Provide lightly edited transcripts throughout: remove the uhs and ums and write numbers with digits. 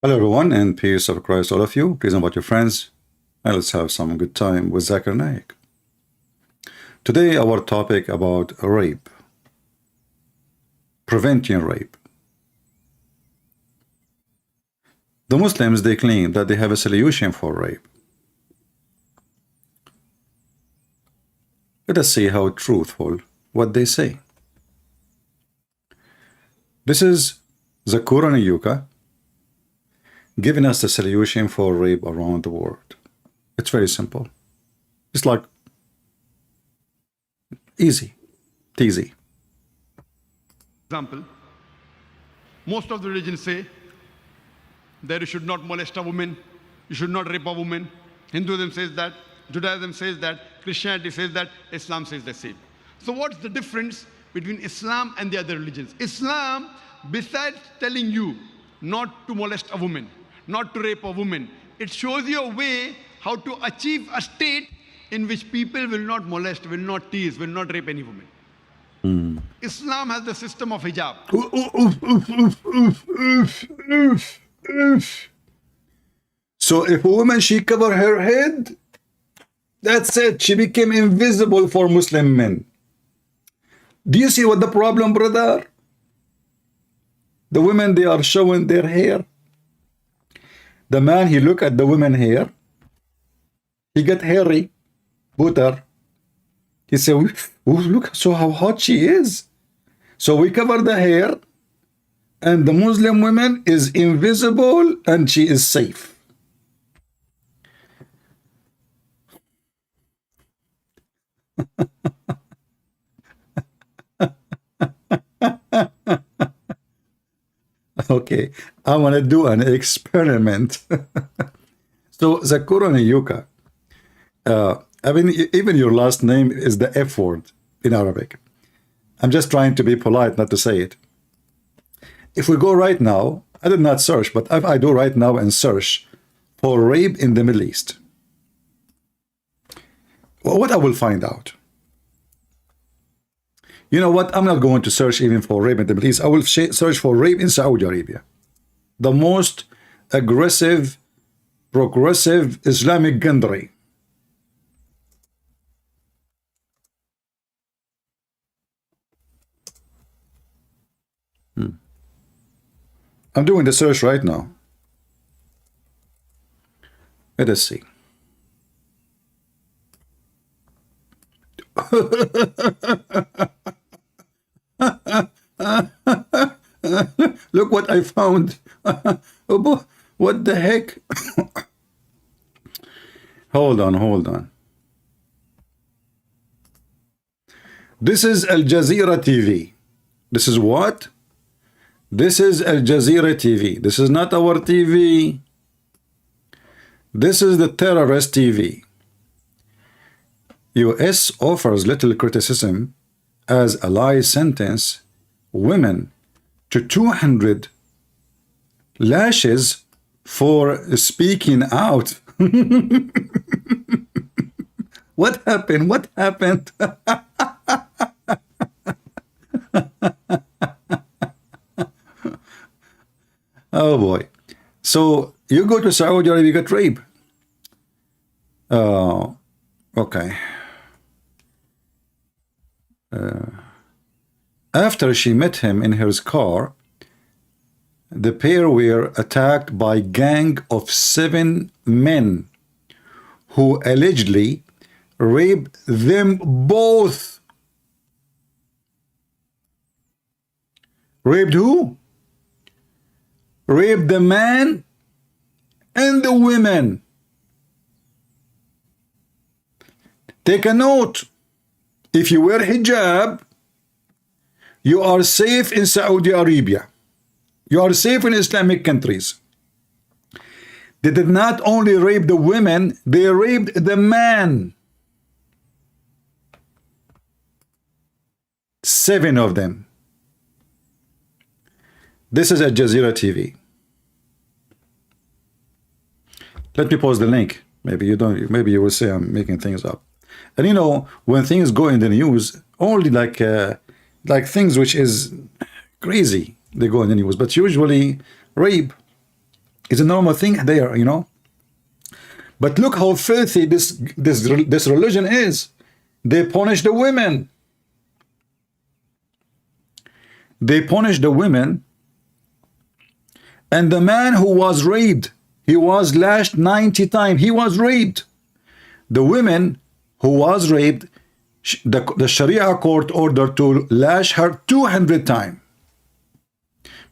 Hello, everyone, and peace of Christ, all of you. Please invite your friends, and let's have some good time with Zakir Naik. Today, our topic about rape, preventing rape. The Muslims, they claim that they have a solution for rape. Let us see how truthful what they say. This is Zakir Naik giving us the solution for rape around the world. It's very simple. It's like easy. Example, most of the religions say that you should not molest a woman, you should not rape a woman. Hinduism says that, Judaism says that, Christianity says that, Islam says the same. So what's the difference between Islam and the other religions? Islam, besides telling you not to molest a woman, not to rape a woman, it shows you a way how to achieve a state in which people will not molest, will not tease, will not rape any woman. Islam has the system of hijab. So if a woman, she cover her head, that's it. She became invisible for Muslim men. Do you see what the problem, brother? The women, they are showing their hair. The man, he look at the women hair. He get hairy, butter. He said, "Oh, look, so how hot she is." So we cover the hair, and the Muslim woman is invisible, and she is safe. Okay, I want to do an experiment. So Zakir Naik, I mean, even your last name is the F word in Arabic. I'm just trying to be polite, not to say it. If we go right now, I did not search, but if I do right now and search for rape in the Middle East, well, what I will find out? You know what? I'm not going to search even for rape in the Middle East. I will search for rape in Saudi Arabia, the most aggressive, progressive Islamic country. I'm doing the search right now. Let us see. Look what I found. What the heck? Hold on. This is Al Jazeera TV. This is what? This is Al Jazeera TV. This is not our TV. This is the terrorist TV. US offers little criticism as allies sentence women to 200 lashes for speaking out. What happened? What happened? Oh boy. So you go to Saudi Arabia, you get rape. Okay. After she met him in her car, the pair were attacked by gang of 7 men who allegedly raped them both. Raped who? Raped the man and the women. Take a note. If you wear hijab, you are safe in Saudi Arabia. You are safe in Islamic countries. They did not only rape the women, they raped the man. 7 of them. This is Al Jazeera TV. Let me post the link. Maybe you don't. Maybe you will say I'm making things up. And you know, when things go in the news, only like things which is crazy, they go in the news. But usually rape, It's a normal thing there, you know. But look how filthy this religion is. They punish the women. They punish the women. And the man who was raped, he was lashed 90 times. He was raped. The women who was raped, the Sharia court ordered to lash her 200 times.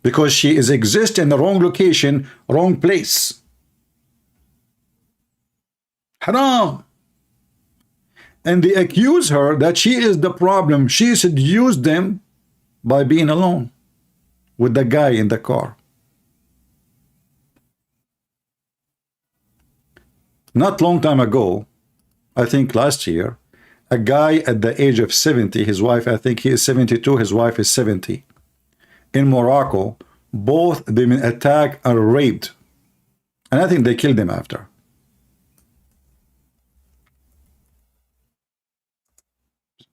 Because she is exist in the wrong location, wrong place. Haram. And they accuse her that she is the problem. She seduced them by being alone with the guy in the car. Not long time ago, I think last year, a guy at the age of 70, his wife, I think he is 72, his wife is 70. In Morocco, both them attacked and raped. And I think they killed them after.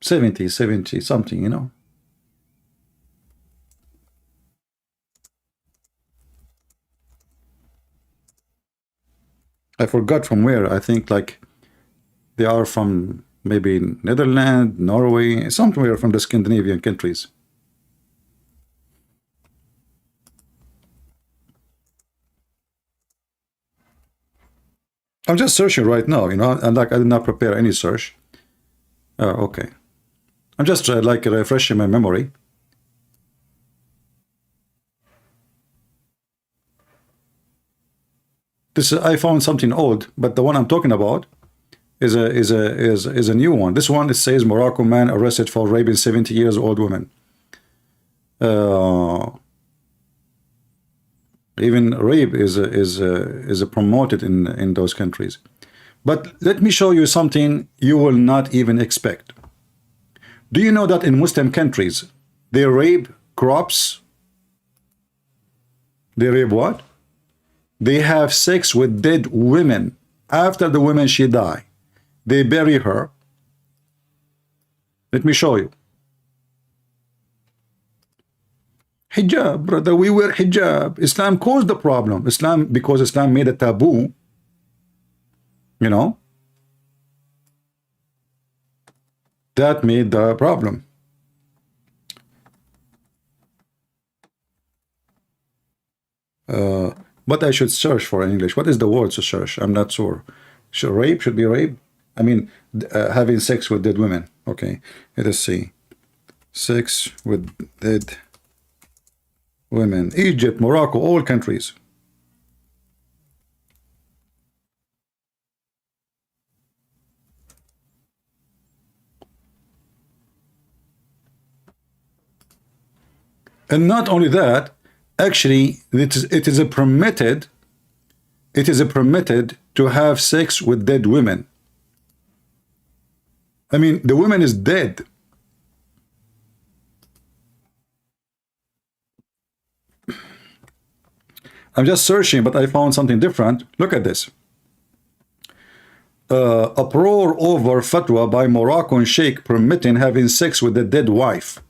Seventy something, you know. I forgot from where. I think like they are from maybe Netherlands, Norway, somewhere from the Scandinavian countries. I'm just searching right now, you know, and like I did not prepare any search. Oh, okay. I'm just like refreshing my memory. This I found something old, but the one I'm talking about is a new one. This one, it says Moroccan man arrested for raping 70 years old woman. Even rape is promoted in those countries. But let me show you something you will not even expect. Do you know that in Muslim countries they rape crops? They rape what? They have sex with dead women. After the woman she die, they bury her. Let me show you. Hijab, brother, we wear hijab. Islam caused the problem. Because Islam made a taboo, you know, that made the problem. But I should search for in English. What is the word to search? I'm not sure. Rape should be rape. I mean, having sex with dead women. Okay, let us see. Sex with dead women. Egypt, Morocco, all countries. And not only that, actually, it is permitted to have sex with dead women. I mean, the woman is dead. I'm just searching, but I found something different. Look at this. Uproar over fatwa by Moroccan sheikh permitting having sex with a dead wife.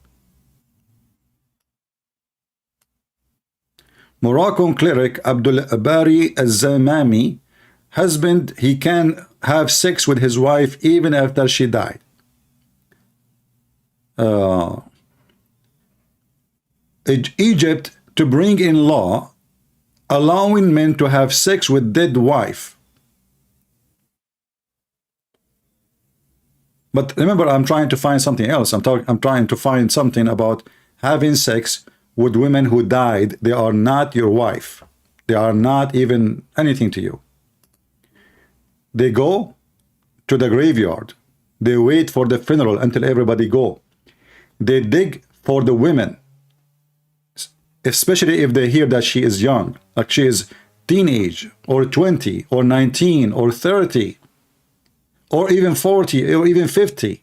Moroccan cleric Abdul Bari al-Zamami, husband, he can have sex with his wife even after she died. Egypt to bring in law allowing men to have sex with dead wife. But remember, I'm trying to find something else. I'm trying to find something about having sex with women who died. They are not your wife. They are not even anything to you. They go to the graveyard. They wait for the funeral until everybody go. They dig for the women, especially if they hear that she is young, like she is teenage or 20 or 19 or 30 or even 40 or even 50.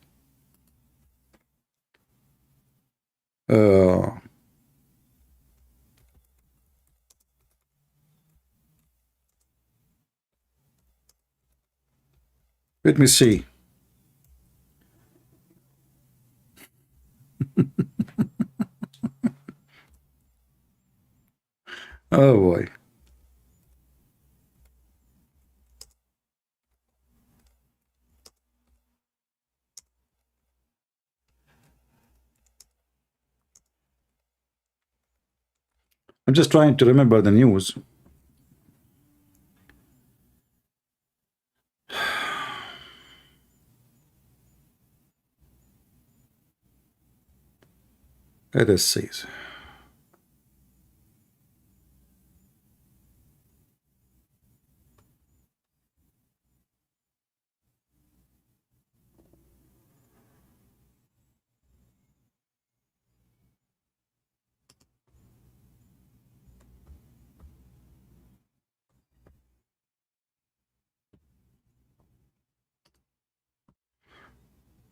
Let me see. Oh boy. I'm just trying to remember the news. Let us see.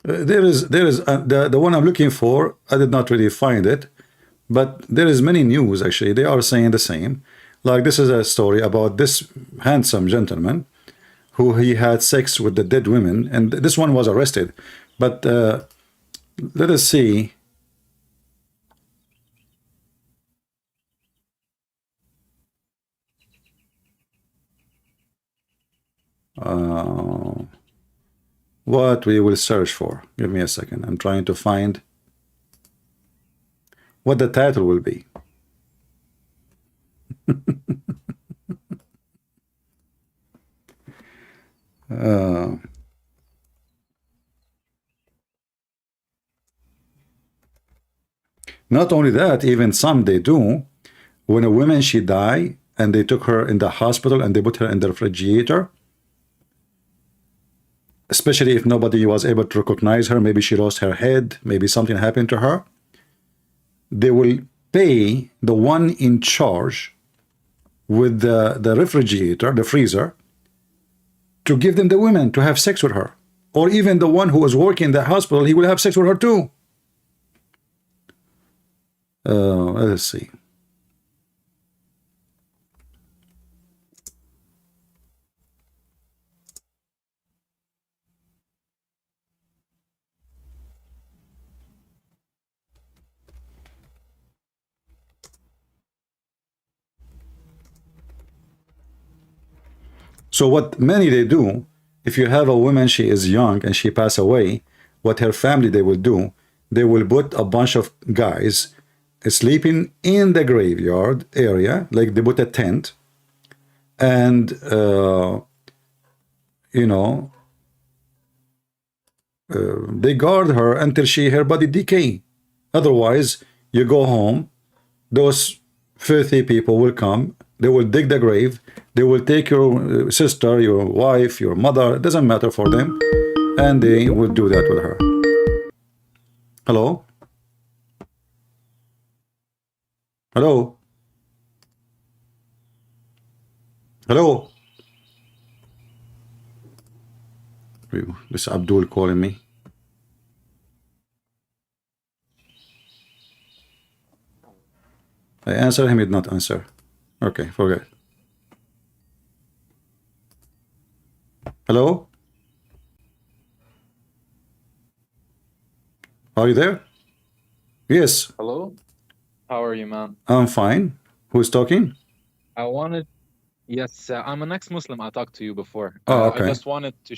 There is the one I'm looking for. I did not really find it, but there is many news actually. They are saying the same. Like this is a story about this handsome gentleman who he had sex with the dead women, and this one was arrested. But let us see. What we will search for. Give me a second. I'm trying to find what the title will be. Not only that, even some they do. When a woman she die and they took her in the hospital and they put her in the refrigerator, especially if nobody was able to recognize her, maybe she lost her head, maybe something happened to her, they will pay the one in charge with the refrigerator, the freezer, to give them the women to have sex with her. Or even the one who was working in the hospital, he will have sex with her too. Let's see. So what many they do, if you have a woman, she is young and she pass away, what her family they will do, they will put a bunch of guys sleeping in the graveyard area, like they put a tent, and you know, they guard her until her body decay. Otherwise, you go home, those filthy people will come, they will dig the grave, they will take your sister, your wife, your mother, it doesn't matter for them, and they will do that with her. Hello? Hello? Hello? This Abdul calling me. I answer him, he did not answer. Okay, forget. Hello? Are you there? Yes. Hello? How are you, man? I'm fine. Who's talking? I wanted, yes, I'm an ex-Muslim. I talked to you before. Oh, okay. I just wanted to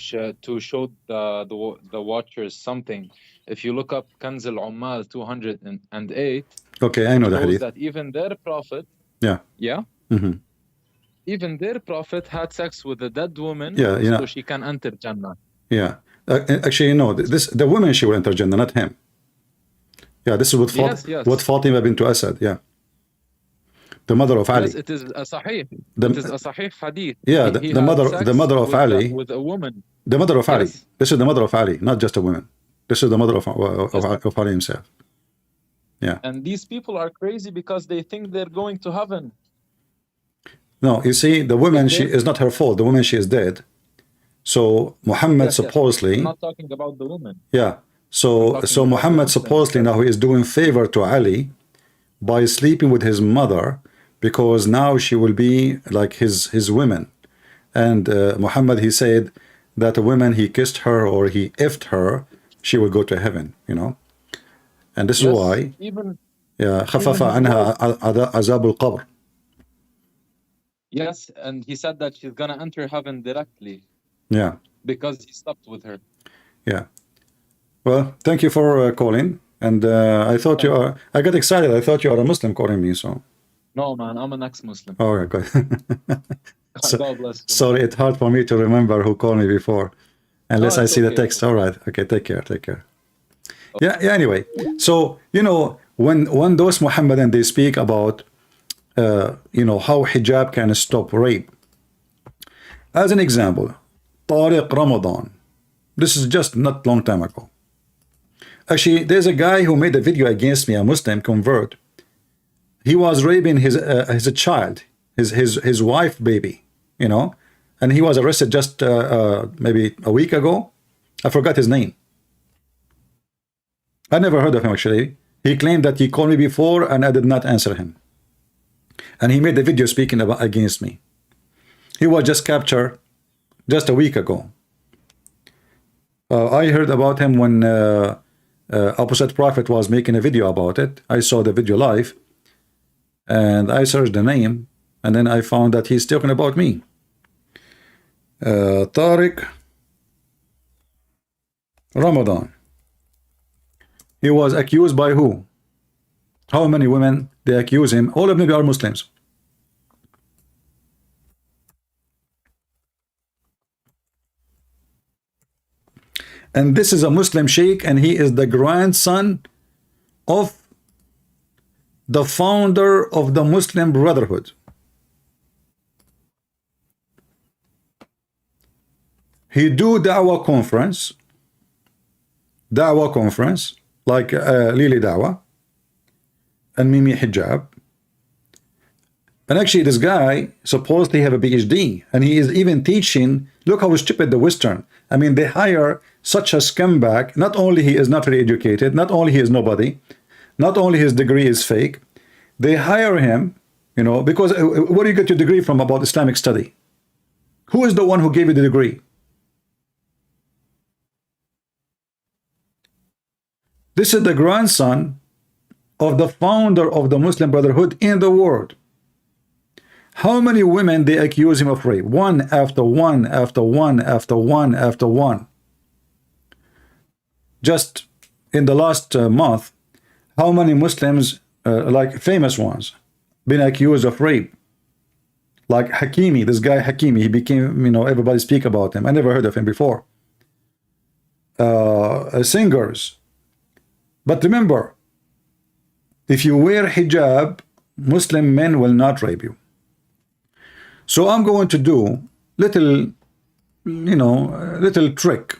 show the watchers something. If you look up Kanz al-Ummal 208, Okay, I know the shows hadith. that even their prophet, Yeah. yeah, Mm-hmm. even their prophet had sex with a dead woman, Yeah, you know. so she can enter Jannah. Yeah. Actually, no. The woman she will enter Jannah, not him. Yeah, this is what Yes. Fatima bint Asad. Yeah. The mother of Ali. Yes, it is a sahih. The- It is a sahih hadith. Yeah, He the had mother sex of with Ali. with a woman. The mother of Ali. Yes. This is the mother of Ali, not just a woman. This is the mother of Ali himself. Yeah. And these people are crazy because they think they're going to heaven. No, you see, the woman, she is not her fault. The woman, she is dead. So Muhammad Yes. supposedly, I'm not talking about the woman. yeah. So Muhammad supposedly now he is doing favor to Ali by sleeping with his mother, because now she will be like his women. And Muhammad, he said that a woman he kissed her or he effed her, she will go to heaven, you know. And this is why, Even yeah, خفف عنها عذاب القبر. yes, and he said that she's gonna enter heaven directly. Yeah. Because he slept with her. Yeah. Well, thank you for calling. And I thought you are. I got excited. I thought you are a Muslim calling me. So. No, man, I'm an ex-Muslim. Oh, yeah, good. God bless you. Sorry, it's hard for me to remember who called me before, unless I it's see the okay, text. it's okay. All right. Okay, take care. Take care. Yeah, yeah, anyway. So, you know, when those Muhammadan, they speak about, you know, how hijab can stop rape. As an example, Tariq Ramadan. This is just not long time ago. Actually, there's a guy who made a video against me, a Muslim convert. He was raping his child, his wife baby, you know, and he was arrested just maybe a week ago. I forgot his name. I never heard of him actually. He claimed that he called me before and I did not answer him. And he made a video speaking about against me. He was just captured just a week ago. I heard about him when Opposite Prophet was making a video about it. I saw the video live and I searched the name and then I found that he's talking about me. Tariq Ramadan. He was accused by who? How many women they accuse him? All of them are Muslims. And this is a Muslim sheikh, and he is the grandson of the founder of the Muslim Brotherhood. He do da'wah conference like Lili Dawah and Mimi Hijab. And actually this guy supposedly have a PhD and he is even teaching. Look how stupid the Western. I mean, they hire such a scumbag. Not only he is not very educated, not only he is nobody, not only his degree is fake, they hire him, you know, because where do you get your degree from about Islamic study? Who is the one who gave you the degree? This is the grandson of the founder of the Muslim Brotherhood in the world. How many women they accuse him of rape? One after one after one after one after one. Just in the last month, how many Muslims, like famous ones, been accused of rape? Like Hakimi, this guy Hakimi, he became, you know, everybody speak about him. I never heard of him before. Singers. But remember, if you wear hijab, Muslim men will not rape you. So I'm going to do little, you know, little trick.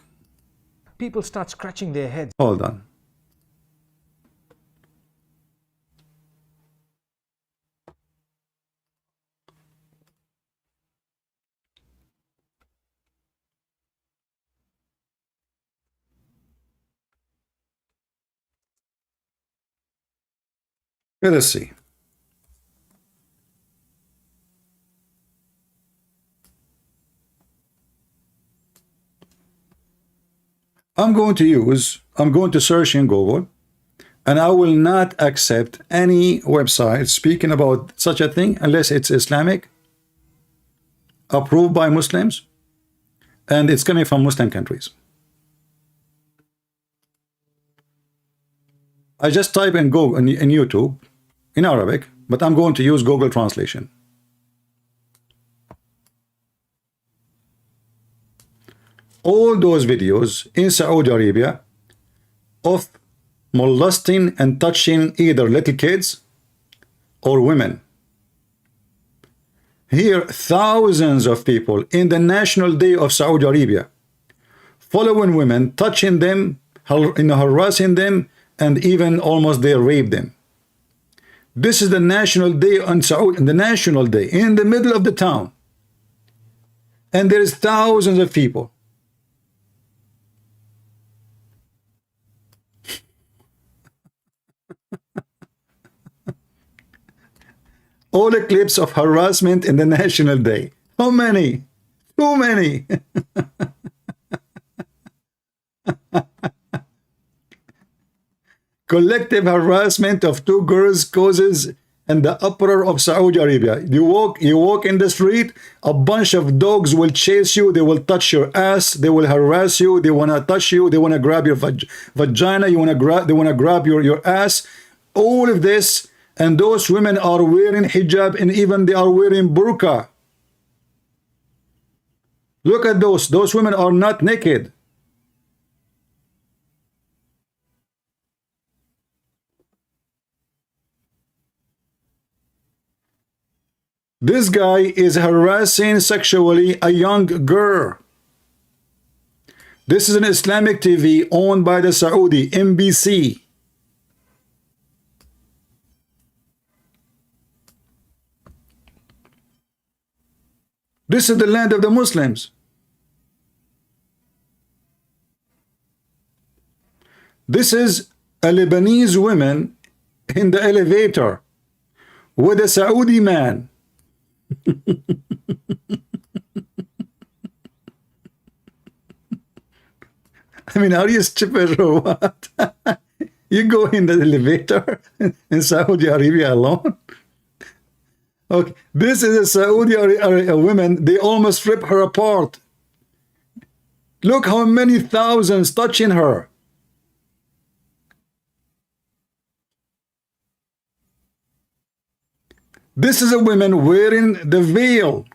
People start scratching their heads. Hold on. Let us see. I'm going to search in Google, and I will not accept any website speaking about such a thing unless it's Islamic, approved by Muslims, and it's coming from Muslim countries. I just type in Google in YouTube in Arabic, but I'm going to use Google translation. All those videos in Saudi Arabia of molesting and touching either little kids or women. Here, thousands of people in the National Day of Saudi Arabia following women, touching them, harassing them, and even almost they rape them. This is the National Day on Saudi, the National Day in the middle of the town, and there is thousands of people. All the clips of harassment in the National Day. How many? Too many. Collective harassment of two girls causes and the uproar of Saudi Arabia. You walk in the street, a bunch of dogs will chase you, they will touch your ass, they will harass you, they want to touch you, they want to grab your vagina, they want to grab your ass. All of this, And those women are wearing hijab, and even they are wearing burqa. Look at those women are not naked. This guy is harassing sexually a young girl. This is an Islamic TV owned by the Saudi NBC. This is the land of the Muslims. This is a Lebanese woman in the elevator with a Saudi man. I mean, are you stupid or what? You go in the elevator in Saudi Arabia alone? Okay, this is a Saudi Arabia woman. They almost rip her apart. Look how many thousands touching her. This is a woman wearing the veil.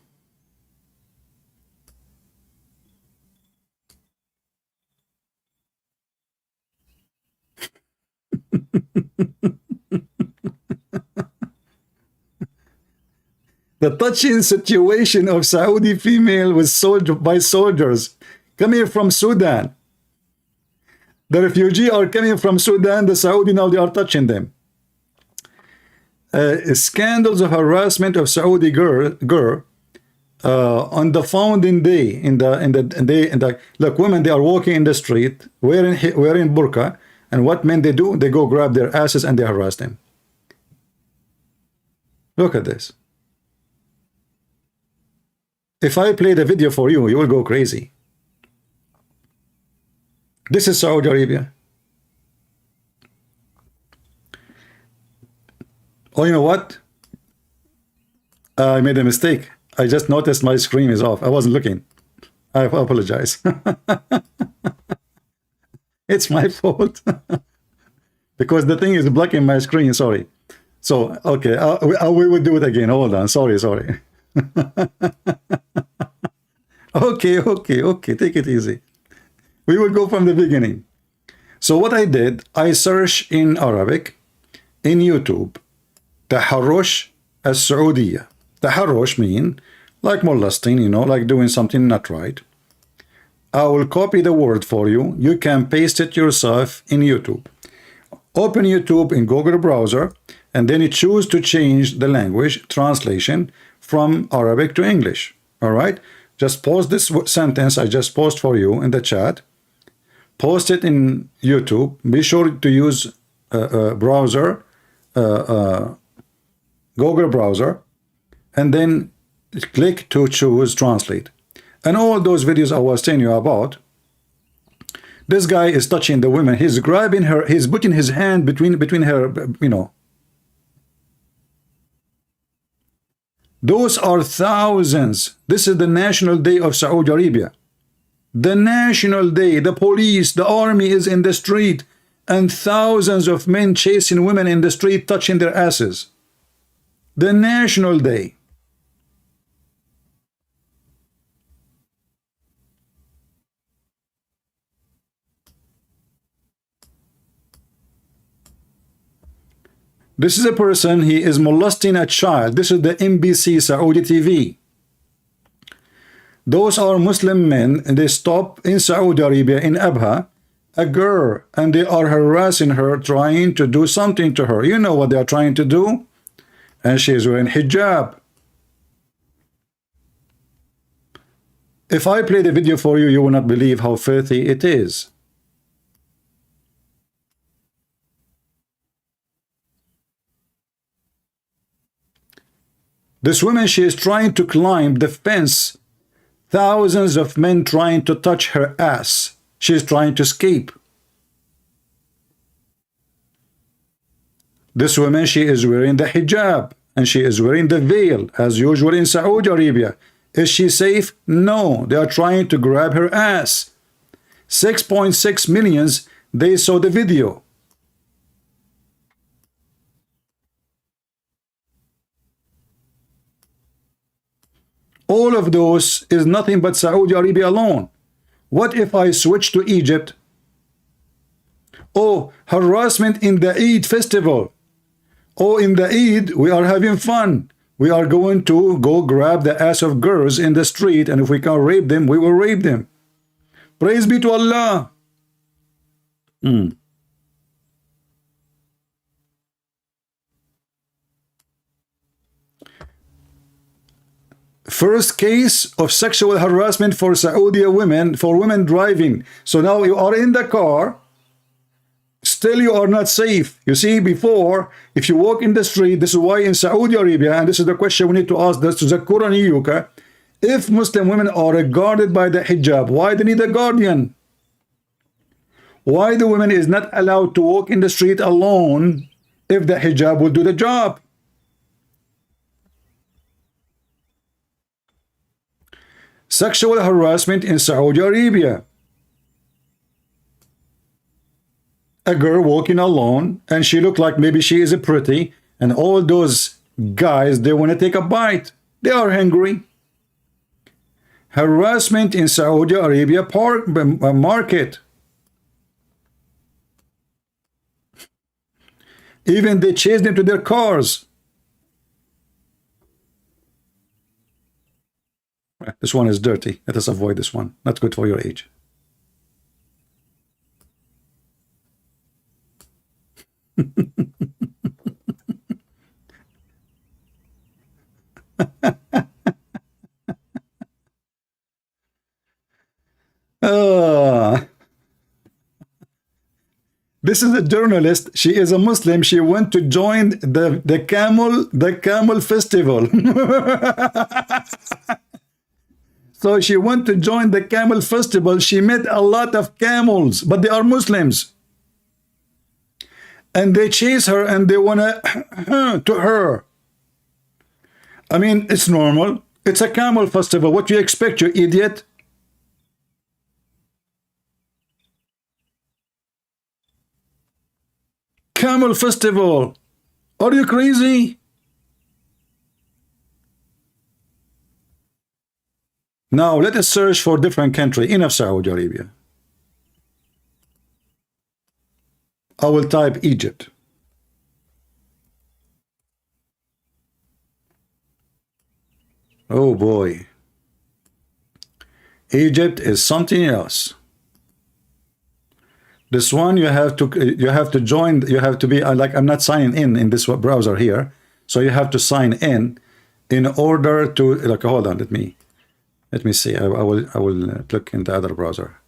The touching situation of Saudi female with soldiers coming from Sudan. The refugees are coming from Sudan. The Saudi now they are touching them. Scandals of harassment of Saudi girl on the founding day look, women, they are walking in the street wearing burqa, and what men they do? They go grab their asses and they harass them. Look at this. If I play the video for you, you will go crazy. This is Saudi Arabia. Oh, you know what? I made a mistake. I just noticed my screen is off. I wasn't looking. I apologize. It's my fault. Because the thing is blocking my screen, sorry. So, okay, we will do it again. Hold on, sorry. Okay, take it easy. We will go from the beginning. So what I did, I searched in Arabic, in YouTube, Taharrush as-Saudiya. Taharrush mean like molesting, you know, like doing something not right. I will copy the word for you. You can paste it yourself in YouTube. Open YouTube in Google browser, and then you choose to change the language translation from Arabic to English. All right? Just post this sentence I just posted for you in the chat. Post it in YouTube. Be sure to use browser, Google browser, and then click to choose translate. And all those videos I was telling you about, this guy is touching the woman. He's grabbing her. He's putting his hand between her, you know. Those are thousands. This is the National Day of Saudi Arabia. The National Day. The police, the army is in the street, and thousands of men chasing women in the street, touching their asses. The National Day. This is a person, he is molesting a child. This is the NBC Saudi TV. Those are Muslim men, and they stop in Saudi Arabia, in Abha, a girl, and they are harassing her, trying to do something to her. You know what they are trying to do? And she is wearing hijab. If I play the video for you, you will not believe how filthy it is. This woman, she is trying to climb the fence. Thousands of men trying to touch her ass. She is trying to escape. This woman, she is wearing the hijab, and she is wearing the veil, as usual in Saudi Arabia. Is she safe? No. They are trying to grab her ass. 6.6 millions, they saw the video. All of those is nothing but Saudi Arabia alone. What if I switch to Egypt? Oh, harassment in the Eid festival. Oh, in the Eid, we are having fun. We are going to go grab the ass of girls in the street, and if we can rape them, we will rape them. Praise be to Allah. First case of sexual harassment for Saudi women, for women driving. So now you are in the car, still you are not safe. You see, before, if you walk in the street, this is why in Saudi Arabia, and this is the question we need to ask this to Zakir Naik, if Muslim women are guarded by the hijab, why they need a guardian? Why the woman is not allowed to walk in the street alone if the hijab will do the job? Sexual harassment in Saudi Arabia. A girl walking alone, and she looked like maybe she is pretty, and all those guys, they want to take a bite. They are hungry. Harassment in Saudi Arabia market. Even they chase them to their cars. This one is dirty. Let us avoid this one. Not good for your age. This is a journalist. She is a Muslim. She went to join the camel festival. So she went to join the camel festival. She met a lot of camels, but they are Muslims. And they chase her and they want to her. I mean, it's normal. It's a camel festival. What do you expect, you idiot? Camel festival. Are you crazy? Now let us search for different country. Enough Saudi Arabia. I will type Egypt. Oh boy. Egypt is something else. This one you have to join, you have to be like, I'm not signing in this browser here, so you have to sign in order to, like, hold on, let me see. I will click in the other browser.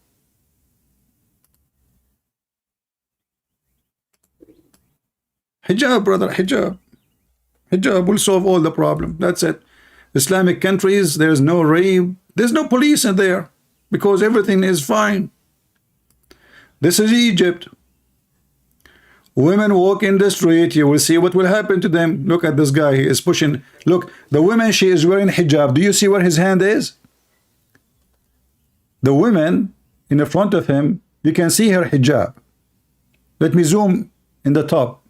Hijab, brother, hijab. Hijab will solve all the problem. That's it. Islamic countries, there's no rape, there's no police in there because everything is fine. This is Egypt. Women walk in the street, you will see what will happen to them. Look at this guy, he is pushing. Look, the woman, she is wearing hijab. Do you see where his hand is? The woman in the front of him, you can see her hijab. Let me zoom in the top.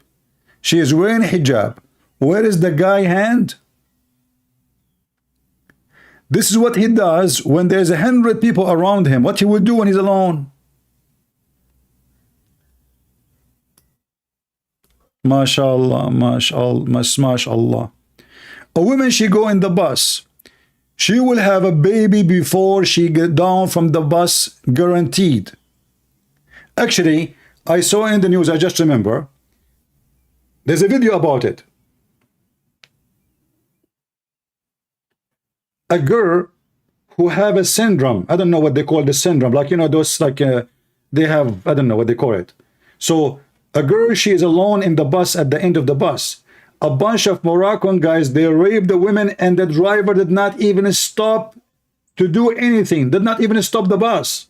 She is wearing hijab. Where is the guy hand? This is what he does when there's 100 people around him. What he will do when he's alone. MashaAllah, MashaAllah, MashaAllah. A woman, she go in the bus. She will have a baby before she get down from the bus, guaranteed. Actually, I saw in the news, I just remember, there's a video about it. A girl who have a syndrome, I don't know what they call the syndrome, like, you know, those, like, they have, I don't know what they call it. So, a girl, she is alone in the bus at the end of the bus. A bunch of Moroccan guys, they raped the women, and the driver did not even stop to do anything, did not even stop the bus.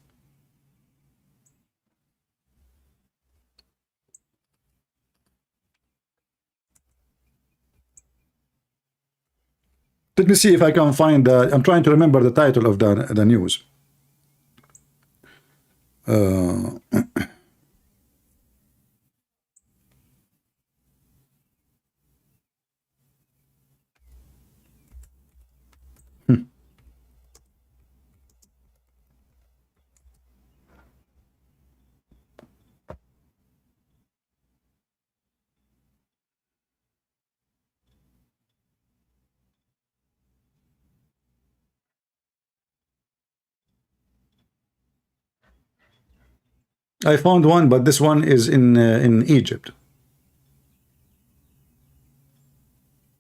Let me see if I can find I'm trying to remember the title of the news. I found one, but this one is in Egypt.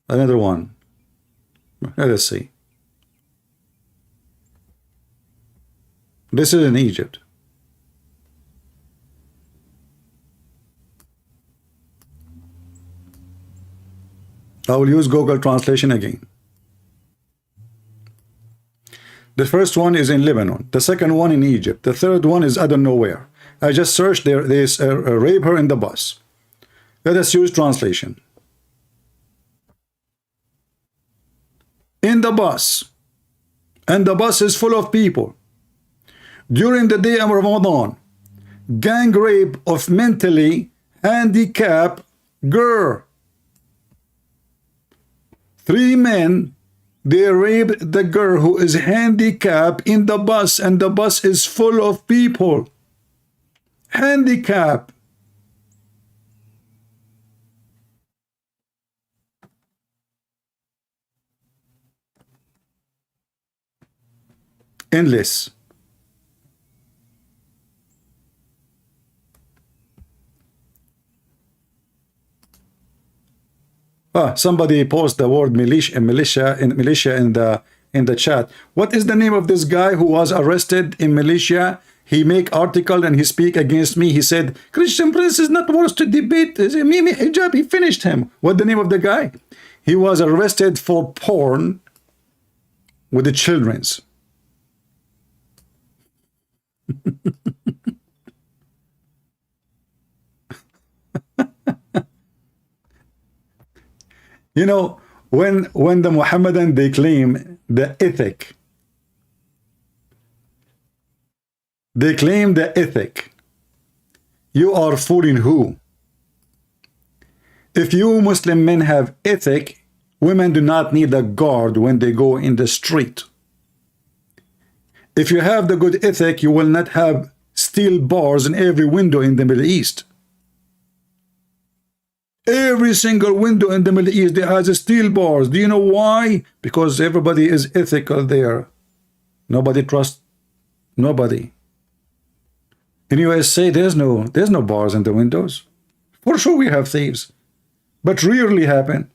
Another one. Let us see. This is in Egypt. I will use Google Translation again. The first one is in Lebanon. The second one in Egypt. The third one is I don't know where. I just searched there. There's rape her in the bus. Let us use translation. In the bus. And the bus is full of people. During the day of Ramadan, gang rape of mentally handicapped girl. 3 men, they raped the girl who is handicapped in the bus, and the bus is full of people. Handicap. Endless. Somebody post the word militia in the chat. What is the name of this guy who was arrested in militia? He make article and he speak against me. He said Christian Prince is not worth to debate. Mimi Hijab. He finished him. What the name of the guy? He was arrested for porn with the children's. You know, when the Muhammadan, they claim the ethic. They claim the ethic. You are fooling who? If you Muslim men have ethic, women do not need a guard when they go in the street. If you have the good ethic, you will not have steel bars in every window in the Middle East. Every single window in the Middle East, there has a steel bars. Do you know why? Because everybody is ethical there. Nobody trusts nobody. In USA, there's no bars in the windows. For sure we have thieves, but rarely happen.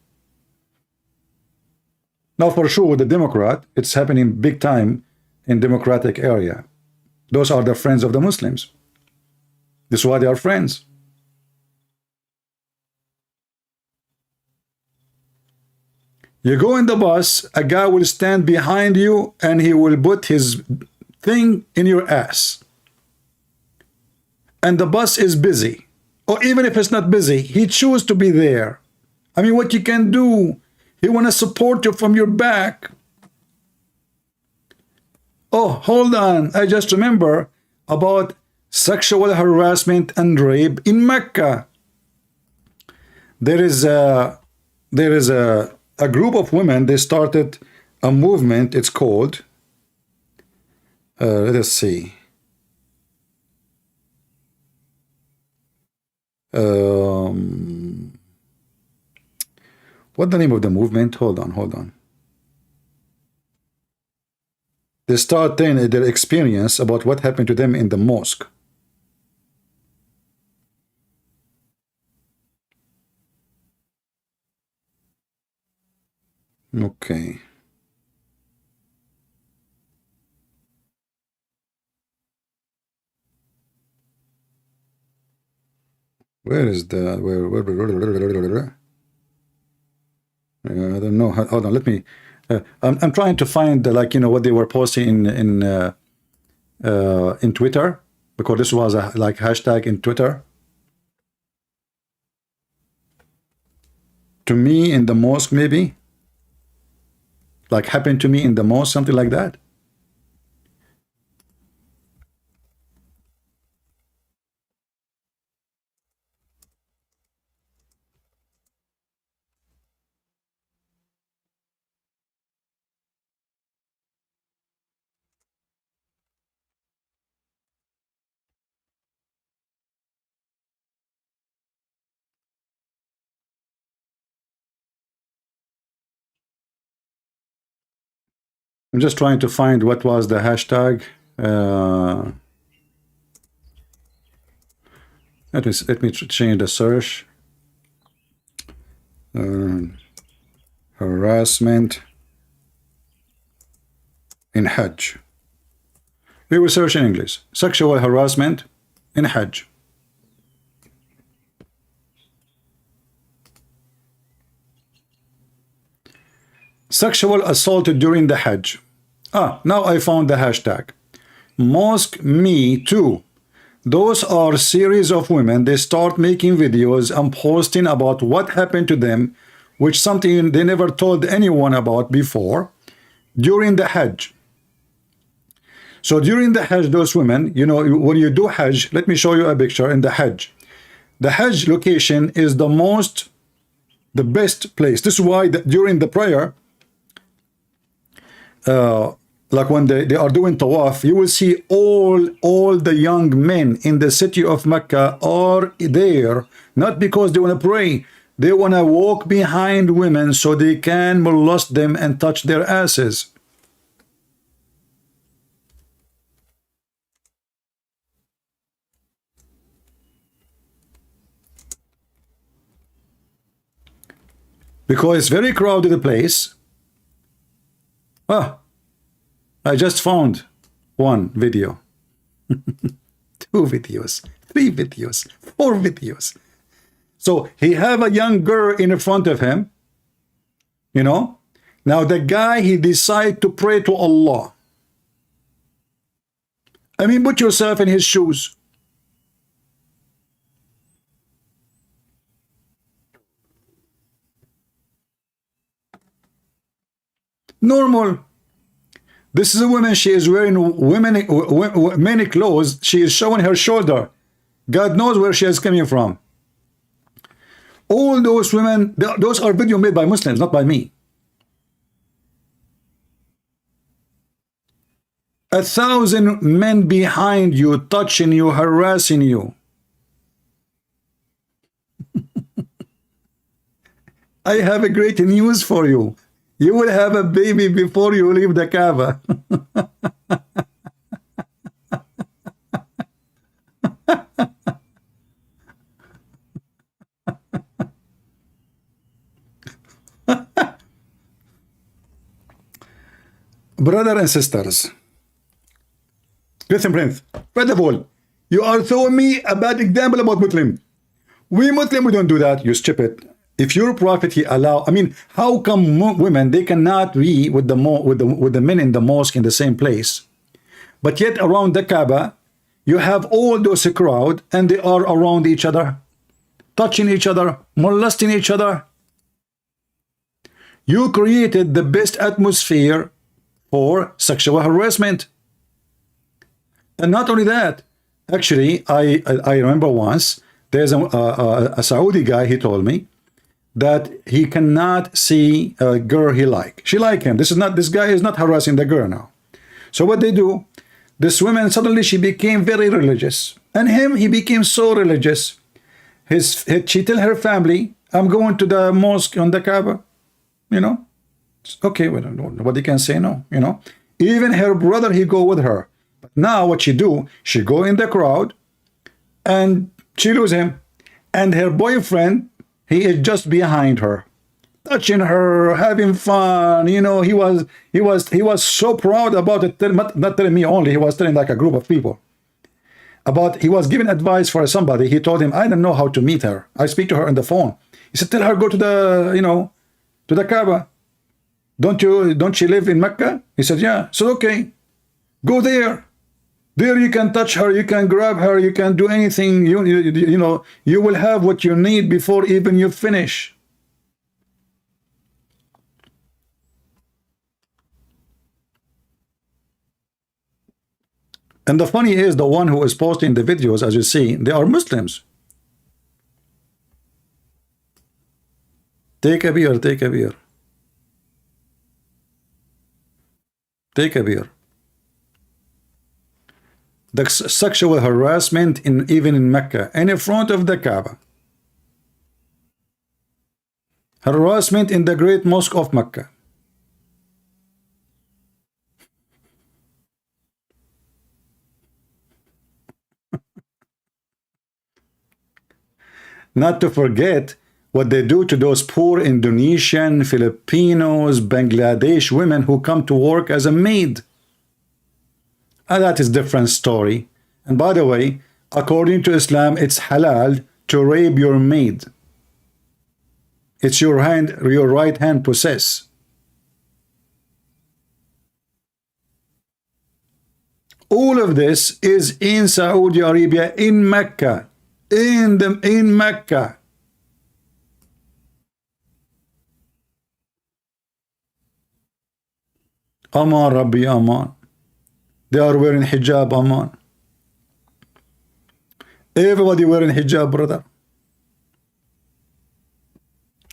Now for sure with the Democrat, it's happening big time in democratic area. Those are the friends of the Muslims. This is why they are friends. You go in the bus, a guy will stand behind you and he will put his thing in your ass. And the bus is busy. Or even if it's not busy, he chooses to be there. I mean, what you can do, he want to support you from your back. Oh, hold on. I just remember about sexual harassment and rape in Mecca. There is a group of women. They started a movement. It's called, let us see. What's the name of the movement? Hold on. They start telling their experience about what happened to them in the mosque. Okay. Where is the where I don't know. Hold on, let me. I'm trying to find like what they were posting in Twitter, because this was a like hashtag in Twitter. To me in the mosque, maybe. Like happened to me in the mosque, something like that. I'm just trying to find what was the hashtag. Let me change the search. Harassment in Hajj. We will search in English. Sexual harassment in Hajj. Sexual assault during the Hajj. Now I found the hashtag. Mosque Me Too. Those are series of women. They start making videos and posting about what happened to them, which something they never told anyone about before, during the Hajj. So during the Hajj, those women, you know, when you do Hajj, let me show you a picture in the Hajj. The Hajj location is the best place. This is why during the prayer, like when they are doing tawaf, you will see all the young men in the city of Mecca are there, not because they want to pray. They want to walk behind women so they can molest them and touch their asses. Because it's very crowded place. I just found one video, 2 videos, 3 videos, 4 videos. So he have a young girl in front of him, you know. Now the guy, he decide to pray to Allah. I mean, put yourself in his shoes. Normal. This is a woman, she is wearing many clothes. She is showing her shoulder. God knows where she is coming from. All those women, those are videos made by Muslims, not by me. 1,000 men behind you, touching you, harassing you. I have a great news for you. You will have a baby before you leave the Kaaba. Brother and sisters, listen, Prince. First of all, you are throwing me a bad example about Muslim. We Muslim, we don't do that. You stupid. If your prophet he allow, I mean, how come women they cannot be with the men in the mosque in the same place, but yet around the Kaaba, you have all those crowd and they are around each other, touching each other, molesting each other. You created the best atmosphere for sexual harassment, and not only that. Actually, I remember once there's a Saudi guy. He told me that he cannot see a girl he like. She like him. This guy is not harassing the girl now. So what they do, this woman suddenly she became very religious, and he became so religious. She tell her family, I'm going to the mosque on the Kaaba. You know, okay, well, nobody can say no. You know, even her brother he go with her. But now what she do? She go in the crowd, and she lose him, and her boyfriend. He is just behind her, touching her, having fun. You know, he was so proud about it. Not telling me only, he was telling like a group of people. He was giving advice for somebody. He told him, I don't know how to meet her. I speak to her on the phone. He said, tell her go to the, you know, to the Kaaba. Don't she live in Mecca? He said, yeah. So okay, go there. There you can touch her, you can grab her, you can do anything. You know, you will have what you need before even you finish. And the funny is, the one who is posting the videos, as you see, they are Muslims. Take a beer, take a beer. Take a beer. The sexual harassment even in Mecca and in front of the Kaaba. Harassment in the great mosque of Mecca. Not to forget what they do to those poor Indonesian, Filipinos, Bangladesh women who come to work as a maid. And that is a different story. And by the way, according to Islam, it's halal to rape your maid. It's your right hand possess. All of this is in Saudi Arabia, in Mecca, in Mecca. Aman Rabbi Aman. They are wearing hijab, Aman. Everybody wearing hijab, brother.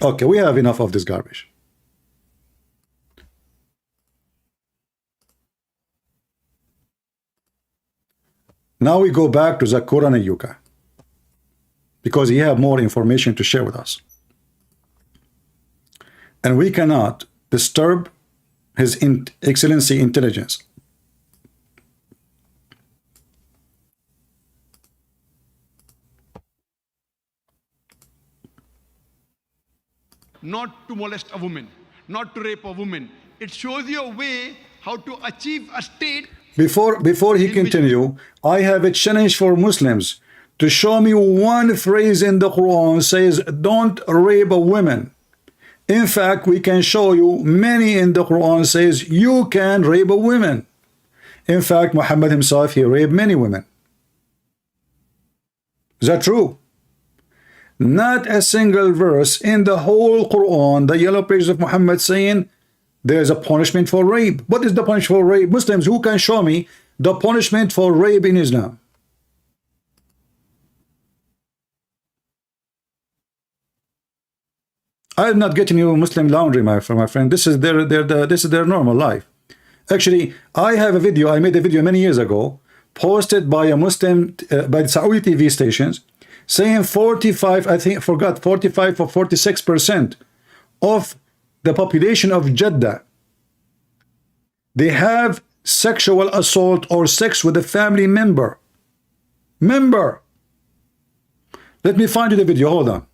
Okay, we have enough of this garbage. Now we go back to Zakir Naik, because he have more information to share with us. And we cannot disturb His Excellency intelligence. Not to molest a woman, not to rape a woman. It shows you a way how to achieve a state. Before he continue, I have a challenge for Muslims to show me one phrase in the Quran says don't rape a woman. In fact, we can show you many in the Quran says you can rape a woman. In fact, Muhammad himself, he raped many women. Is that true? Not a single verse in the whole Quran, the yellow pages of Muhammad, saying there's a punishment for rape. What is the punishment for rape? Muslims, who can show me the punishment for rape in Islam? I'm not getting you Muslim laundry, my friend. This is their normal life. Actually, I have a video. I made a video many years ago, posted by a Muslim by Saudi TV stations, saying 45, I think, forgot 45 or 46% of the population of Jeddah, they have sexual assault or sex with a family member. Let me find you the video. Hold on.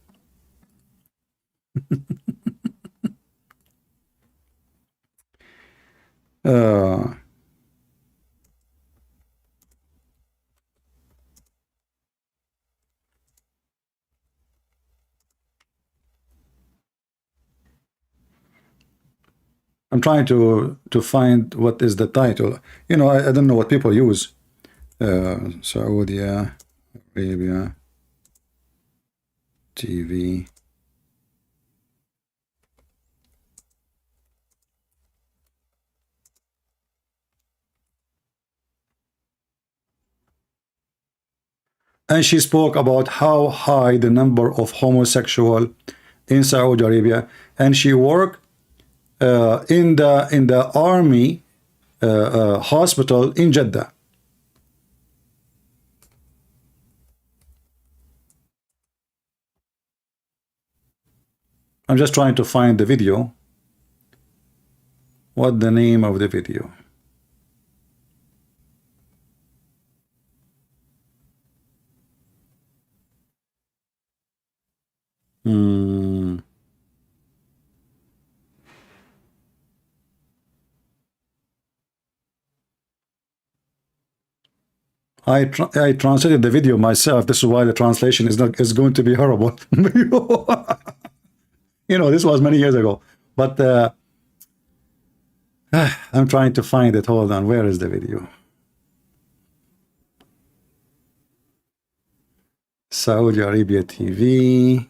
I'm trying to find what is the title. You know, I don't know what people use. Saudi Arabia TV. And she spoke about how high the number of homosexual in Saudi Arabia, and she worked in the army hospital in Jeddah. I'm just trying to find the video. What the name of the video? I translated the video myself. This is why the translation is going to be horrible. You know, this was many years ago. But I'm trying to find it. Hold on. Where is the video? Saudi Arabia TV.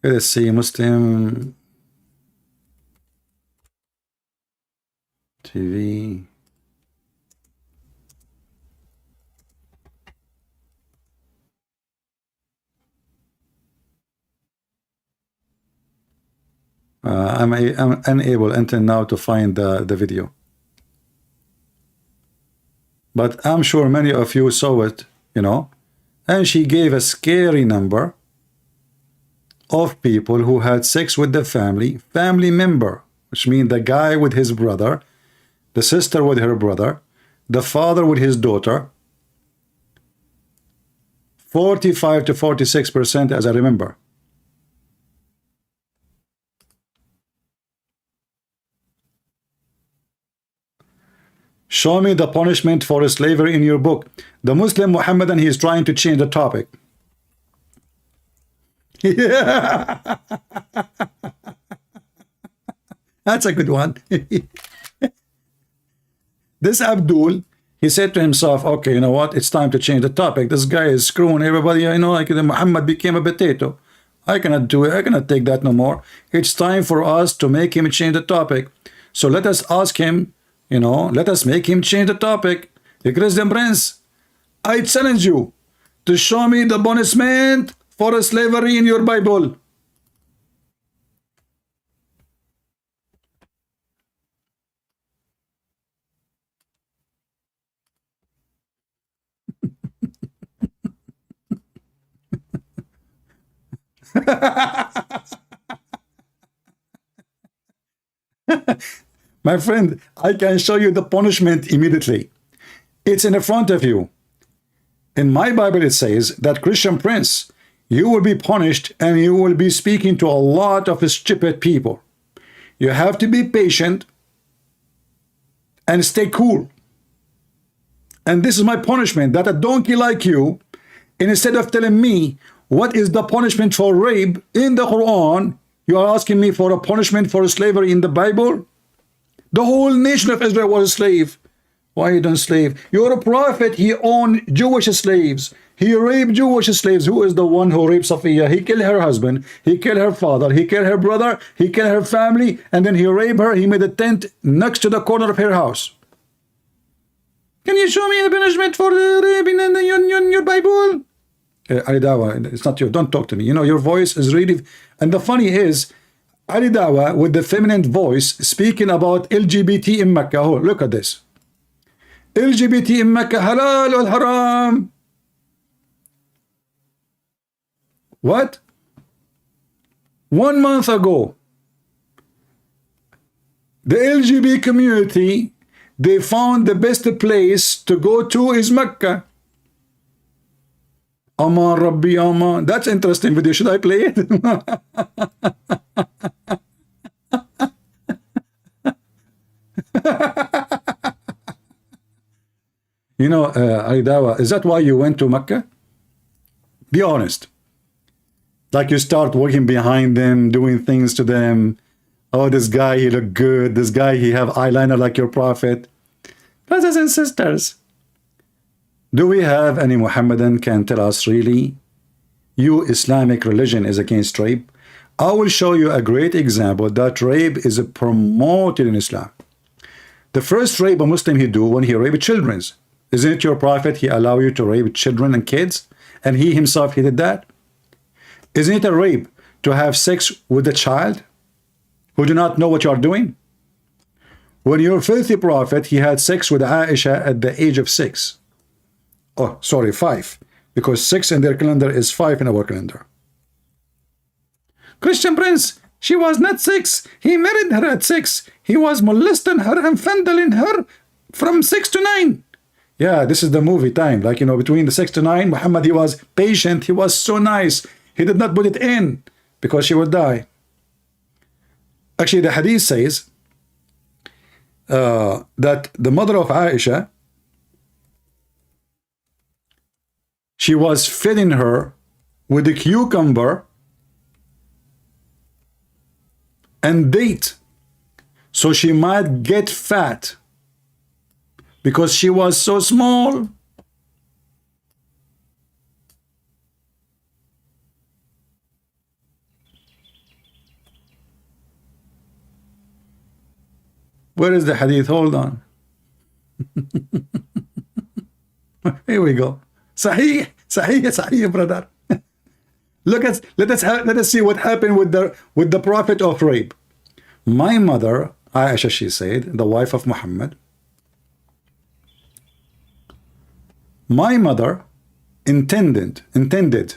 Let's see, Muslim TV. I'm unable until now to find the video. But I'm sure many of you saw it, you know. And she gave a scary number of people who had sex with the family member, which means the guy with his brother, the sister with her brother, the father with his daughter. 45 to 46%, as I remember. Show me the punishment for slavery in your book. The Muslim Muhammadan, he is trying to change the topic. Yeah. That's a good one. This Abdul, he said to himself, okay, you know what? It's time to change the topic. This guy is screwing everybody. You know, like Muhammad became a potato. I cannot do it. I cannot take that no more. It's time for us to make him change the topic. So let us ask him, you know, let us make him change the topic. The Christian Prince, I challenge you to show me the punishment for slavery in your Bible. My friend, I can show you the punishment immediately. It's in front of you. In my Bible, it says that Christian Prince, you will be punished and you will be speaking to a lot of stupid people. You have to be patient and stay cool. And this is my punishment, that a donkey like you, instead of telling me what is the punishment for rape in the Quran, you are asking me for a punishment for slavery in the Bible? The whole nation of Israel was a slave. Why you don't slave? You're a prophet. He owned Jewish slaves. He raped Jewish slaves. Who is the one who raped Safiya? He killed her husband. He killed her father. He killed her brother. He killed her family. And then he raped her. He made a tent next to the corner of her house. Can you show me the punishment for the rape in your Bible? Ali Dawa, it's not you. Don't talk to me. You know, your voice is really... And the funny is, Ali Dawa, with the feminine voice, speaking about LGBT in Mecca. Oh, look at this. LGBT in Mecca, halal or haram. What? 1 month ago, the LGBT community, they found the best place to go to is Mecca. Aman Rabbi Aman. That's interesting video. Should I play it? You know, Aidawa, is that why you went to Mecca? Be honest. Like you start working behind them, doing things to them. Oh, this guy, he look good. This guy, he have eyeliner like your prophet. Brothers and sisters, do we have any Muhammadan can tell us really, you Islamic religion is against rape? I will show you a great example that rape is promoted in Islam. The first rape a Muslim he do when he raped children. Isn't it your prophet he allow you to rape children and kids? And he himself, he did that? Isn't it a rape to have sex with a child who do not know what you are doing? When your filthy prophet, he had sex with Aisha at the age of 6. Oh, sorry, 5. Because 6 in their calendar is 5 in our calendar. Christian Prince, she was not 6. He married her at 6. He was molesting her and fondling her from 6 to 9. Yeah, this is the movie time. Like, you know, between the 6 to 9, Muhammad, he was patient. He was so nice. He did not put it in because she would die. Actually, the hadith says that the mother of Aisha, she was feeding her with a cucumber and date so she might get fat because she was so small. Where is the hadith? Hold on. Here we go. Sahih, Sahih, Sahih, brother. Let us see what happened with the prophet of rape. My mother, Aisha, she said, the wife of Muhammad, my mother intended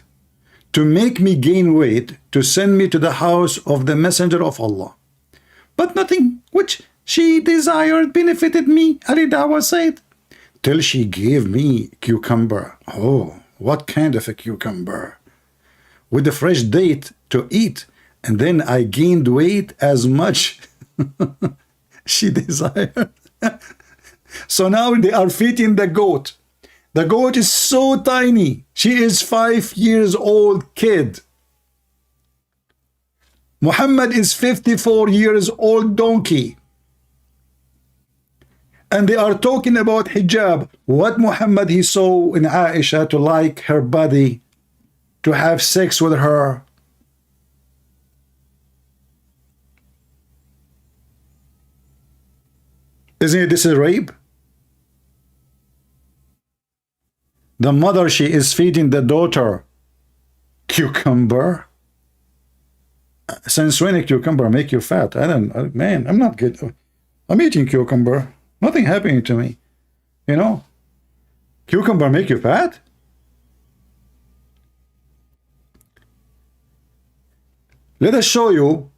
to make me gain weight to send me to the house of the messenger of Allah. But nothing which she desired benefited me, Ali Dawa said, till she gave me cucumber. Oh, What kind of a cucumber? With a fresh date to eat, and then I gained weight as much she desired. So now they are feeding the goat. The goat is so tiny. She is 5 years old kid. Muhammad is 54 years old donkey. And they are talking about hijab. What Muhammad he saw in Aisha to like her body, to have sex with her. Isn't it this is rape? The mother, she is feeding the daughter cucumber. Since when a cucumber make you fat? Man, I'm not good. I'm eating cucumber. Nothing happening to me. You know? Cucumber make you fat? Let us show you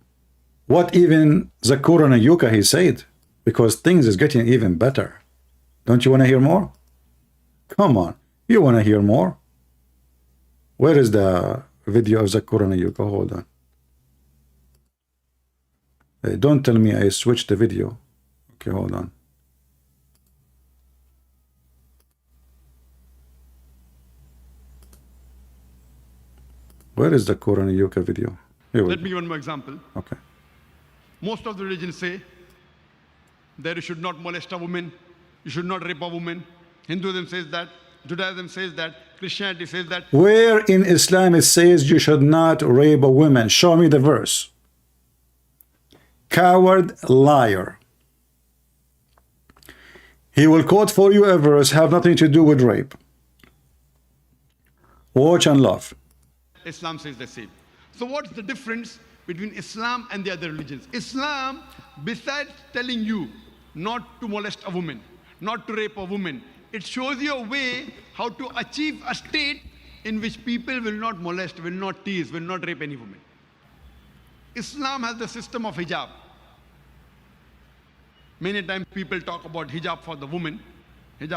what even Zakir Naik he said, because things is getting even better. Don't you want to hear more? Come on. You want to hear more? Where is the video of Zakir Naik? Hold on. Hey, don't tell me I switched the video. Okay, hold on. Where is the Zakir Naik video? Here we Let go. me give one more example. Okay. Most of the religions say that you should not molest a woman, you should not rape a woman. Hinduism says that, Judaism says that, Christianity says that. Where in Islam it says you should not rape a woman? Show me the verse. Coward, liar. He will quote for you a verse have nothing to do with rape. Watch and love. Islam says the same. So what's the difference between Islam and the other religions? Islam, besides telling you not to molest a woman, not to rape a woman, it shows you a way how to achieve a state in which people will not molest, will not tease, will not rape any woman. Islam has the system of hijab. Many times people talk about hijab for the woman in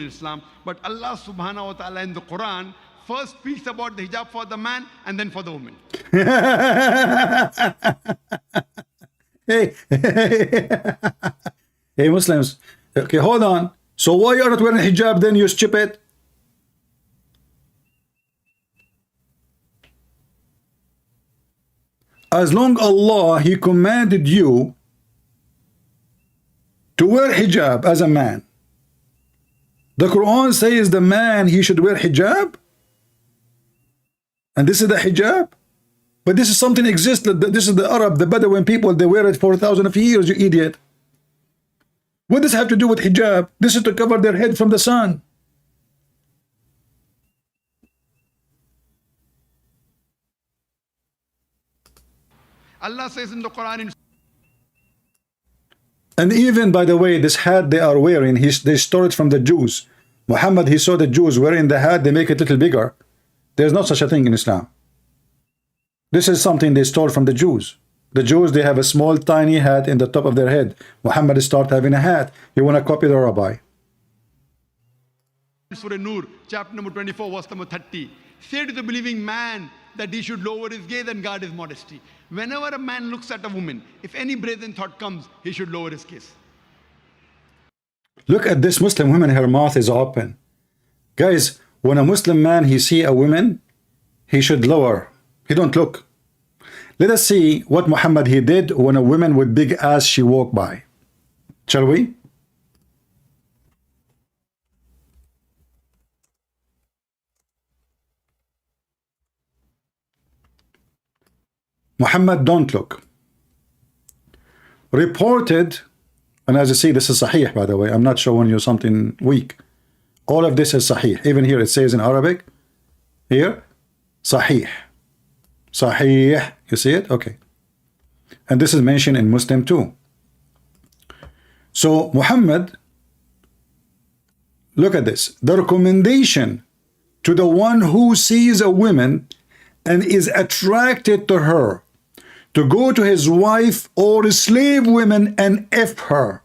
Islam, but Allah subhanahu wa ta'ala in the Quran first speaks about the hijab for the man and then for the woman. Hey, hey Muslims. Okay, hold on. So why you are not wearing hijab then, you stupid? As long Allah, He commanded you to wear hijab as a man. The Quran says the man, he should wear hijab. And this is the hijab. But this is something exists. This is the Arab, the Bedouin people, they wear it for thousands of years, you idiot. What does this have to do with hijab? This is to cover their head from the sun. Allah says in the Quran, And even, by the way, this hat they are wearing, they stole it from the Jews. Muhammad, he saw the Jews wearing the hat, they make it a little bigger. There's not such a thing in Islam. This is something they stole from the Jews. The Jews, they have a small, tiny hat in the top of their head. Muhammad start having a hat. You want to copy the rabbi. Surah Nur, chapter number 24, verse number 30. Say to the believing man that he should lower his gaze and guard his modesty. Whenever a man looks at a woman, if any brazen thought comes, he should lower his gaze. Look at this Muslim woman, her mouth is open. Guys, when a Muslim man, he see a woman, he should lower. He don't look. Let us see what Muhammad he did when a woman with big ass she walked by. Shall we? Muhammad don't look. Reported, and as you see, this is Sahih, by the way. I'm not showing you something weak. All of this is Sahih. Even here it says in Arabic, here, Sahih. Sahih. You see it? Okay. And this is mentioned in Muslim too. So Muhammad, look at this. The recommendation to the one who sees a woman and is attracted to her to go to his wife or slave women and F her.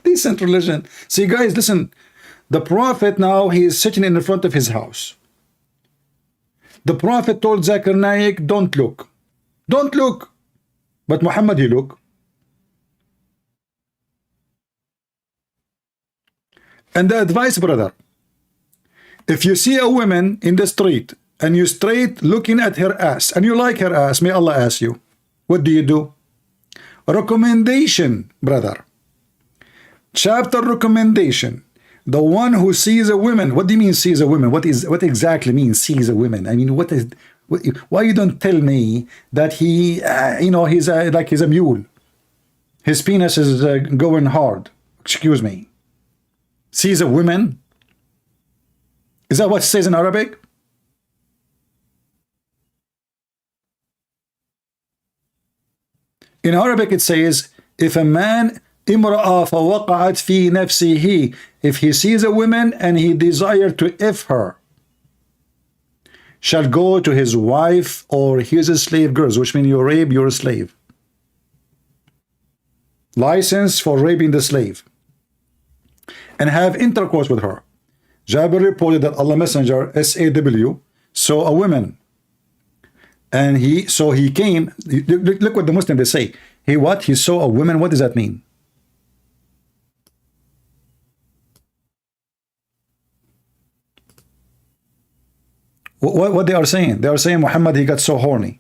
Decent religion. See guys, listen. The Prophet now, he is sitting in the front of his house. The Prophet told Zakir Naik, don't look. Don't look. But Muhammad, he look. And the advice, brother, if you see a woman in the street and you straight looking at her ass and you like her ass, may Allah ask you, what do? Recommendation, brother. Chapter recommendation. The one who sees a woman. What do you mean sees a woman? What exactly means sees a woman? I mean, why you don't tell me that he, he's like he's a mule. His penis is going hard. Excuse me. Sees a woman. Is that what it says in Arabic? In Arabic it says, if a man imra'a fawaqa'at fi nafsihi, if he sees a woman and he desires to if her, shall go to his wife or his slave girls, which means you rape your slave. License for raping the slave. And have intercourse with her. Jabir reported that Allah Messenger, SAW, saw a woman. And he came, look what the Muslims, they say. He saw a woman, what does that mean? What they are saying? They are saying Muhammad, he got so horny.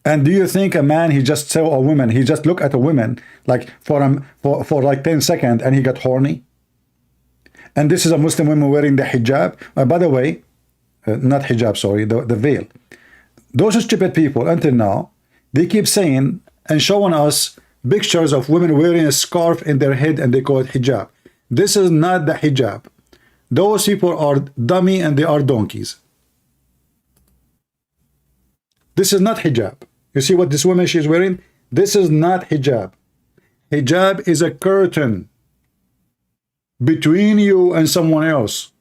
And do you think a man, he just saw a woman, he just looked at a woman like for like 10 seconds and he got horny? And this is a Muslim woman wearing the hijab. By the way, not hijab, sorry, the veil. Those stupid people until now, they keep saying and showing us pictures of women wearing a scarf in their head and they call it hijab. This is not the hijab. Those people are dummy and they are donkeys. This is not hijab. You see what this woman she's wearing? This is not hijab. Hijab is a curtain between you and someone else.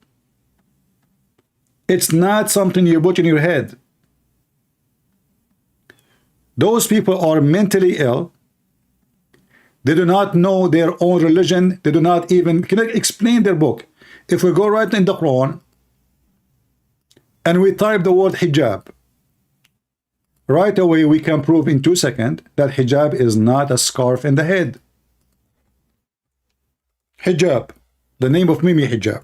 It's not something you put in your head. Those people are mentally ill. They do not know their own religion. They do not even can explain their book. If we go right in the Quran and we type the word hijab, right away we can prove in 2 seconds that hijab is not a scarf in the head. Hijab, the name of Mimi hijab.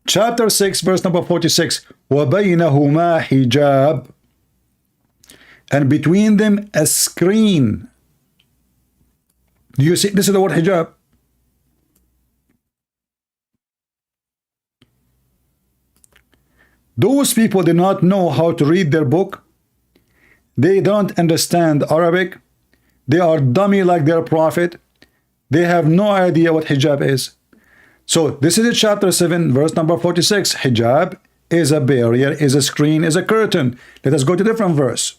Chapter 6, verse number 46. وَبَيْنَهُمَا hijab, and between them a screen. Do you see? This is the word hijab. Those people do not know how to read their book. They don't understand Arabic. They are dummy like their prophet. They have no idea what hijab is. So this is chapter 7, verse number 46. Hijab is a barrier, is a screen, is a curtain. Let us go to a different verse.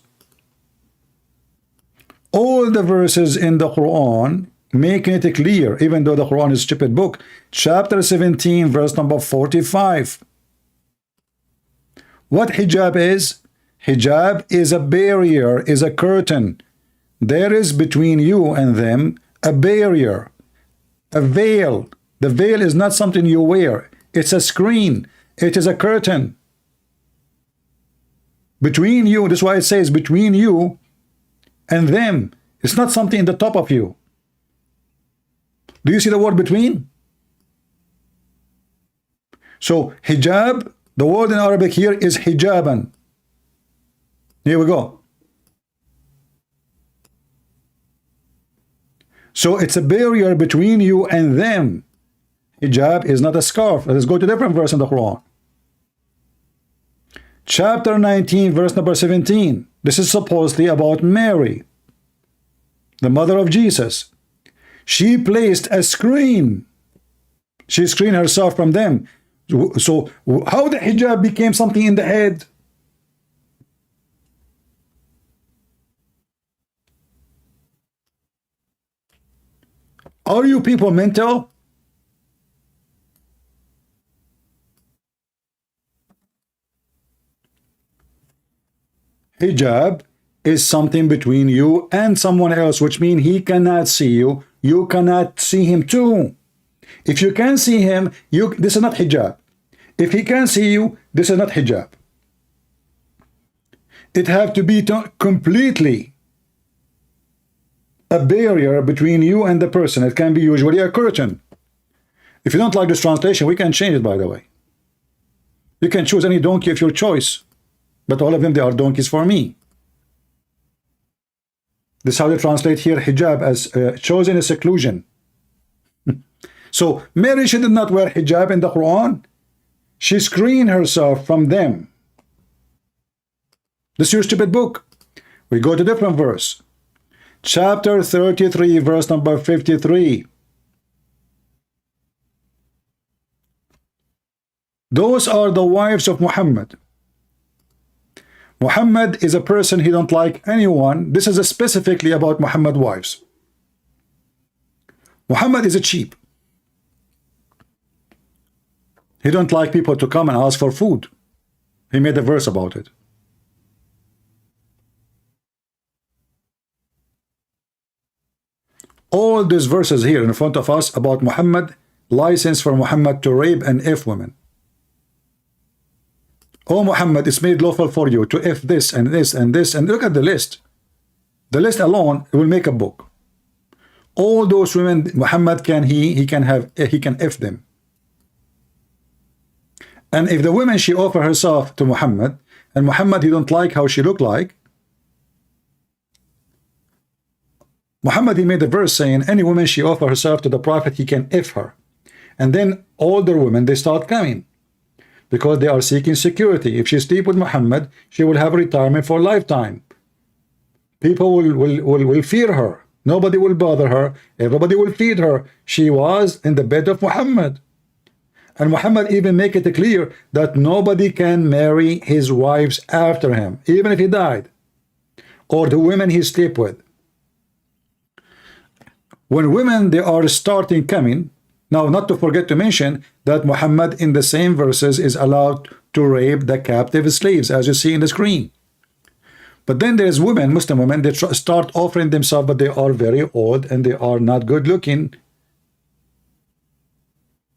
All the verses in the Quran making it clear, even though the Quran is a stupid book. Chapter 17, verse number 45. What hijab is? Hijab is a barrier, is a curtain. There is between you and them a barrier, a veil. The veil is not something you wear. It's a screen. It is a curtain. Between you, that's why it says between you and them. It's not something in the top of you. Do you see the word between? So hijab, the word in Arabic here is hijaban. Here we go. So it's a barrier between you and them. Hijab is not a scarf. Let's go to a different verse in the Quran. Chapter 19, verse number 17. This is supposedly about Mary, the mother of Jesus. She placed a screen. She screened herself from them. So how the hijab became something in the head? Are you people mental? Hijab is something between you and someone else, which means he cannot see you. You cannot see him too. If you can see him, this is not hijab. If he can see you, this is not hijab. It have to be completely a barrier between you and the person. It can be usually a curtain. If you don't like this translation, we can change it, by the way. You can choose any donkey of your choice, but all of them, they are donkeys for me. This is how they translate here hijab as chosen a seclusion. So Mary, she did not wear hijab in the Quran. She screened herself from them. This is your stupid book. We go to different verse. Chapter 33, verse number 53. Those are the wives of Muhammad. Muhammad is a person, he don't like anyone. This is specifically about Muhammad wives. Muhammad is a cheap. He don't like people to come and ask for food. He made a verse about it. All these verses here in front of us about Muhammad, license for Muhammad to rape and F women. Oh Muhammad, it's made lawful for you to F this and this and this, and look at the list. The list alone will make a book. All those women, Muhammad can he can F them. And if the woman she offer herself to Muhammad, and Muhammad he don't like how she look like, Muhammad he made a verse saying any woman she offer herself to the Prophet, he can F her. And then older women, they start coming because they are seeking security. If she sleep with Muhammad, she will have retirement for lifetime. People will fear her. Nobody will bother her. Everybody will feed her. She was in the bed of Muhammad. And Muhammad even make it clear that nobody can marry his wives after him, even if he died, or the women he sleep with. When women, they are starting coming, now not to forget to mention that Muhammad in the same verses is allowed to rape the captive slaves, as you see in the screen. But then there's women, Muslim women, they start offering themselves, but they are very old and they are not good looking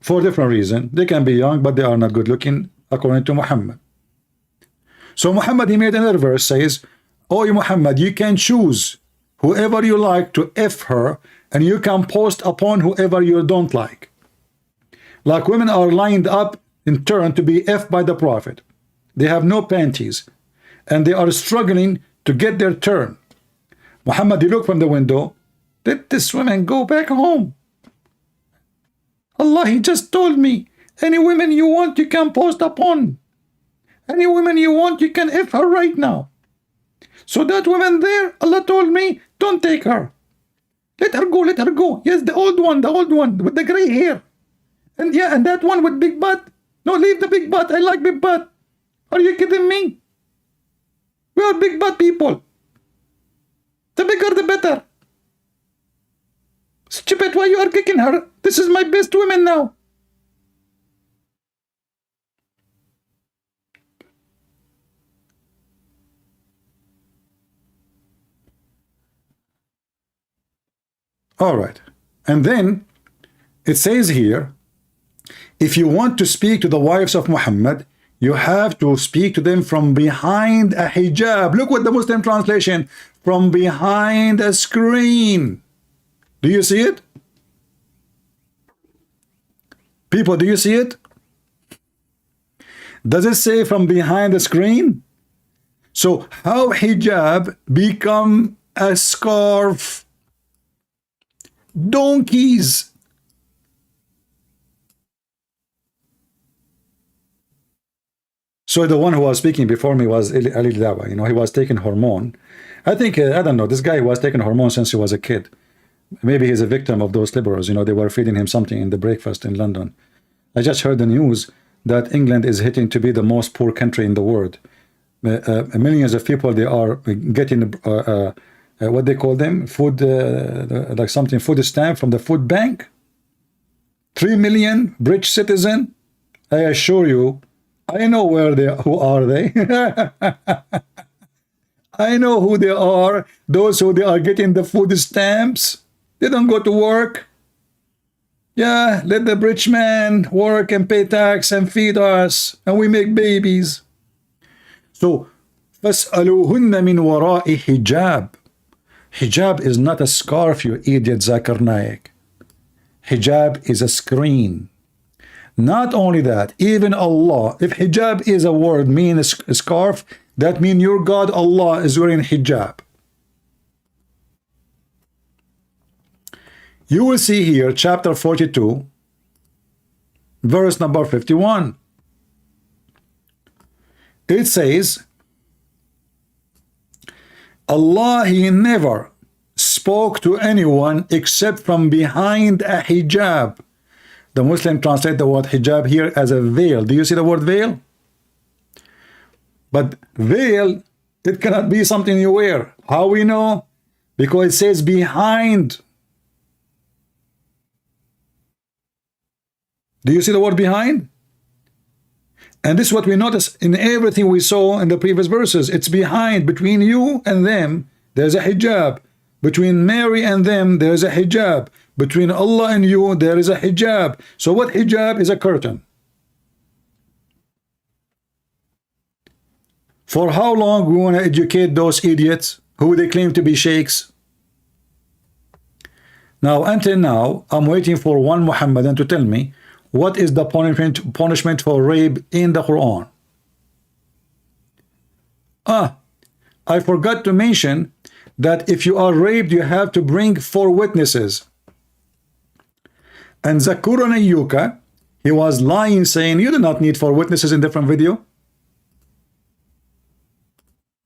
for different reasons. They can be young, but they are not good looking according to Muhammad. So Muhammad, he made another verse, says, oh Muhammad, you can choose whoever you like to F her, and you can post upon whoever you don't like. Like women are lined up in turn to be F by the Prophet. They have no panties, and they are struggling to get their turn. Muhammad, he looked from the window. Let this woman go back home. Allah, he just told me, any women you want, you can post upon. Any women you want, you can F her right now. So that woman there, Allah told me, don't take her. Let her go, let her go. Yes, the old one with the gray hair. And yeah, and that one with big butt. No, leave the big butt. I like big butt. Are you kidding me? We are big butt people. The bigger the better. Stupid, why you are kicking her? This is my best woman now. All right. And then it says here, if you want to speak to the wives of Muhammad, you have to speak to them from behind a hijab. Look what the Muslim translation, from behind a screen. Do you see it? People, do you see it? Does it say from behind the screen? So how hijab become a scarf? Donkeys. So the one who was speaking before me was Ali Dawa. You know, he was taking hormone. I think, I don't know, this guy was taking hormone since he was a kid. Maybe he's a victim of those liberals. You know, they were feeding him something in the breakfast in London. I just heard the news that England is hitting to be the most poor country in the world. Millions of people, they are getting what they call them, food, like something, food stamp from the food bank. 3 million British citizen. I assure you, I know where they are, who are they? I know who they are. Those who they are getting the food stamps. They don't go to work. Yeah, let the rich man work and pay tax and feed us, and we make babies. So, فَاسْأَلُوهُنَّ مِنْ وَرَاءِ hijab. Hijab is not a scarf, you idiot, Zakir Naik. Hijab is a screen. Not only that, even Allah, if hijab is a word, mean a scarf, that means your God Allah is wearing hijab. You will see here, chapter 42, verse number 51. It says, Allah, He never spoke to anyone except from behind a hijab. The Muslim translate the word hijab here as a veil. Do you see the word veil? But veil, it cannot be something you wear. How we know? Because it says behind. Do you see the word behind? And this is what we notice in everything we saw in the previous verses. It's behind. Between you and them, there's a hijab. Between Mary and them, there's a hijab. Between Allah and you, there is a hijab. So what hijab is? A curtain. For how long we want to educate those idiots who they claim to be sheiks? Now, until now, I'm waiting for one Muhammadan to tell me what is the punishment for rape in the Quran. I forgot to mention that if you are raped, you have to bring 4 witnesses. And Zakir Naik, he was lying, saying, you do not need 4 witnesses in different video.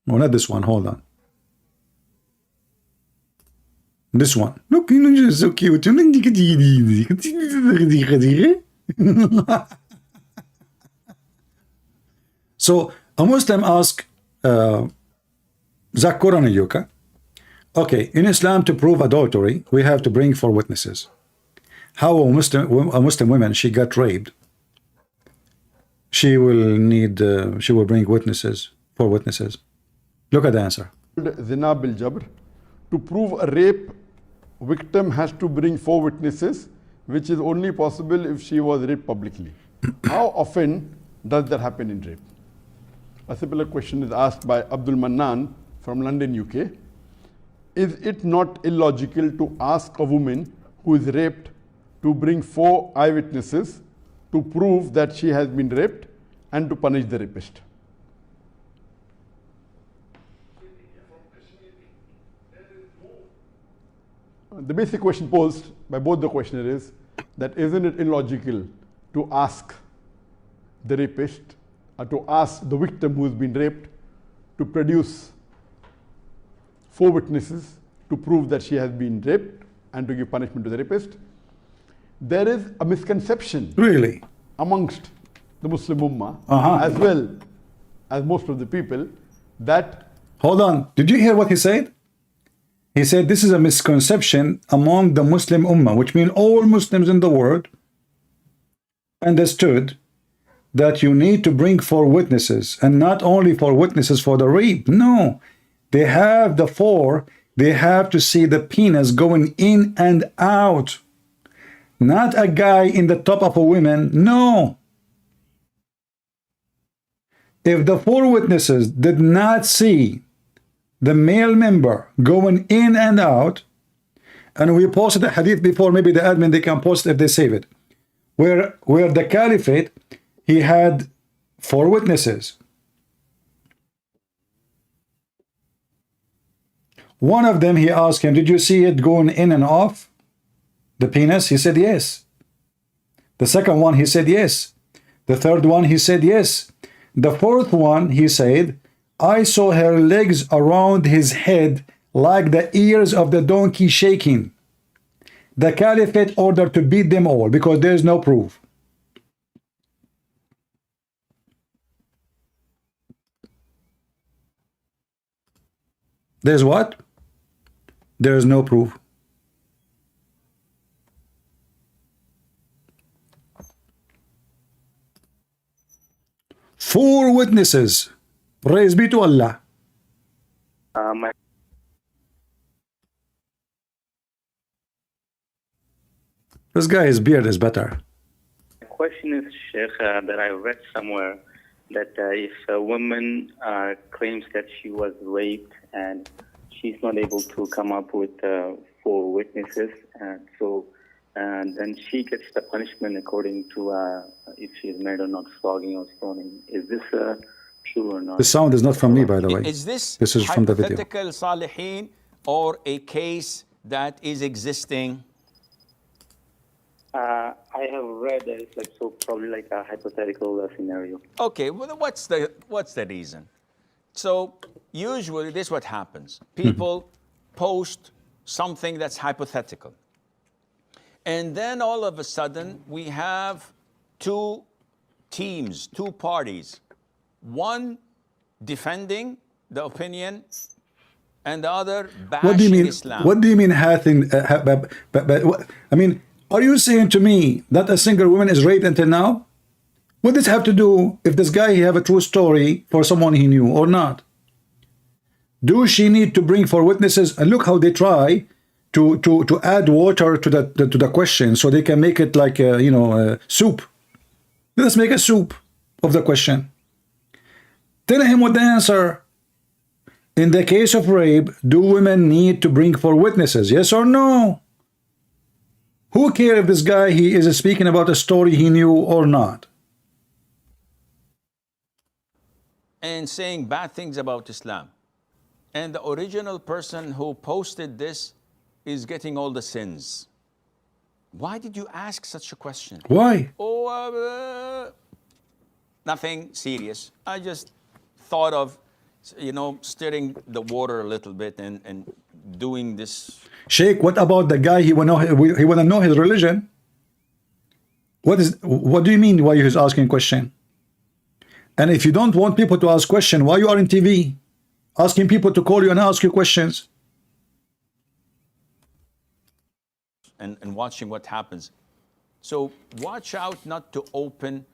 No, not this one. Hold on. This one. Look, you're so cute. So a Muslim asked Zakir Naik, okay, in Islam to prove adultery, we have to bring 4 witnesses. How a Muslim woman, she got raped, she will bring witnesses, 4 witnesses. Look at the answer. Zina bil Jabr. To prove a rape, victim has to bring 4 witnesses, which is only possible if she was raped publicly. How often does that happen in rape? A similar question is asked by Abdul Mannan from London, UK. Is it not illogical to ask a woman who is raped to bring 4 eyewitnesses to prove that she has been raped and to punish the rapist? The basic question posed by both the questioner is that isn't it illogical to ask the rapist or to ask the victim who has been raped to produce 4 witnesses to prove that she has been raped and to give punishment to the rapist? There is a misconception Really? amongst the Muslim Ummah as well as most of the people that... Hold on. Did you hear what he said? He said this is a misconception among the Muslim Ummah, which means all Muslims in the world understood that you need to bring 4 witnesses, and not only 4 witnesses for the rape. No, they have the 4. They have to see the penis going in and out, not a guy in the top of a woman. No. If the 4 witnesses did not see the male member going in and out, and we posted a hadith before, maybe the admin, they can post if they save it, where the caliphate, he had 4 witnesses. One of them, he asked him, did you see it going in and off the penis? He said yes. The second one, he said yes. The third one, he said yes. The fourth one, he said, I saw her legs around his head like the ears of the donkey shaking. The caliphate ordered to beat them all because there is no proof. There's what? There is no proof. Four witnesses. Praise be to Allah. My This guy, his beard is better. question is, Sheikh, that I read somewhere that if a woman claims that she was raped and she's not able to come up with 4 witnesses, and then she gets the punishment according to if she's married or not, flogging or stoning. Is this true or not? The sound is not from me, by the way. Is this This is from the video. hypothetical Salihin or a case that is existing? I have read that it's like probably like a hypothetical scenario. Okay, well, what's the reason? So usually this is what happens. People post something that's hypothetical. And then all of a sudden we have 2 teams, 2 parties. One defending the opinion and the other bashing What do you mean? Islam. What do you mean? I mean, are you saying to me that a single woman is raped until now? What does this have to do if this guy have a true story for someone he knew or not? Do she need to bring 4 witnesses? And look how they try to add water to the question so they can make it like a soup. Let's make a soup of the question. Tell him what the answer. In the case of rape, do women need to bring 4 witnesses? Yes or no? Who cares if this guy he is speaking about a story he knew or not? And saying bad things about Islam. And the original person who posted this is getting all the sins. Why did you ask such a question? Why? Oh, nothing serious. I just thought of, stirring the water a little bit and doing this. Sheikh, what about the guy he want to know his religion? What do you mean why he's asking question? And if you don't want people to ask question, why you are in TV? Asking people to call you and ask you questions. And watching what happens. So watch out not to open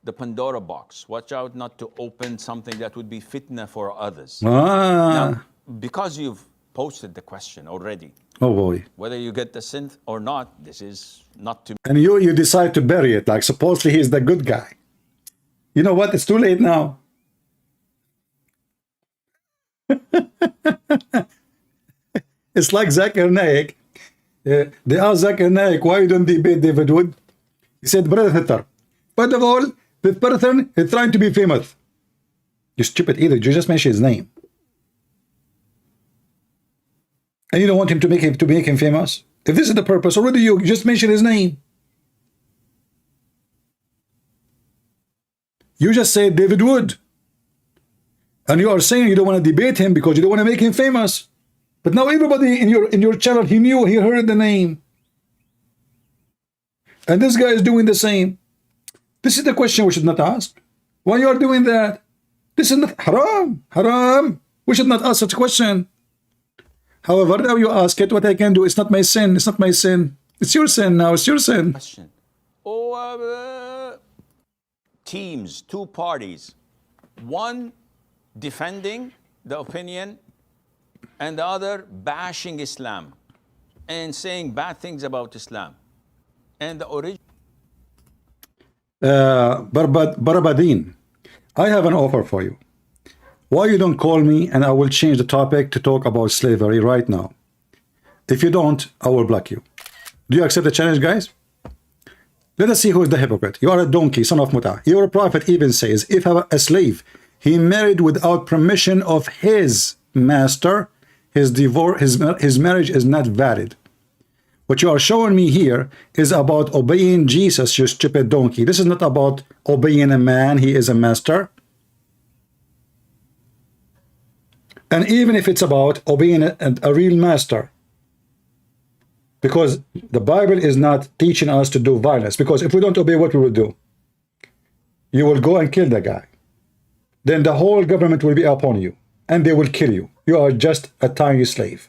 the Pandora box. Watch out not to open something that would be fitna for others. Now, because you've posted the question already, Oh boy. whether you get the sin or not, this is not to And you decide to bury it, like supposedly he's the good guy. You know what? It's too late now. It's like Zakir Naik. They asked Zakir Naik, why you don't debate David Wood? He said, brother Hitler, first of all, this person is trying to be famous. You stupid idiot, you just mentioned his name. And you don't want him to make him famous? If this is the purpose, already you just mentioned his name. You just said David Wood. And you are saying you don't want to debate him because you don't want to make him famous. But now everybody in your channel, he heard the name. And this guy is doing the same. This is the question we should not ask. Why you are doing that? This is not haram. Haram. We should not ask such a question. However, now you ask it, what I can do, it's not my sin. It's not my sin. It's your sin now. It's your sin. question. Oh, teams, 2 parties. One defending the opinion and the other bashing Islam and saying bad things about Islam. And the original. Barbadine, I have an offer for you. Why you don't call me and I will change the topic to talk about slavery right now? If you don't, I will block you. Do you accept the challenge, guys? Let us see who is the hypocrite. You are a donkey, son of Muta. Your prophet even says, if a slave he married without permission of his master, his marriage is not valid. What you are showing me here is about obeying Jesus, you stupid donkey. This is not about obeying a man, he is a master. And even if it's about obeying a real master, because the Bible is not teaching us to do violence, because if we don't obey, what we will do? You will go and kill the guy. Then the whole government will be upon you, and they will kill you. You are just a tiny slave.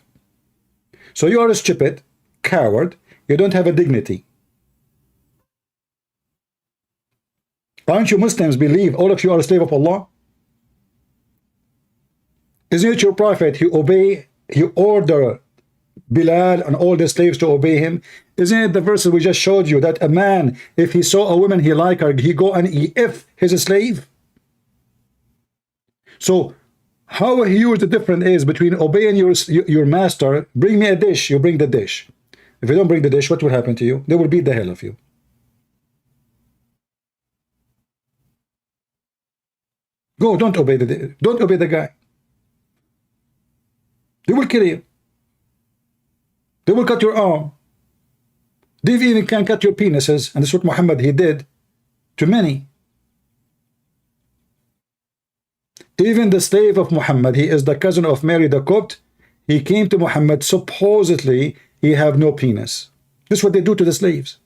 So you are a stupid, coward, you don't have a dignity. Aren't you Muslims believe all of you are a slave of Allah? Isn't it your prophet? He ordered Bilal and all the slaves to obey him. Isn't it the verses we just showed you that a man, if he saw a woman he liked her, he go and he if he's a slave? So how huge the difference is between obeying your master, bring me a dish, you bring the dish. If you don't bring the dish, what will happen to you? They will beat the hell of you. Go, don't obey the guy. They will kill you. They will cut your arm. They even can cut your penises, and that's what Muhammad he did to many. Even the slave of Muhammad, he is the cousin of Mary the Copt. He came to Muhammad, supposedly he have no penis. This is what they do to the slaves.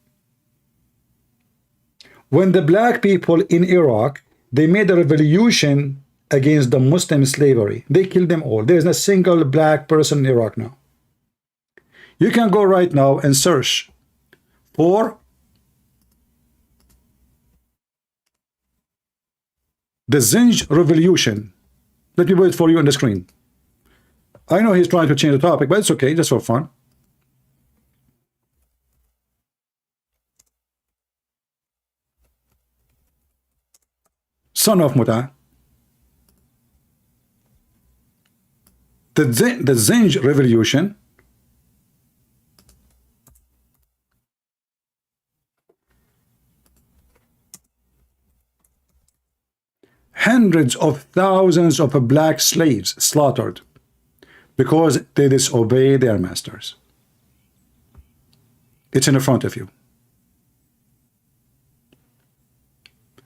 When the black people in Iraq, they made a revolution against the Muslim slavery. They killed them all. There is not a single black person in Iraq now. You can go right now and search for the Zinj Revolution. Let me put it for you on the screen. I know he's trying to change the topic, but it's okay, just for fun. Son of Muta. The Zinj Revolution hundreds of thousands of black slaves slaughtered because they disobey their masters. It's in front of you.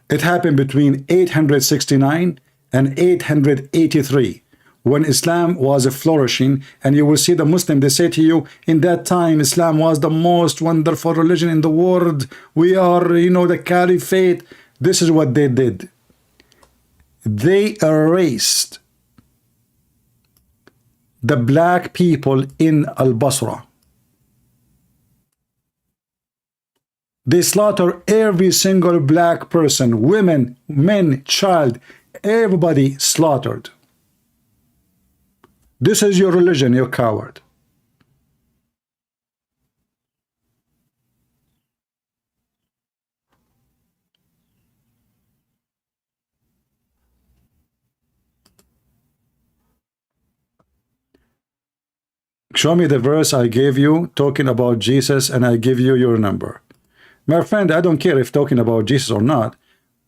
It happened between 869 and 883 when Islam was flourishing, and you will see the Muslim, they say to you, in that time Islam was the most wonderful religion in the world. We are, you know, the caliphate. This is what they did. They erased the black people in Al-Basra. They slaughter every single black person, women, men, child, everybody slaughtered. This is your religion, you coward. Show me the verse I gave you talking about Jesus, and I give you your number. My friend, I don't care if talking about Jesus or not.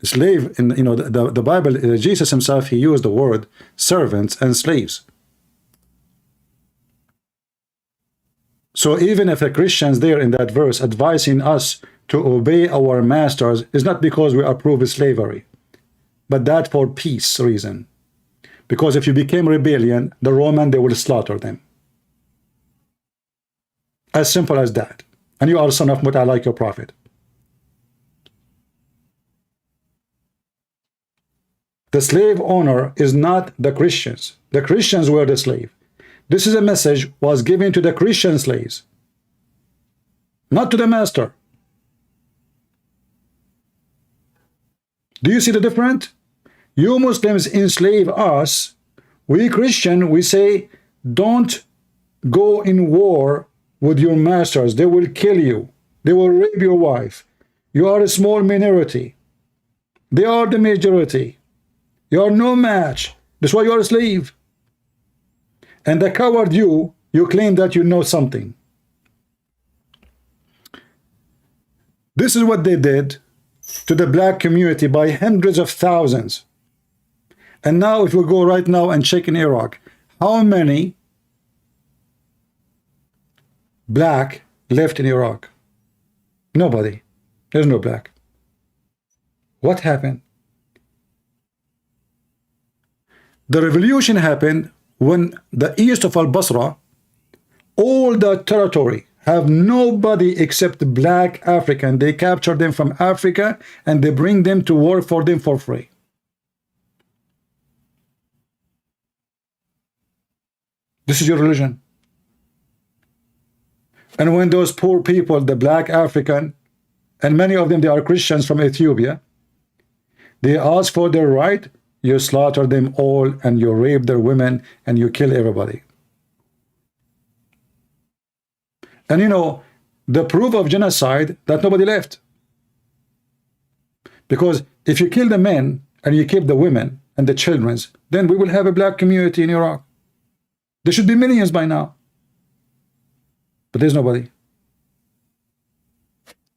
Slave, in the Bible, Jesus himself, he used the word servants and slaves. So even if the Christians there in that verse advising us to obey our masters is not because we approve of slavery, but that for peace reason. Because if you became rebellion, the Roman, they will slaughter them. As simple as that. And you are a son of Muta like your prophet. The slave owner is not the Christians. The Christians were the slave. This is a message was given to the Christian slaves, not to the master. Do you see the difference? You Muslims enslave us. We Christian, we say, don't go in war with your masters. They will kill you. They will rape your wife. You are a small minority. They are the majority. You are no match. That's why you are a slave. And the coward you claim that you know something. This is what they did to the black community by hundreds of thousands. And now if we go right now and check in Iraq, how many black left in Iraq? Nobody. There's no black. What happened? The revolution happened when the east of Al-Basra, all the territory have nobody except black African. They capture them from Africa and they bring them to work for them for free. This is your religion. And when those poor people, the black African, and many of them, they are Christians from Ethiopia, they ask for their right you slaughter them all, and you rape their women, and you kill everybody. And you know, the proof of genocide, that nobody left. Because if you kill the men and you keep the women and the children, then we will have a black community in Iraq. There should be millions by now. But there's nobody.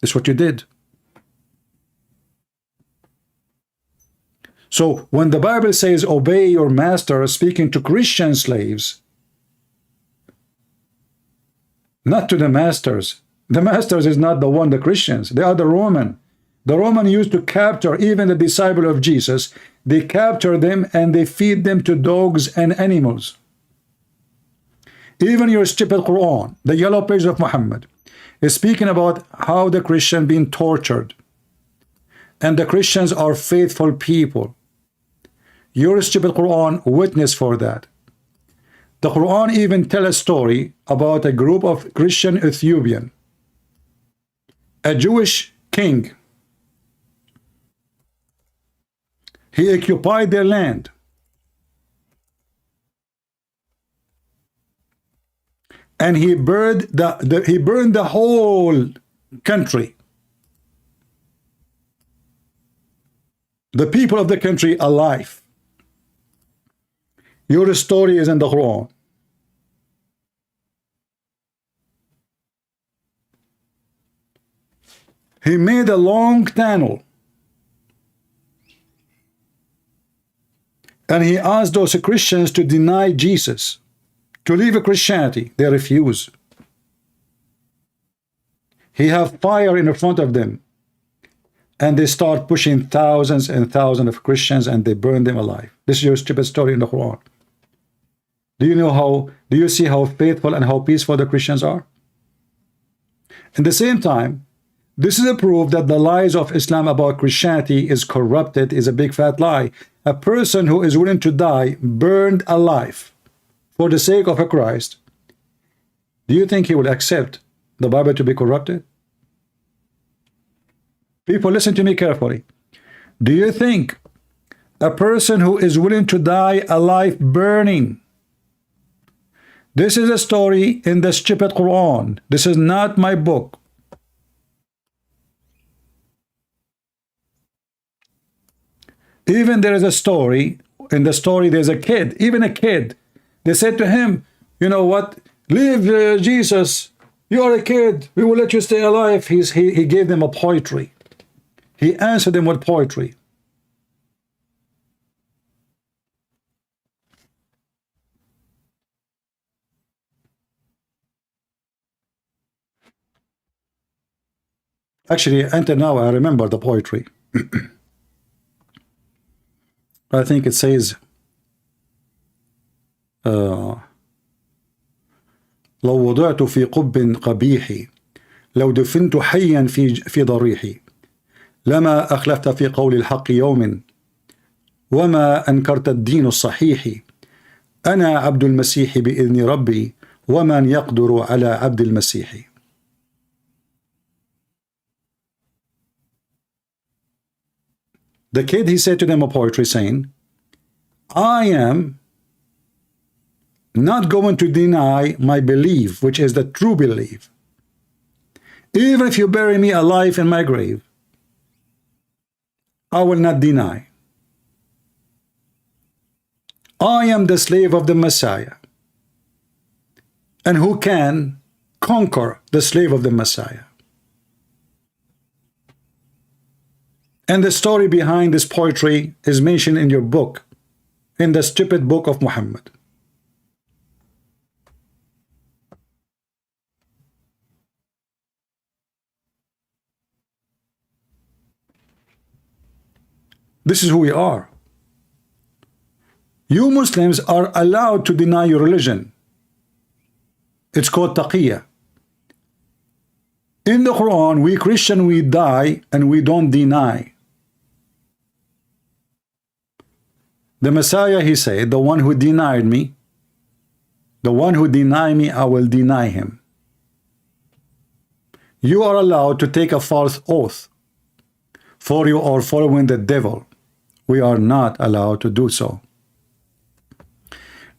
That's what you did. So when the Bible says obey your master, speaking to Christian slaves, not to the masters. The masters is not the one, the Christians. They are the Roman. The Roman used to capture even the disciple of Jesus. They capture them and they feed them to dogs and animals. Even your stupid Quran, the yellow page of Muhammad, is speaking about how the Christian being tortured. And the Christians are faithful people. Your stupid Quran witness for that. The Quran even tell a story about a group of Christian Ethiopian. A Jewish king. He occupied their land. And he burned the whole country. The people of the country alive. Your story is in the Quran. He made a long tunnel. And he asked those Christians to deny Jesus, to leave Christianity. They refuse. He have fire in front of them. And they start pushing thousands and thousands of Christians and they burn them alive. This is your stupid story in the Quran. Do you see how faithful and how peaceful the Christians are? At the same time, this is a proof that the lies of Islam about Christianity is corrupted, is a big fat lie. A person who is willing to die, burned alive for the sake of a Christ, do you think he will accept the Bible to be corrupted? People, listen to me carefully. Do you think a person who is willing to die alive burning? This is a story in the stupid Quran. This is not my book. Even there is a story, in the story there's a kid, even a kid. They said to him, you know what, leave Jesus, you are a kid, we will let you stay alive. He gave them a poetry. He answered them with poetry. Actually, until now I remember the poetry. I think it says لو وضعت في قب قبيح لو دفنت حيا في ضريحي لما أخلفت في قول الحق يوم وما أنكرت الدين الصحيح أنا عبد المسيح بإذن ربي ومن يقدر على عبد المسيح. The kid, he said to them a poetry saying, I am not going to deny my belief, which is the true belief. Even if you bury me alive in my grave, I will not deny. I am the slave of the Messiah. And who can conquer the slave of the Messiah? And the story behind this poetry is mentioned in your book, in the stupid book of Muhammad. This is who we are. You Muslims are allowed to deny your religion. It's called taqiyya. In the Quran, we Christian, we die and we don't deny. The Messiah, he said, the one who denied me, the one who denied me, I will deny him. You are allowed to take a false oath, for you are following the devil, We are not allowed to do so.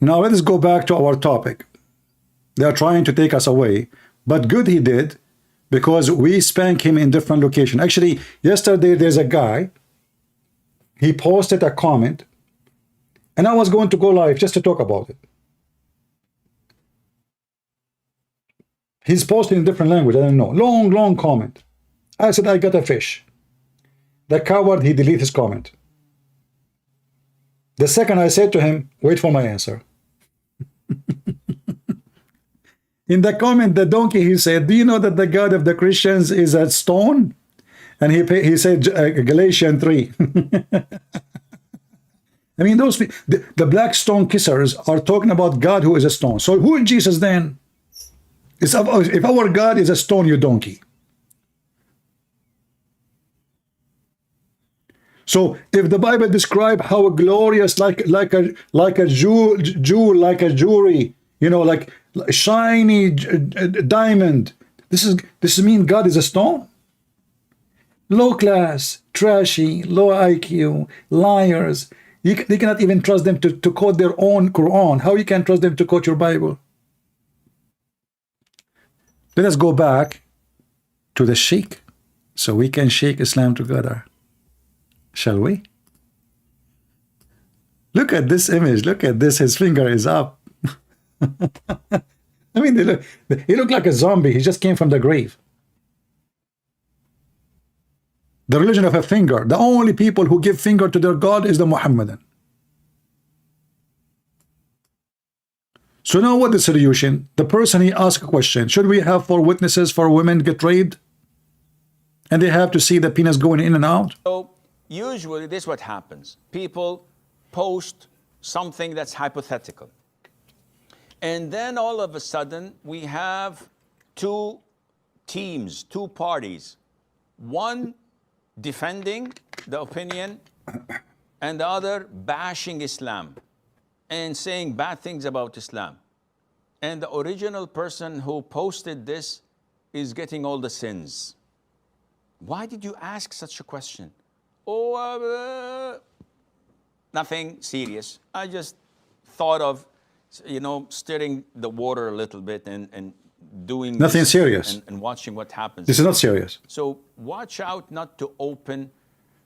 Now let us go back to our topic. They are trying to take us away, but good he did, because we spank him in different locations. Actually, yesterday there's a guy, he posted a comment, and I was going to go live just to talk about it. He's posting in different language, I don't know. Long comment. I said, I got a fish. The coward, he deleted his comment. The second I said to him, wait for my answer. In the comment, the donkey, he said, do you know that the God of the Christians is a stone? And he said, Galatians 3. I mean, those the black stone kissers are talking about God who is a stone. So who is Jesus then? If our God is a stone, you donkey. So if the Bible describe how glorious, like a jewel, like a jewelry, you know, like a shiny diamond, this mean God is a stone? Low class, trashy, low IQ, liars. You cannot even trust them to quote their own Quran. How you can trust them to quote your Bible? Let us go back to the sheikh so we can shake Islam together. Shall we? Look at this image. Look at this. His finger is up. I mean, he looked like a zombie. He just came from the grave. The religion of a finger. The only people who give finger to their God is the Muhammadan. So now what is the solution? The person, he asked a question. Should we have 4 witnesses for women get raped? And they have to see the penis going in and out? So usually this is what happens. People post something that's hypothetical. And then all of a sudden we have 2 teams, 2 parties. One defending the opinion and the other bashing Islam and saying bad things about Islam. And the original person who posted this is getting all the sins. Why did you ask such a question? Oh, nothing serious. I just thought of, you know, stirring the water a little bit and doing nothing this serious. and watching what happens. This is not serious. So watch out not to open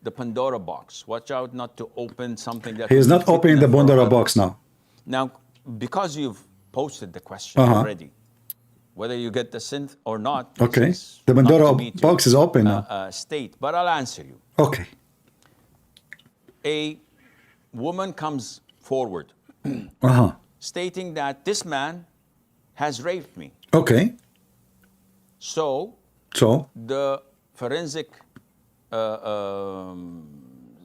the Pandora box. Watch out not to open something that... He is not opening the Pandora box now. Now, because you've posted the question already, whether you get the synth or not... Okay, the Pandora box is open now. State, but I'll answer you. Okay. A woman comes forward stating that this man has raped me. Okay. So the forensic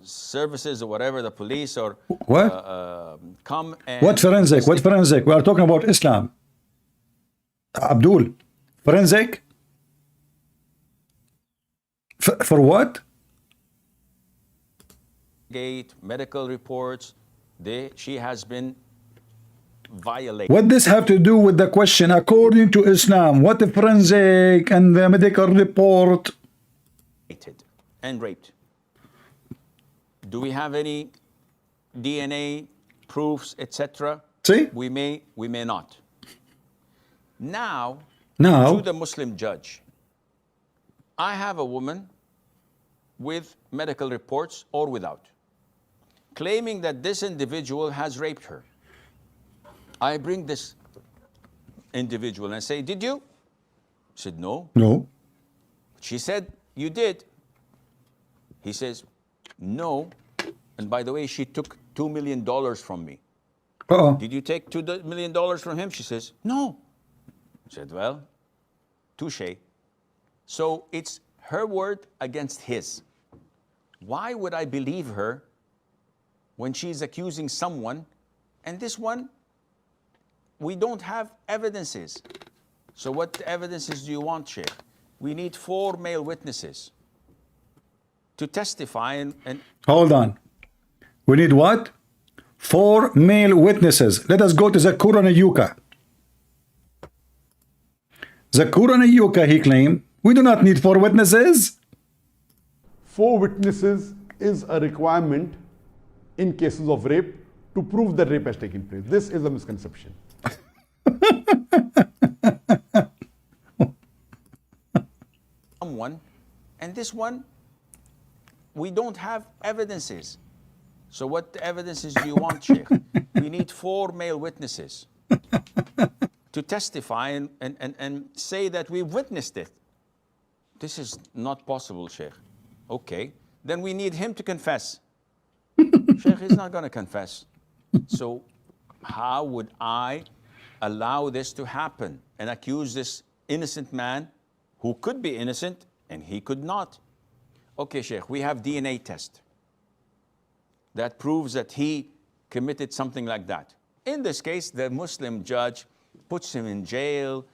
services or whatever, the police or what? Come and... What forensic? What forensic? We are talking about Islam. Abdul, forensic? For what? Medical reports, she has been violated. What does have to do with the question according to Islam? What the forensic and the medical report? And raped. Do we have any DNA proofs, etc.? See? We may not. Now, to the Muslim judge, I have a woman with medical reports or without, claiming that this individual has raped her. I bring this individual and say, did you? She said, no. No. She said, you did. He says, no. And by the way, she took $2 million from me. Did you take $2 million from him? She says, no. I said, well, touche. So it's her word against his. Why would I believe her when she's accusing someone, and this one, we don't have evidences. So what evidences do you want, Sheikh? We need 4 male witnesses to testify and... Hold on. We need what? 4 male witnesses. Let us go to Zakir Naik. Zakir Naik, he claimed, we do not need 4 witnesses. 4 witnesses is a requirement in cases of rape to prove that rape has taken place. This is a misconception. Someone, and this one, we don't have evidences. So what evidences do you want, Sheikh? We need 4 male witnesses to testify and say that we witnessed it. This is not possible, Sheikh. Okay, then we need him to confess. Sheikh is not going to confess. So how would I allow this to happen and accuse this innocent man who could be innocent and he could not? Okay, Sheikh, we have DNA test that proves that he committed something like that. In this case, the Muslim judge puts him in jail,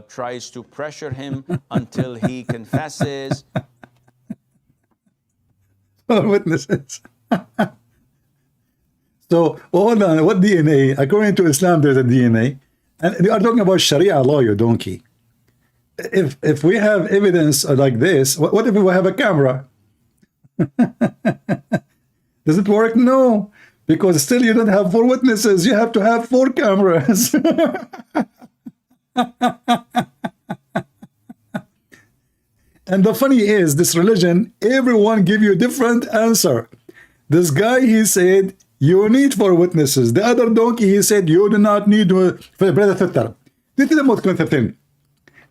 tries to pressure him until he confesses. Witnesses. So, hold on, what DNA? According to Islam, there's a DNA. And we are talking about Sharia law, you donkey. If we have evidence like this, what if we have a camera? Does it work? No, because still you don't have 4 witnesses. You have to have 4 cameras. And the funny is, this religion, everyone give you a different answer. This guy, he said, you need 4 witnesses. The other donkey, he said, you do not need to. Brother Twitter. This is the most common thing.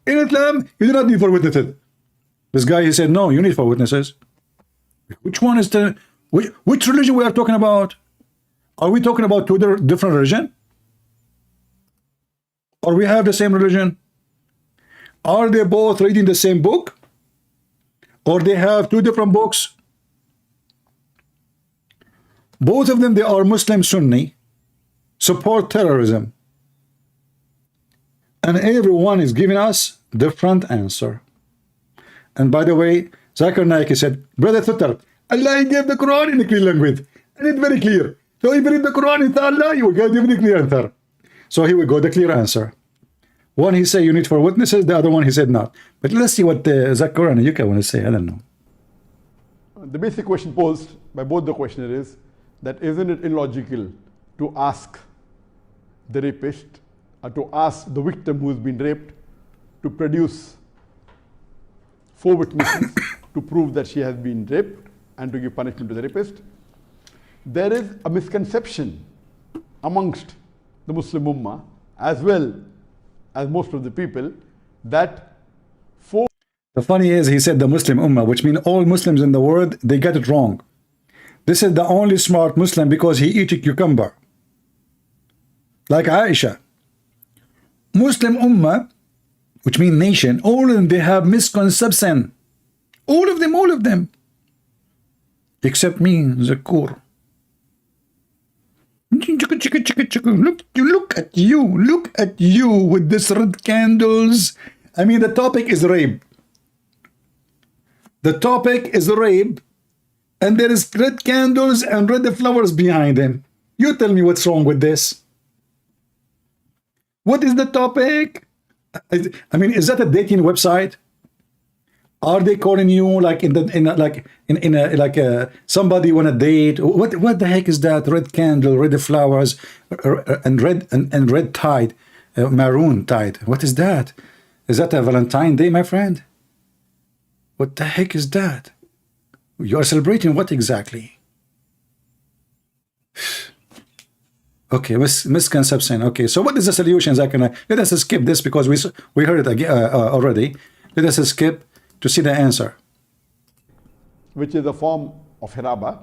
In Islam, you do not need 4 witnesses. This guy, he said, no, you need 4 witnesses. Which one is the, which religion we are talking about? Are we talking about 2 different religions? Or we have the same religion? Are they both reading the same book? Or they have 2 different books? Both of them, they are Muslim Sunni, support terrorism. And everyone is giving us different answer. And by the way, Zakir Naik said, Brother Thutter, Allah gave the Quran in a clear language. And it's very clear. So if you read the Quran in Allah, you will get the clear answer. So here we go, the clear answer. One, he said you need 4 witnesses. The other one, he said not. But let's see what Zakir and Yuka want to say. I don't know. The basic question posed by both the questioner is that isn't it illogical to ask the rapist, or to ask the victim who has been raped to produce 4 witnesses to prove that she has been raped and to give punishment to the rapist? There is a misconception amongst the Muslim Ummah as well as most of the people that 4. The funny is, he said the Muslim Ummah, which means all Muslims in the world, they get it wrong. This is the only smart Muslim because he eats a cucumber. Like Aisha. Muslim Ummah, which means nation, all of them, they have misconception. All of them. Except me, Zakir. Look at you with this red candles. I mean, the topic is rape. The topic is rape, and there is red candles and red flowers behind them. You tell me what's wrong with this. What is the topic? I mean, is that a dating website? Are they calling you like somebody want a date? What the heck is that? Red candle, red flowers, and red tide, maroon tide. What is that? Is that a Valentine Day, my friend? What the heck is that? You are celebrating what exactly? Okay, misconception. Okay, so what is the solution, Zakir? Let us skip this because we heard it again, already. Let us skip to see the answer. Which is a form of hiraba,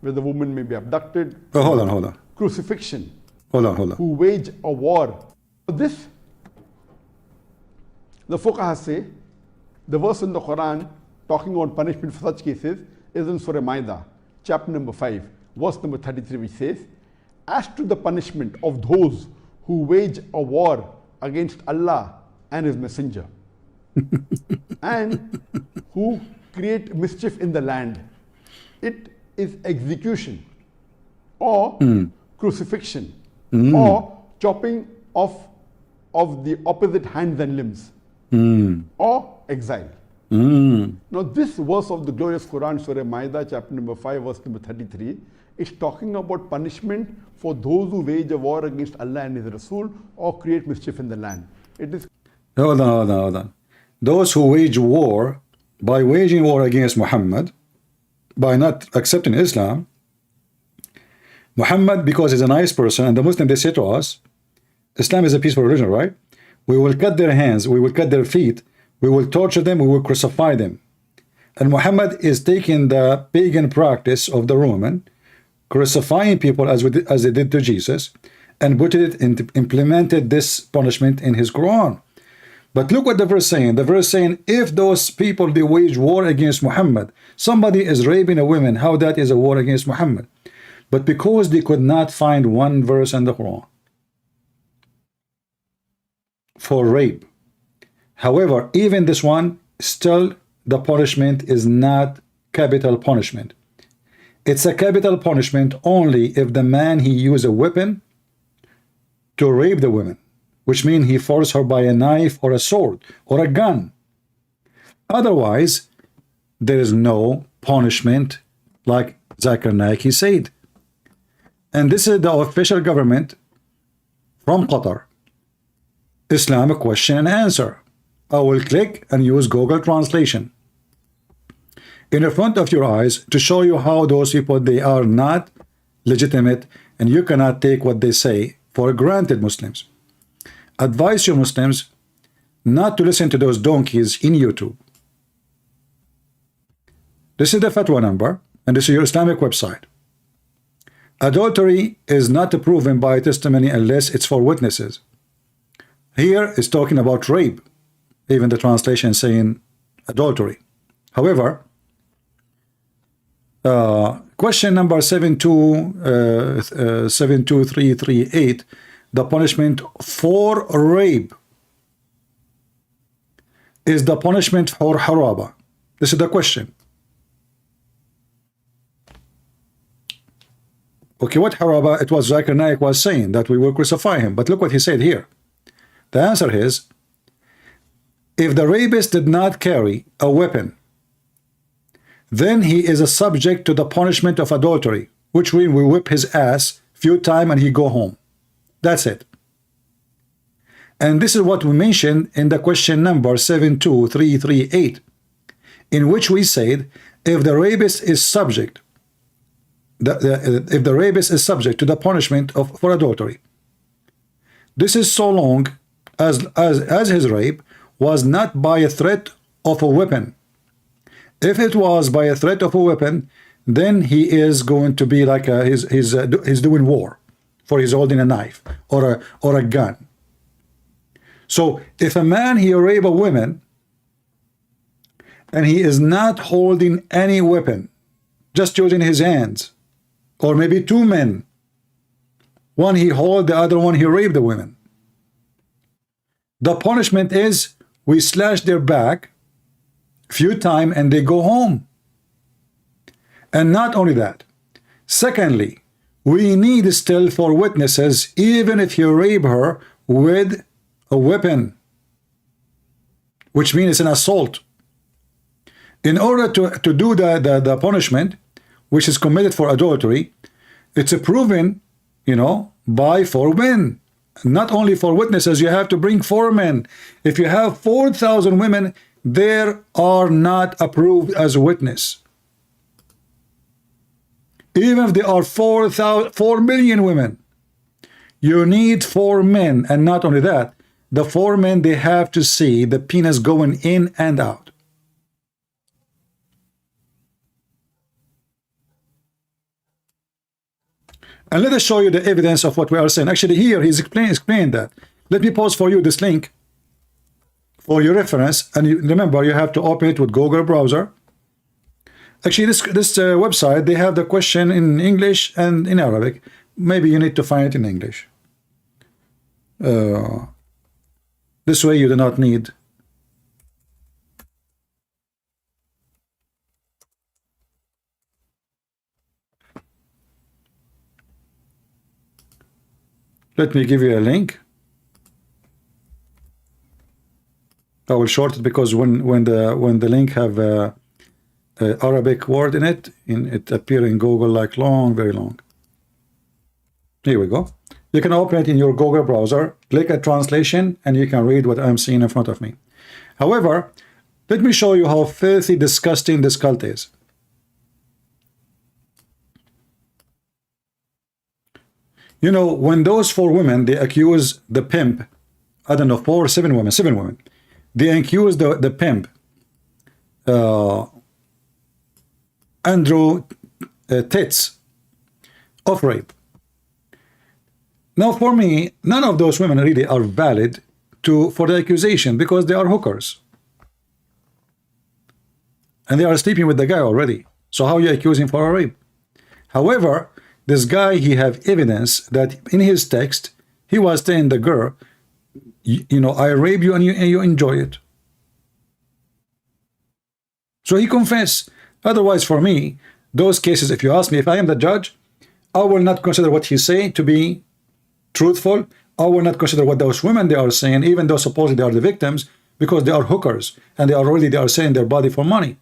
where the woman may be abducted. Oh, hold on. Crucifixion. Hold on. Who wage a war. This, the fuqaha say, the verse in the Quran talking about punishment for such cases is in Surah Maida, chapter number 5, verse number 33, which says, as to the punishment of those who wage a war against Allah and His Messenger, and who create mischief in the land, it is execution or crucifixion or chopping off of the opposite hands and limbs or exile. Now this verse of the glorious Quran, Surah Maida, chapter number 5, verse number 33, It's talking about punishment for those who wage a war against Allah and His Rasul or create mischief in the land. It is. Hold on. Those who wage war, by waging war against Muhammad, by not accepting Islam, Muhammad, because he's a nice person, and the Muslim, they say to us, Islam is a peaceful religion, right? We will cut their hands, we will cut their feet, we will torture them, we will crucify them. And Muhammad is taking the pagan practice of the Roman, crucifying people as they did to Jesus, and implemented this punishment in his Quran. But look what the verse saying. The verse saying, if those people, they wage war against Muhammad, somebody is raping a woman, how that is a war against Muhammad? But because they could not find one verse in the Quran for rape. However, even this one, still the punishment is not capital punishment. It's a capital punishment only if the man, he used a weapon to rape the woman, which means he forced her by a knife or a sword or a gun. Otherwise, there is no punishment, like Zakir Naik, he said. And this is the official government from Qatar. Islamic question and answer. I will click and use Google Translation in front of your eyes to show you how those people, they are not legitimate, and you cannot take what they say for granted. Muslims, advise your Muslims not to listen to those donkeys in YouTube. This is the fatwa number, and this is your Islamic website. Adultery is not proven by testimony unless it's for witnesses. Here is talking about rape, even the translation saying adultery. However, question number 72338, the punishment for rape is the punishment for haraba. This is the question. Okay, what haraba? It was Zakir Naik was saying that we will crucify him, but look what he said here. The answer is, if the rapist did not carry a weapon, then he is a subject to the punishment of adultery, which means we whip his ass few times and he go home. That's it. And this is what we mentioned in the question number 72338, in which we said, if the rapist is subject, if the rapist is subject to the punishment for adultery, this is so long as his rape was not by a threat of a weapon. If it was by a threat of a weapon, then he is going to be like he's doing war, for he's holding a knife or a gun. So if a man, he rape a woman and he is not holding any weapon, just using his hands, or maybe two men, one he hold, the other one he rape the women, the punishment is we slash their back few times and they go home. And not only that, secondly, we need still for witnesses, even if you rape her with a weapon, which means it's an assault. In order to do the punishment, which is committed for adultery, it's a proven, by 4 men. Not only for witnesses, you have to bring 4 men. If you have 4,000 women, they are not approved as a witness. Even if there are 4 million women, you need 4 men. And not only that, the 4 men, they have to see the penis going in and out. And let us show you the evidence of what we are saying. Actually, here he's explained that. Let me pause for you this link for your reference. And remember, you have to open it with Google browser. Actually, this website, they have the question in English and in Arabic. Maybe you need to find it in English. This way you do not need. Let me give you a link. I will short it because when the link have Arabic word in it. It appear in Google like long, very long. Here we go. You can open it in your Google browser, click a translation, and you can read what I'm seeing in front of me. However, let me show you how filthy, disgusting this cult is. You know, when those 4 women, they accuse the pimp, I don't know, 4 or 7 women, 7 women, they accuse the pimp, Andrew Tits, of rape. Now, for me, none of those women really are valid for the accusation because they are hookers. And they are sleeping with the guy already. So how you accuse him for a rape? However, this guy, he have evidence that in his text, he was telling the girl, you know, I rape you and you enjoy it. So he confessed. Otherwise, for me, those cases, if you ask me, if I am the judge, I will not consider what he say to be truthful. I will not consider what those women they are saying, even though supposedly they are the victims, because they are hookers and they are selling their body for money.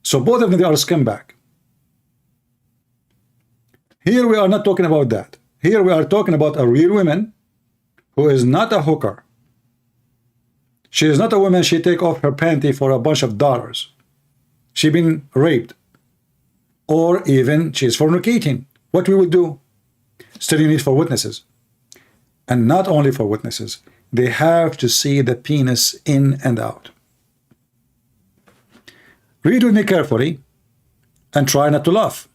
So both of them, they are scumbag. Here we are not talking about that. Here we are talking about a real woman who is not a hooker. She is not a woman, she take off her panty for a bunch of dollars. She been raped. Or even she is fornicating. What we will do? Still you need for witnesses. And not only for witnesses. They have to see the penis in and out. Read with me carefully and try not to laugh.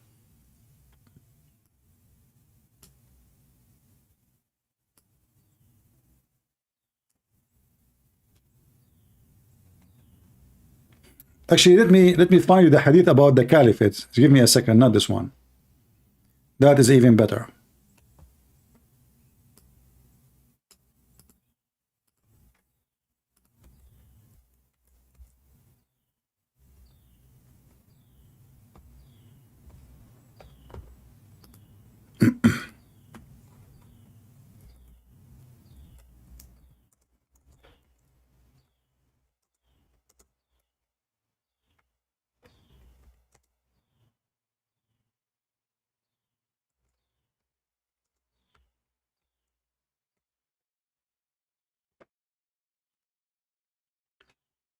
Actually, let me find you the hadith about the caliphate. Give me a second, not this one. That is even better.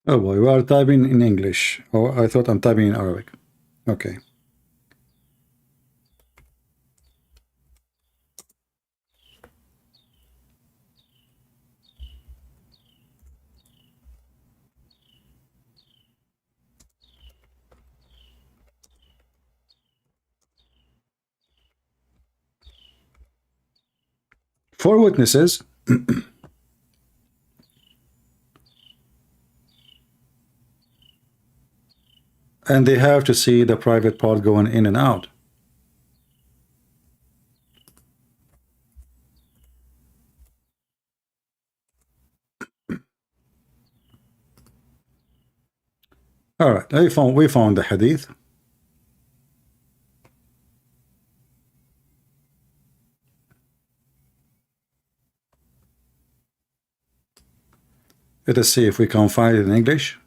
Oh boy, we are typing in English. Oh, I thought I'm typing in Arabic. Okay. Four witnesses. And they have to see the private part going in and out. All right, we found the hadith. Let us see if we can find it in English.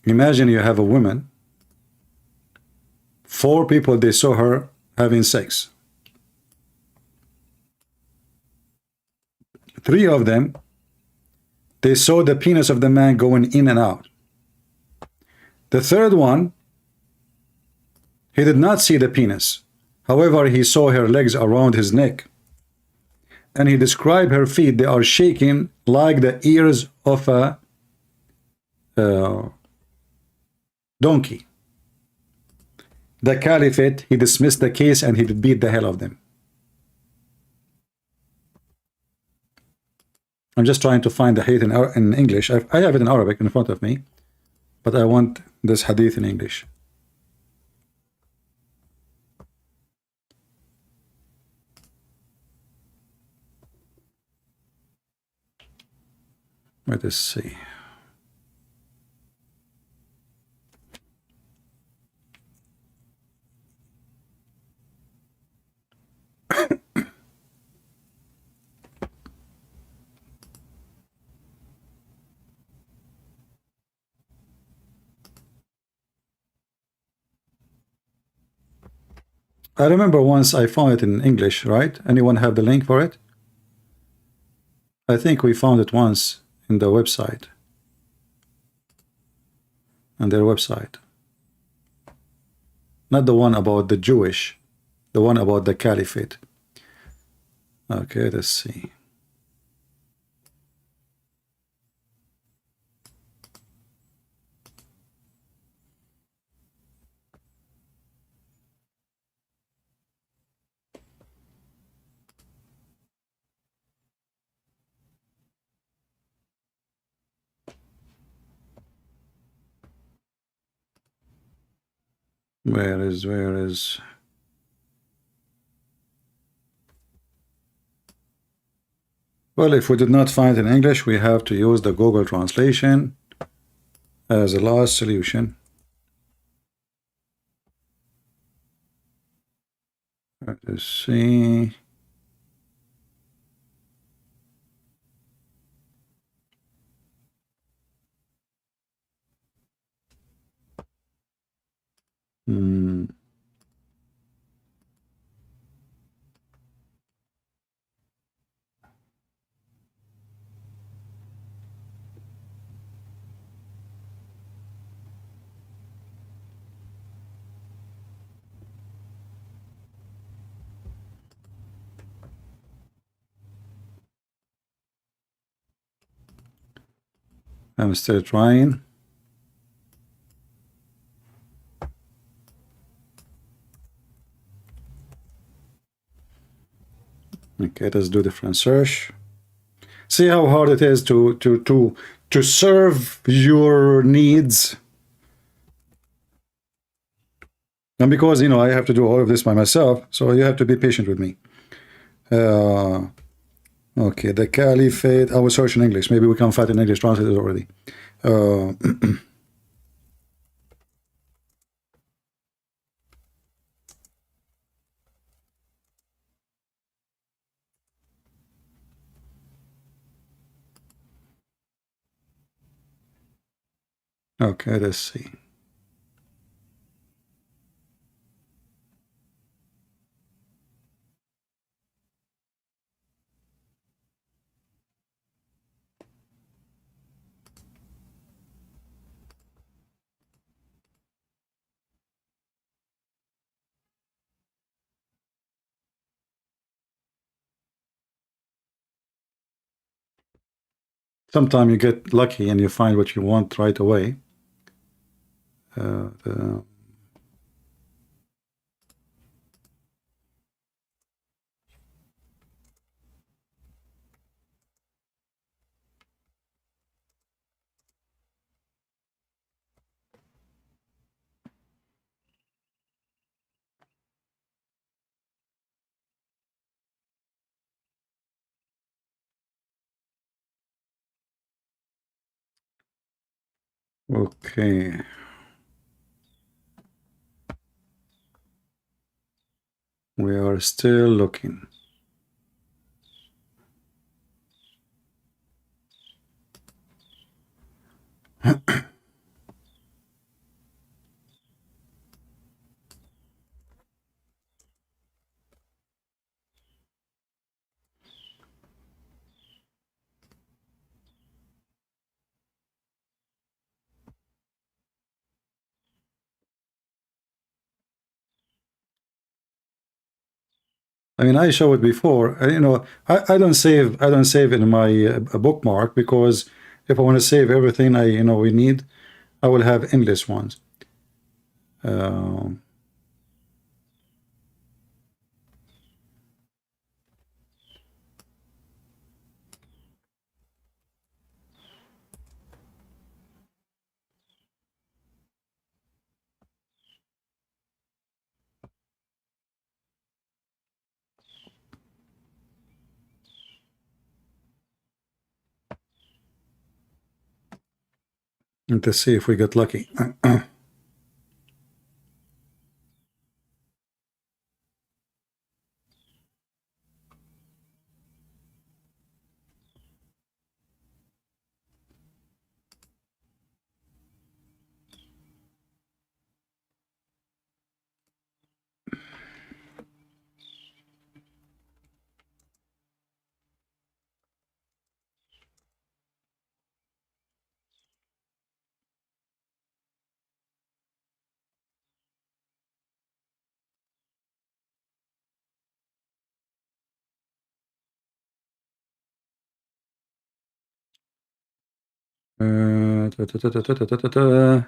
Imagine you have a woman. 4 people, they saw her having sex. 3 of them, they saw the penis of the man going in and out. The 3rd one, he did not see the penis. However, he saw her legs around his neck. And he described her feet, they are shaking like the ears of a donkey. The caliphate, he dismissed the case and he beat the hell of them. I'm just trying to find the hadith in English. I have it in Arabic in front of me, but I want this hadith in English. Let us see. I remember once I found it in English, right? Anyone have the link for it? I think we found it once in the website, on their website. Not the one about the Jewish, the one about the caliphate. Okay, let's see. Where is? Well, if we did not find it in English, we have to use the Google translation as a last solution. Let's see. Hmm. I'm still trying. Okay, let's do different search. See how hard it is to serve your needs. And because, you know, I have to do all of this by myself, so you have to be patient with me. Okay, the caliphate. I will search in English. Maybe we can find an English translated already. Okay, let's see. Sometimes you get lucky and you find what you want right away. Okay. We are still looking. I mean, I showed it before. You know, I don't save in my bookmark, because if I want to save everything we need, I will have endless ones. And to see if we get lucky. ta, ta, ta, ta, ta, ta, ta, ta.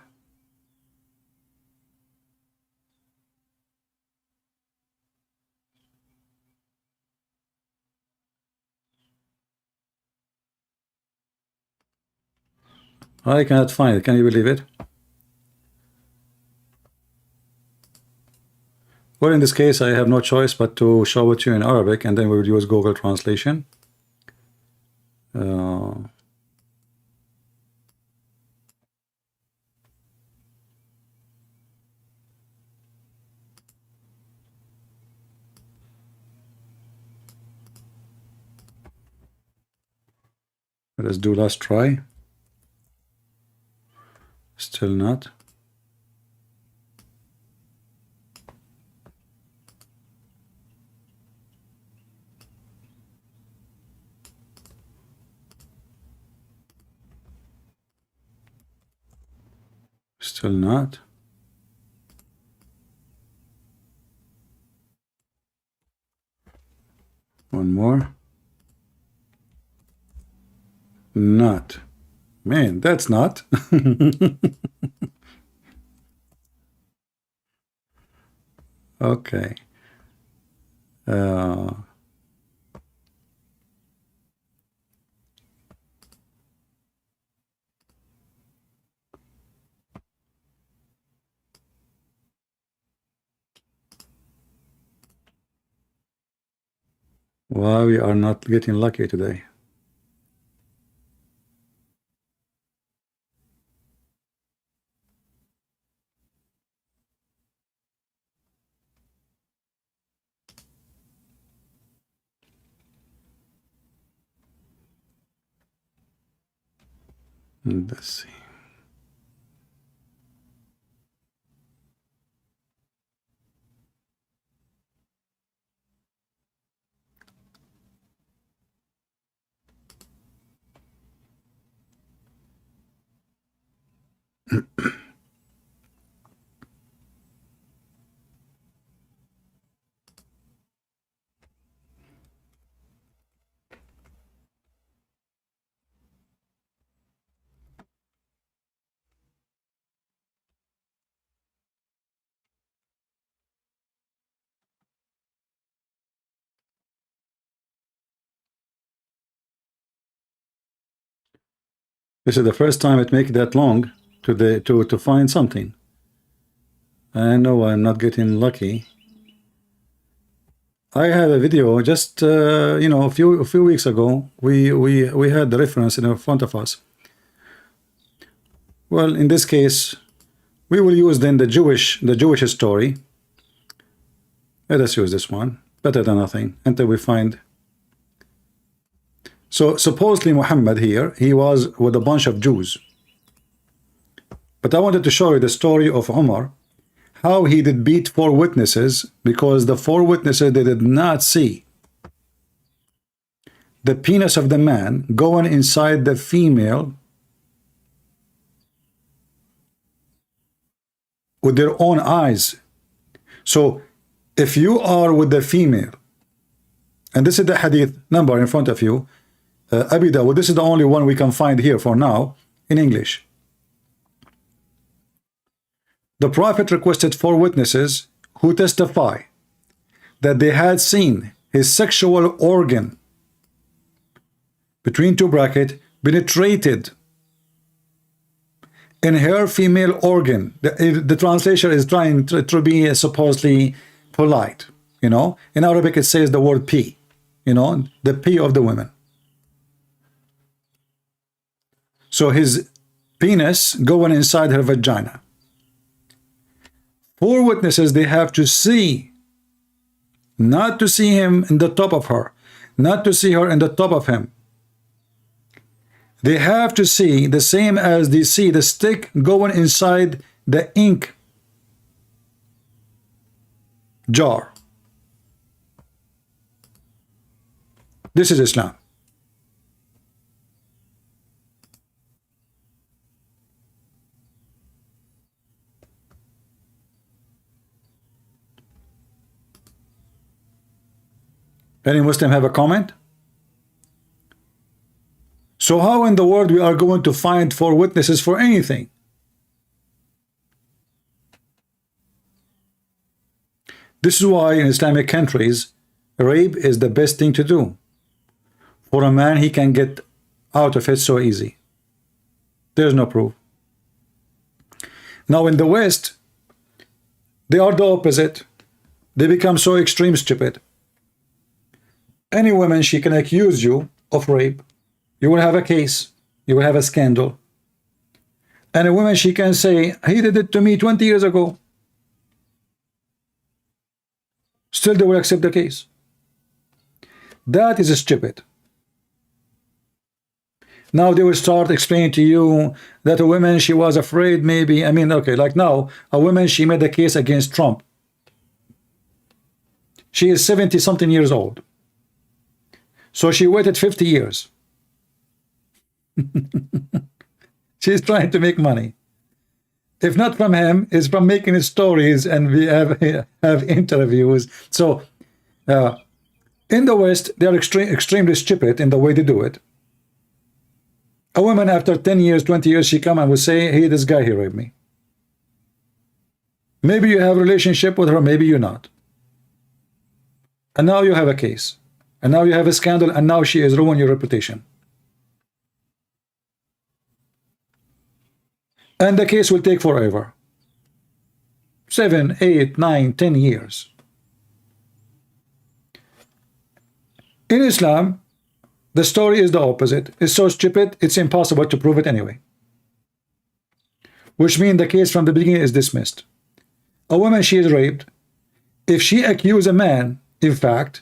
I cannot find it. Can you believe it? Well, in this case, I have no choice but to show it to you in Arabic, and then we will use Google Translation. Let's do last try. Still not. Still not. One more. Not. Man, that's not. Okay. Why we are not getting lucky today? Let's see. This is the first time it makes that long to find something. I know I'm not getting lucky. I had a video just you know, a few weeks ago. We had the reference in front of us. Well, in this case, we will use then the Jewish story. Let us use this one. Better than nothing until we find. So supposedly Muhammad here, he was with a bunch of Jews. But I wanted to show you the story of Umar, how he did beat 4 witnesses because the 4 witnesses, they did not see the penis of the man going inside the female with their own eyes. So if you are with the female, and this is the hadith number in front of you, Abi Dawud, this is the only one we can find here for now in English. The Prophet requested 4 witnesses who testify that they had seen his sexual organ, between 2 brackets, penetrated in her female organ. The translation is trying to be supposedly polite, you know. In Arabic it says the word pee, you know, the pee of the women. So his penis going inside her vagina. 4 witnesses, they have to see, not to see him in the top of her, not to see her in the top of him. They have to see the same as they see the stick going inside the ink jar. This is Islam. Any Muslim have a comment? So how in the world we are going to find 4 witnesses for anything? This is why in Islamic countries, rape is the best thing to do. For a man, he can get out of it so easy. There's no proof. Now in the West, they are the opposite. They become so extreme stupid. Any woman, she can accuse you of rape. You will have a case. You will have a scandal. And a woman, she can say, he did it to me 20 years ago. Still they will accept the case. That is stupid. Now they will start explaining to you that a woman, she was afraid maybe. I mean, okay, like now, a woman, she made a case against Trump. She is 70 something years old. So she waited 50 years. She's trying to make money. If not from him, it's from making stories, and we have interviews. So in the West, they are extremely stupid in the way they do it. A woman after 10 years, 20 years, she come and will say, hey, this guy, he raped me. Maybe you have a relationship with her, maybe you're not. And now you have a case. And now you have a scandal, and now she has ruined your reputation. And the case will take forever. 7, 8, 9, 10 years. In Islam, the story is the opposite. It's so stupid, it's impossible to prove it anyway. Which means the case from the beginning is dismissed. A woman, she is raped. If she accused a man, in fact,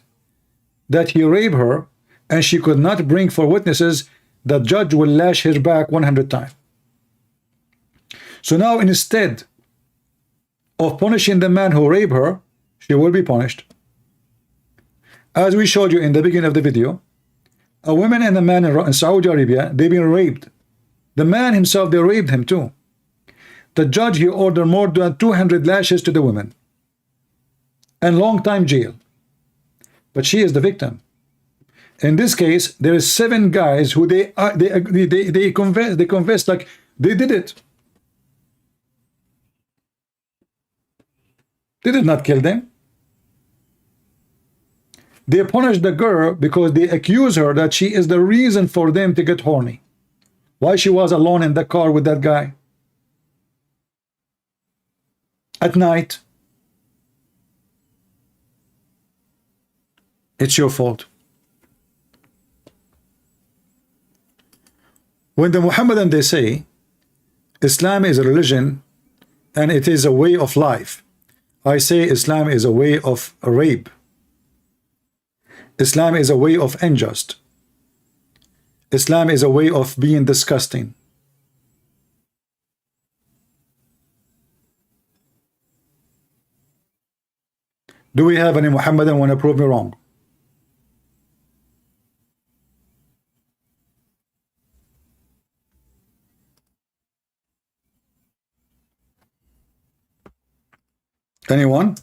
that he raped her, and she could not bring 4 witnesses, the judge will lash her back 100 times. So now instead of punishing the man who raped her, she will be punished. As we showed you in the beginning of the video, a woman and a man in Saudi Arabia, they've been raped. The man himself, they raped him too. The judge, he ordered more than 200 lashes to the woman and long time jail. But she is the victim. In this case, there is 7 guys who they confess like they did it. They did not kill them. They punished the girl because they accuse her that she is the reason for them to get horny. Why she was alone in the car with that guy at night. It's your fault. When the Muhammadan, they say Islam is a religion and it is a way of life, I say Islam is a way of rape. Islam is a way of unjust. Islam is a way of being disgusting. Do we have any Muhammadan want to prove me wrong? Anyone?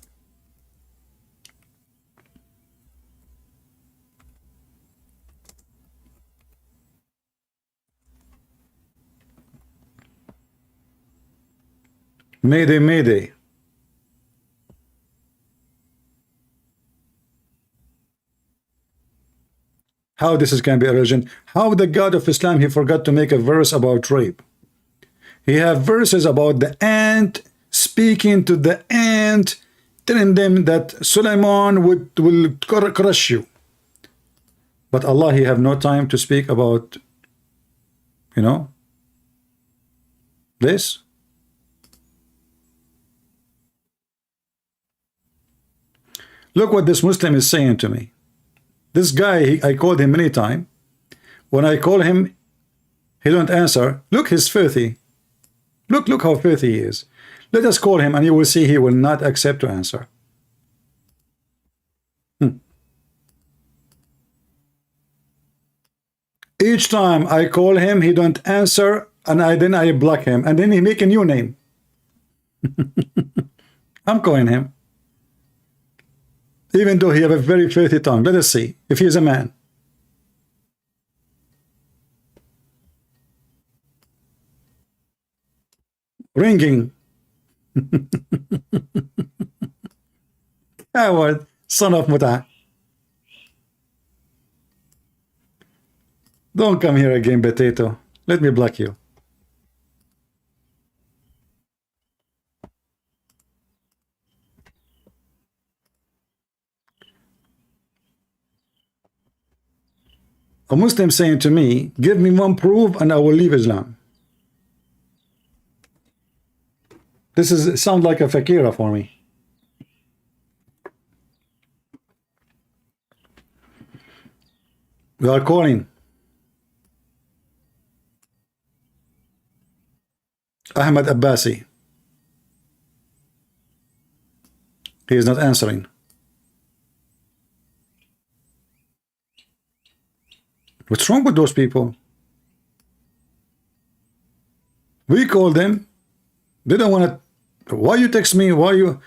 Mayday, mayday. How this can be a religion? How the God of Islam, he forgot to make a verse about rape? He have verses about the ant speaking to the ant, telling them that Sulaiman will crush you. But Allah, he have no time to speak about, you know, this. Look what this Muslim is saying to me. This guy, I called him many times. When I call him, he don't answer. Look, he's filthy. Look how filthy he is. Let us call him and you will see he will not accept to answer. Each time I call him, he don't answer, and then I block him, and then he make a new name. I'm calling him. Even though he have a very filthy tongue. Let us see if he is a man. ringing. Howard, son of Muta. Don't come here again, potato. Let me block you. A Muslim saying to me, give me one proof and I will leave Islam. This is sound like a fakira for me. We are calling Ahmed Abbasi. He is not answering. What's wrong with those people? We called them. They don't want to. Why you text me? Why you?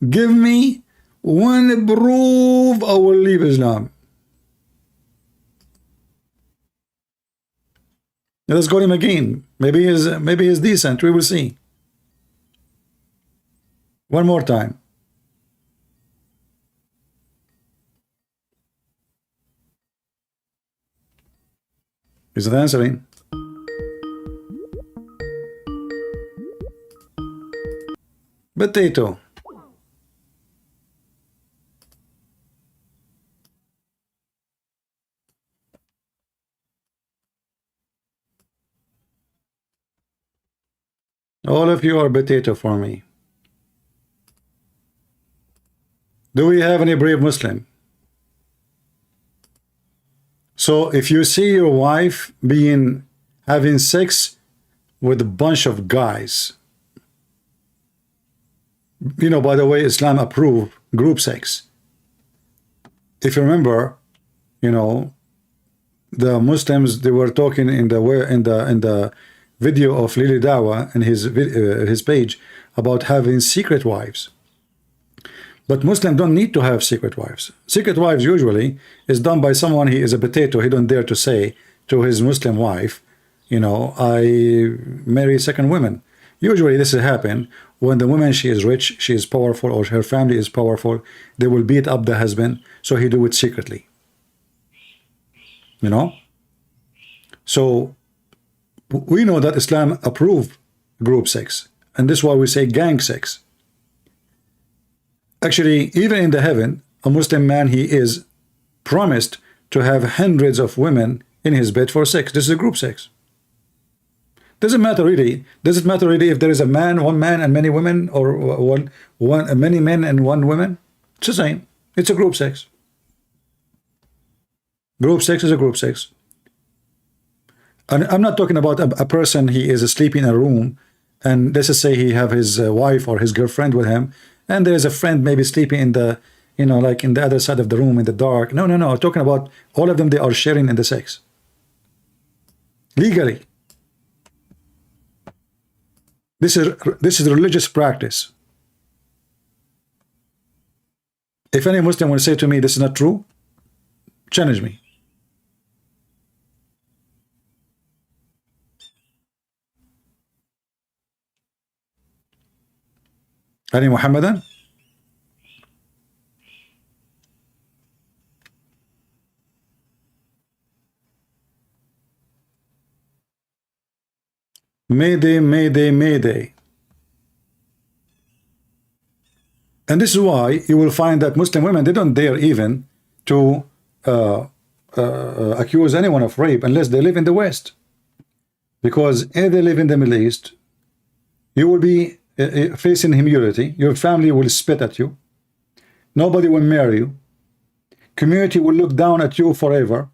Give me one proof, I will leave Islam. Let's call him again. Maybe he's decent. We will see. One more time. Is it answering? Potato. All of you are potato for me. Do we have any brave Muslim? So if you see your wife having sex with a bunch of guys, you know, by the way, Islam approved group sex. If you remember, you know, the Muslims, they were talking in the video of Lili Dawa and his page about having secret wives. But Muslims don't need to have secret wives. Secret wives usually is done by someone, he is a potato, he don't dare to say to his Muslim wife, you know, I marry second women. Usually this will happen when the woman, she is rich, she is powerful, or her family is powerful, they will beat up the husband, so he do it secretly. You know? So we know that Islam approved group sex, and this is why we say gang sex. Actually, even in the heaven, a Muslim man, he is promised to have hundreds of women in his bed for sex. This is a group sex. Doesn't matter really. Does it matter really if there is a man, one man and many women, or many men and one woman? It's the same. It's a group sex. Group sex is a group sex. And I'm not talking about a person, he is sleeping in a room, and let's just say he have his wife or his girlfriend with him, and there's a friend maybe sleeping in the, you know, like in the other side of the room in the dark. No. I'm talking about all of them, they are sharing in the sex. Legally. This is religious practice. If any Muslim will say to me, this is not true, challenge me. Any Muhammadan? Mayday, mayday, mayday. And this is why you will find that Muslim women, they don't dare even to accuse anyone of rape unless they live in the West. Because if they live in the Middle East, you will be facing humility. Your family will spit at you. Nobody will marry you. Community will look down at you forever.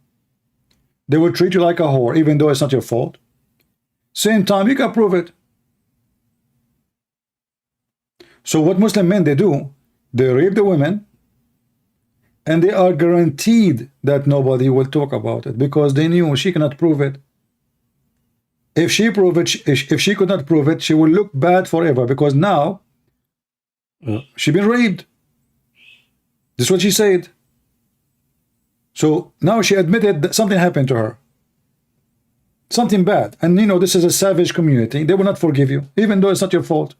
They will treat you like a whore, even though it's not your fault. Same time, you can prove it. So what Muslim men, they do, they rape the women, and they are guaranteed that nobody will talk about it because they knew she cannot prove it. If she prove it, if she could not prove it, she will look bad forever because now she been raped. This is what she said. So now she admitted that something happened to her. Something bad. And you know, this is a savage community. They will not forgive you, even though it's not your fault.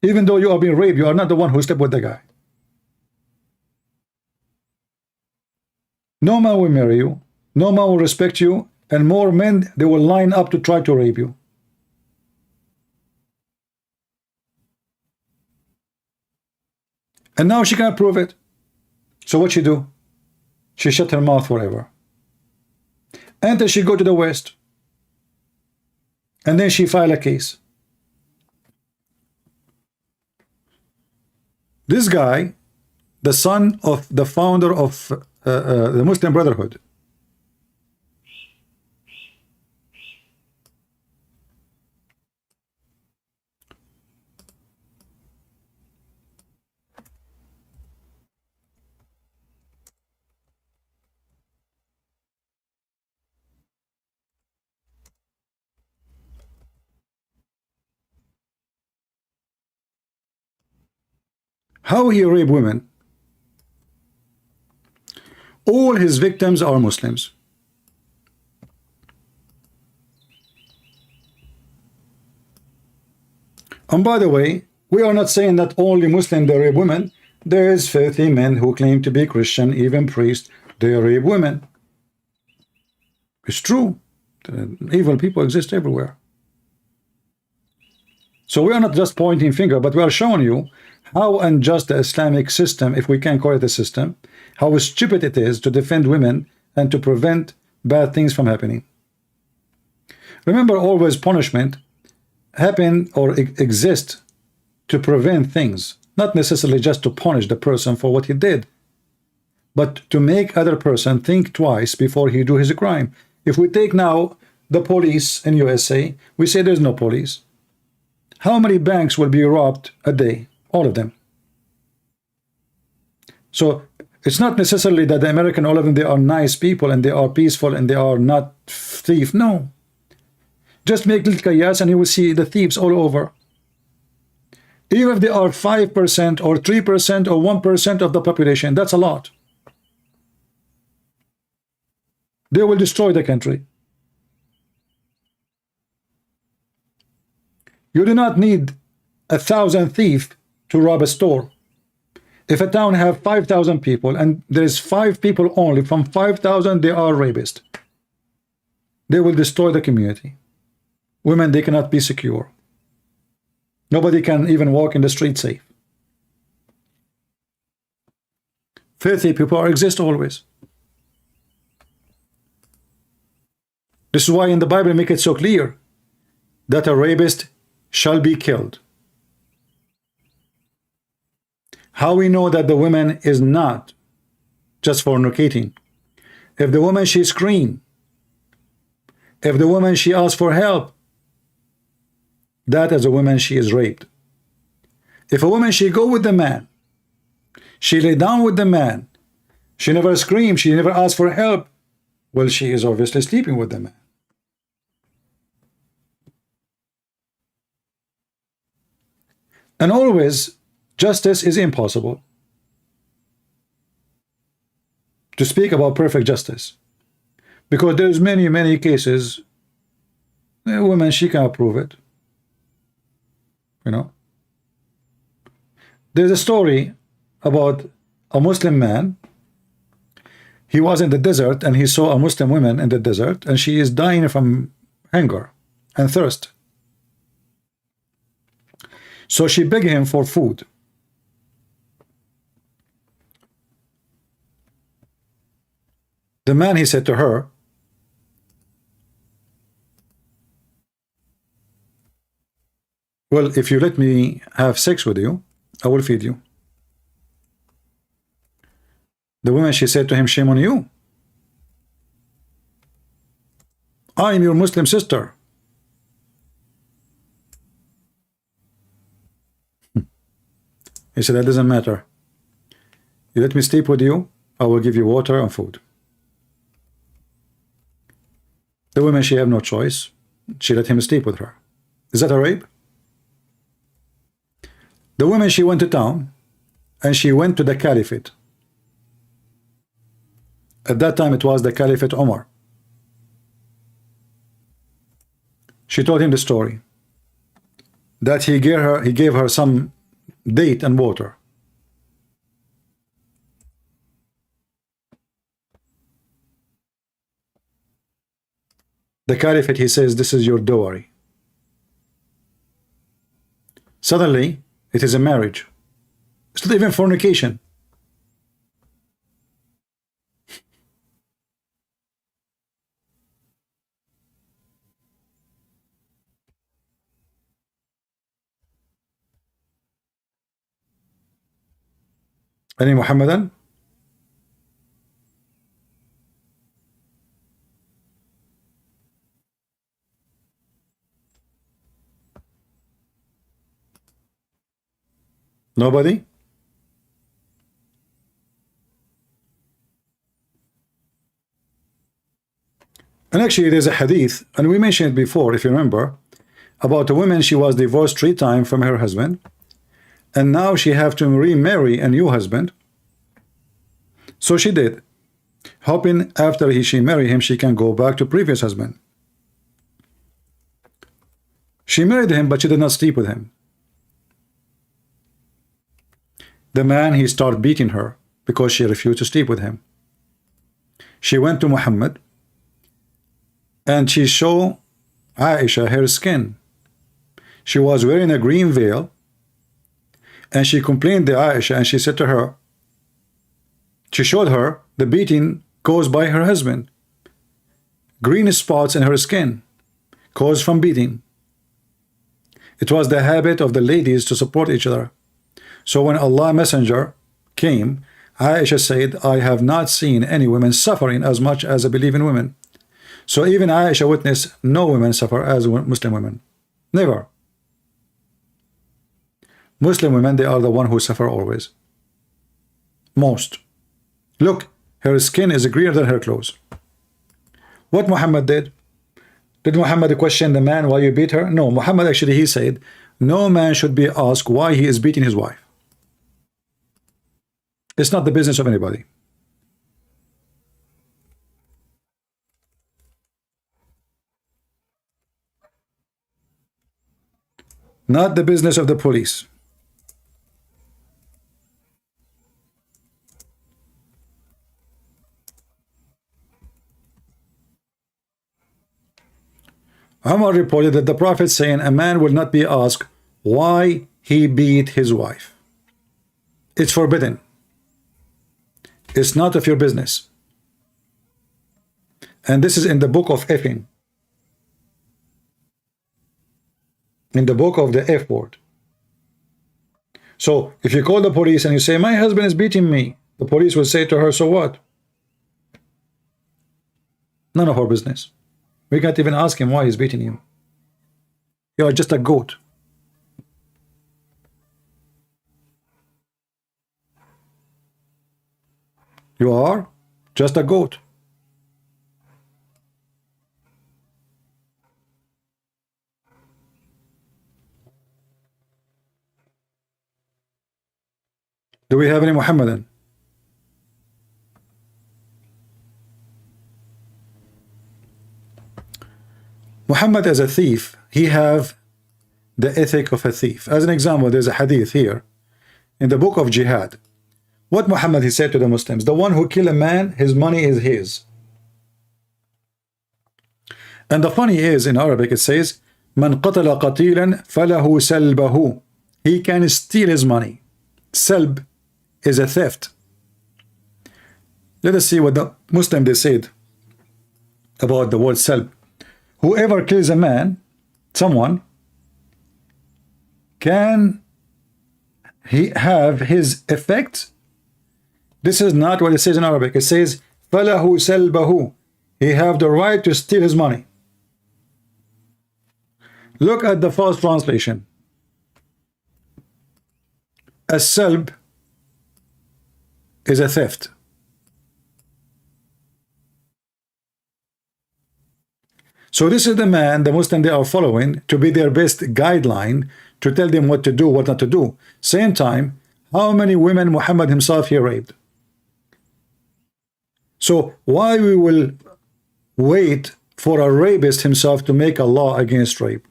Even though you are being raped, you are not the one who slept with the guy. No man will marry you. No man will respect you. And more men, they will line up to try to rape you. And now she can't prove it. So what she do? She shut her mouth forever. And then she go to the West. And then she file a case. This guy, the son of the founder of the Muslim Brotherhood, how he raped women. All his victims are Muslims. And by the way, we are not saying that only Muslims they rape women. There is filthy men who claim to be Christian, even priests, they rape women. It's true. Evil people exist everywhere. So we are not just pointing finger, but we are showing you how unjust the Islamic system, if we can call it a system, how stupid it is to defend women and to prevent bad things from happening. Remember, always punishment happen or exist to prevent things, not necessarily just to punish the person for what he did, but to make other person think twice before he do his crime. If we take now the police in USA, we say there's no police. How many banks will be robbed a day? All of them. So it's not necessarily that the American, all of them, they are nice people and they are peaceful and they are not thief. No. Just make little kayas and you will see the thieves all over. Even if they are 5% or 3% or 1% of the population, that's a lot. They will destroy the country. You do not need 1,000 thieves to rob a store. If a town have 5,000 people and there is 5 people only, from 5,000 they are rapists. They will destroy the community. Women, they cannot be secure. Nobody can even walk in the street safe. Filthy people exist always. This is why in the Bible make it so clear that a rapist shall be killed. How we know that the woman is not just fornicating? If the woman she scream, if the woman she asks for help, that is a woman she is raped. If a woman she go with the man, she lay down with the man, she never scream, she never asks for help, well, she is obviously sleeping with the man. And always justice is impossible. To speak about perfect justice, because there's many cases a woman she can't prove it. You know, there's a story about a Muslim man. He was in the desert and he saw a Muslim woman in the desert and she is dying from hunger and thirst. So she begged him for food. The man, he said to her, well, if you let me have sex with you, I will feed you. The woman, she said to him, shame on you. I am your Muslim sister. He said, that doesn't matter. You let me sleep with you, I will give you water and food. The woman, she have no choice. She let him sleep with her. Is that a rape? The woman, she went to town and she went to the caliphate. At that time, it was the Caliphate Umar. She told him the story that he gave her some date and water. The Caliphate, he says, this is your dowry. Suddenly, it is a marriage. It's not even fornication. Any Muhammadan? Nobody? And actually, there's a hadith, and we mentioned it before, if you remember, about a woman. She was divorced 3 times from her husband, and now she have to remarry a new husband. So she did, hoping after she marry him, she can go back to previous husband. She married him, but she did not sleep with him. The man, he started beating her because she refused to sleep with him. She went to Muhammad and she showed Aisha her skin. She was wearing a green veil, and she complained to Aisha, and she said to her, she showed her the beating caused by her husband. Green spots in her skin caused from beating. It was the habit of the ladies to support each other. So when Allah Messenger came, Aisha said, I have not seen any women suffering as much as I believe in women. So even Aisha witnessed no women suffer as Muslim women. Never. Muslim women, they are the one who suffer always. Most. Look, her skin is greener than her clothes. What Muhammad did? Did Muhammad question the man why you beat her? No, Muhammad actually, he said, no man should be asked why he is beating his wife. It's not the business of anybody. Not the business of the police. Umar reported that the Prophet saying a man will not be asked why he beat his wife. It's forbidden. It's not of your business. And this is in the book of effing. In the book of the F word. So if you call the police and you say, my husband is beating me, the police will say to her, so what? None of our business. We can't even ask him why he's beating you. You are just a goat. You are just a goat. Do we have any Muhammadan? Muhammad as a thief, he have the ethic of a thief. As an example, there's a hadith here in the book of Jihad. What Muhammad he said to the Muslims, the one who kill a man, his money is his. And the funny is, in Arabic it says, Man qatala qatilan falahu salbahu. He can steal his money. Salb is a theft. Let us see what the Muslim they said about the word salb. Whoever kills a man, someone, can he have his effect? This is not what it says in Arabic. It says, فَلَهُ سَلْبَهُ. He have the right to steal his money. Look at the false translation. A salb is a theft. So this is the man, the Muslim they are following to be their best guideline to tell them what to do, what not to do. Same time, how many women Muhammad himself he raped? So why we will wait for a rapist himself to make a law against rape?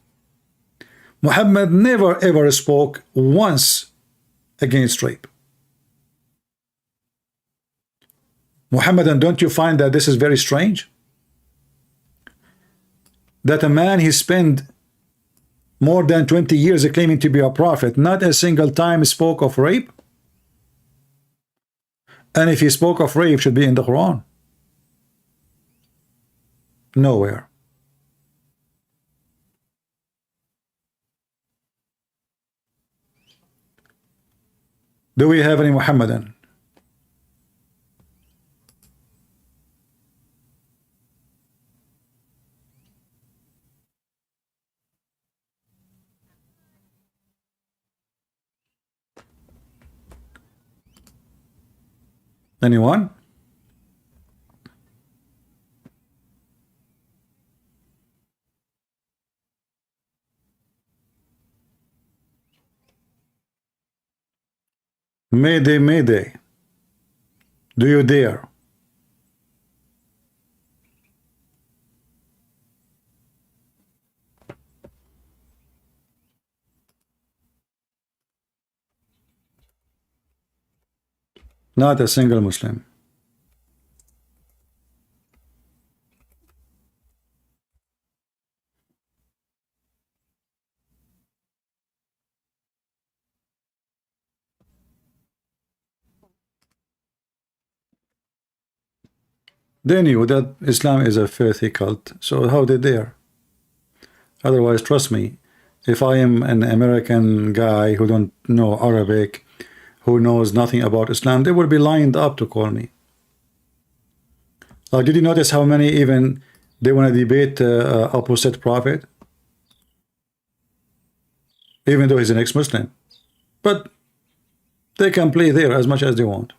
Muhammad never ever spoke once against rape. Muhammad, and don't you find that this is very strange? That a man, he spent more than 20 years claiming to be a prophet, not a single time spoke of rape? And if he spoke of rape, it should be in the Quran. Nowhere. Do we have any Muhammadan? Anyone? Mayday, mayday. Do you dare? Not a single Muslim. They knew that Islam is a filthy cult, so how they dare? Otherwise, trust me, if I am an American guy who don't know Arabic, who knows nothing about Islam, they would be lined up to call me. Did you notice how many even they want to debate opposite prophet, even though he's an ex-Muslim? But they can play there as much as they want.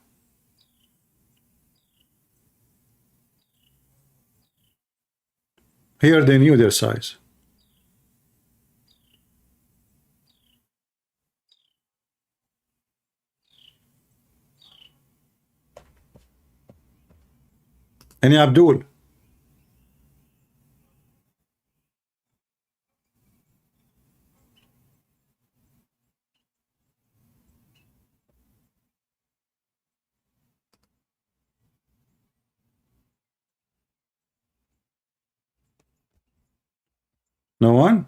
Here they knew their size. Any Abdul? No one?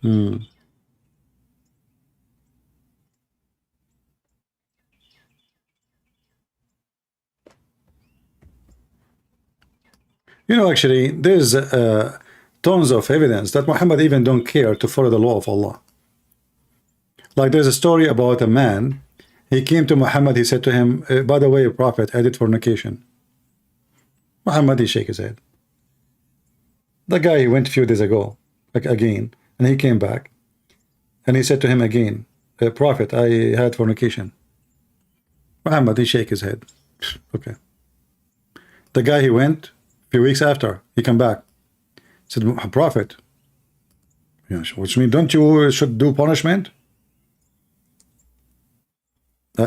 You know, actually, there's tons of evidence that Muhammad even don't care to follow the law of Allah. Like there's a story about a man. He came to Muhammad. He said to him, by the way, Prophet, I did fornication. Muhammad, he shake his head. The guy, he went a few days ago, again, and he came back. And he said to him again, Prophet, I had fornication. Muhammad, he shake his head. Okay. The guy, he went a few weeks after, he come back. Said, Prophet, which means don't you should do punishment?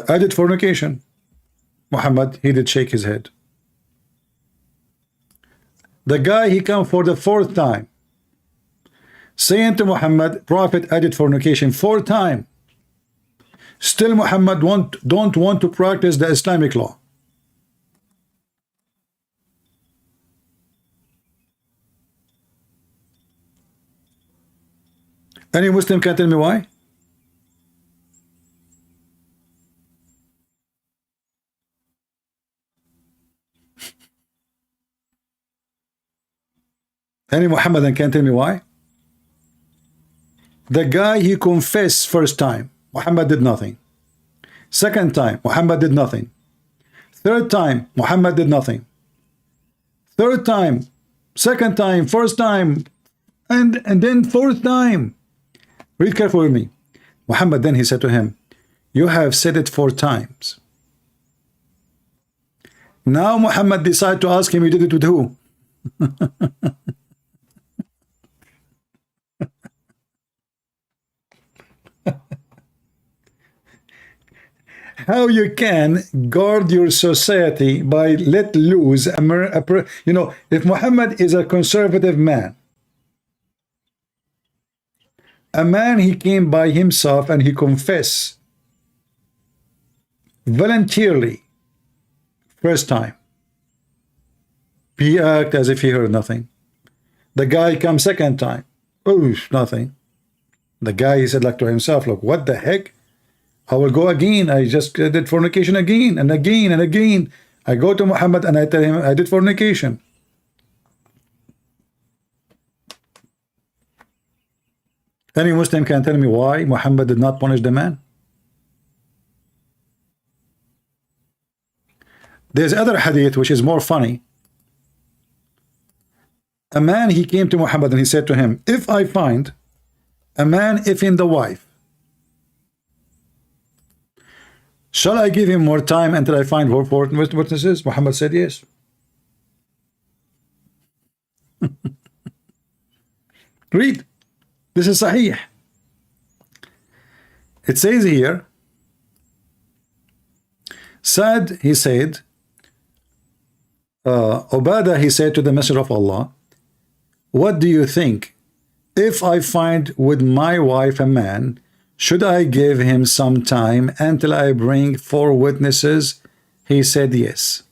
I did fornication. Muhammad, he did shake his head. The guy, he come for the fourth time, saying to Muhammad, Prophet, I did fornication 4 times. Still Muhammad don't want to practice the Islamic law. Any Muslim can tell me why? Any Muhammadan can tell me why? The guy, he confessed first time, Muhammad did nothing. Second time, Muhammad did nothing. Third time, Muhammad did nothing. Third time, second time, first time, and then fourth time. Read carefully with me. Muhammad, then he said to him, you have said it 4 times. Now Muhammad decided to ask him, you did it with who? How you can guard your society by let loose you know, if Muhammad is a conservative man, a man, he came by himself and he confessed voluntarily first time, he act as if he heard nothing. The guy comes second time, oh, nothing. The guy, he said like to himself, look, what the heck, I will go again. I just did fornication again and again and again. I go to Muhammad and I tell him I did fornication. Any Muslim can tell me why Muhammad did not punish the man? There's other hadith which is more funny. A man, he came to Muhammad and he said to him, if I find a man effing the wife, shall I give him more time until I find four witnesses? Muhammad said yes. Read. This is Sahih. It says here, Saad, he said, Ubadah, he said to the Messenger of Allah, what do you think? If I find with my wife a man, should I give him some time until I bring 4 witnesses? He said yes.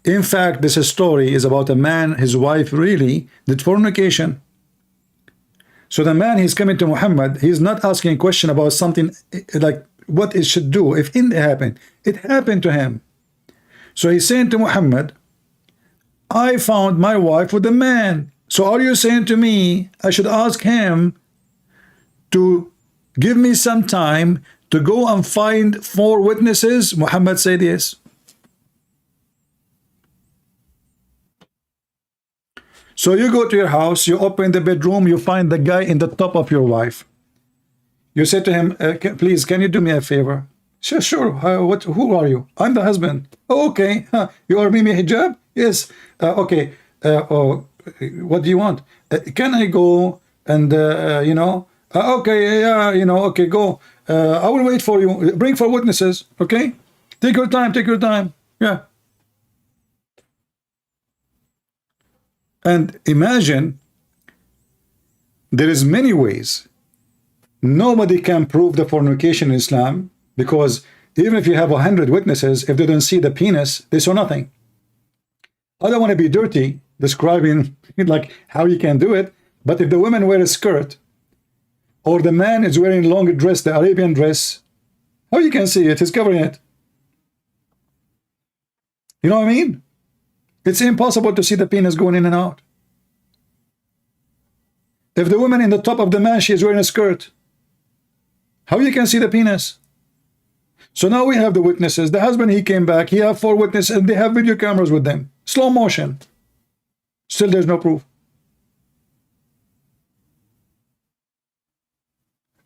In fact, this story is about a man, his wife really did fornication. So the man, he's coming to Muhammad, he's not asking a question about something like what it should do if it happened. It happened to him. So he's saying to Muhammad, I found my wife with a man. So are you saying to me I should ask him to give me some time to go and find 4 witnesses? Muhammad said yes. So you go to your house, you open the bedroom, you find the guy in the top of your wife. You say to him, please, can you do me a favor? Sure, sure. Who are you? I'm the husband. Oh, okay. You are Mimi Hijab? Yes. Okay. What do you want? Can I go and, you know, okay, yeah, you know, okay, go. I will wait for you. Bring 4 witnesses, okay? Take your time, take your time. Yeah. And imagine, there is many ways. Nobody can prove the fornication in Islam, because even if you have 100 witnesses, if they don't see the penis, they saw nothing. I don't want to be dirty describing like how you can do it, but if the woman wear a skirt or the man is wearing long dress, the Arabian dress, how you can see it? He's covering it. You know what I mean? It's impossible to see the penis going in and out. If the woman in the top of the man, she is wearing a skirt, how you can see the penis? So now we have the witnesses. The husband, he came back. He have 4 witnesses and they have video cameras with them. Slow motion. Still there's no proof.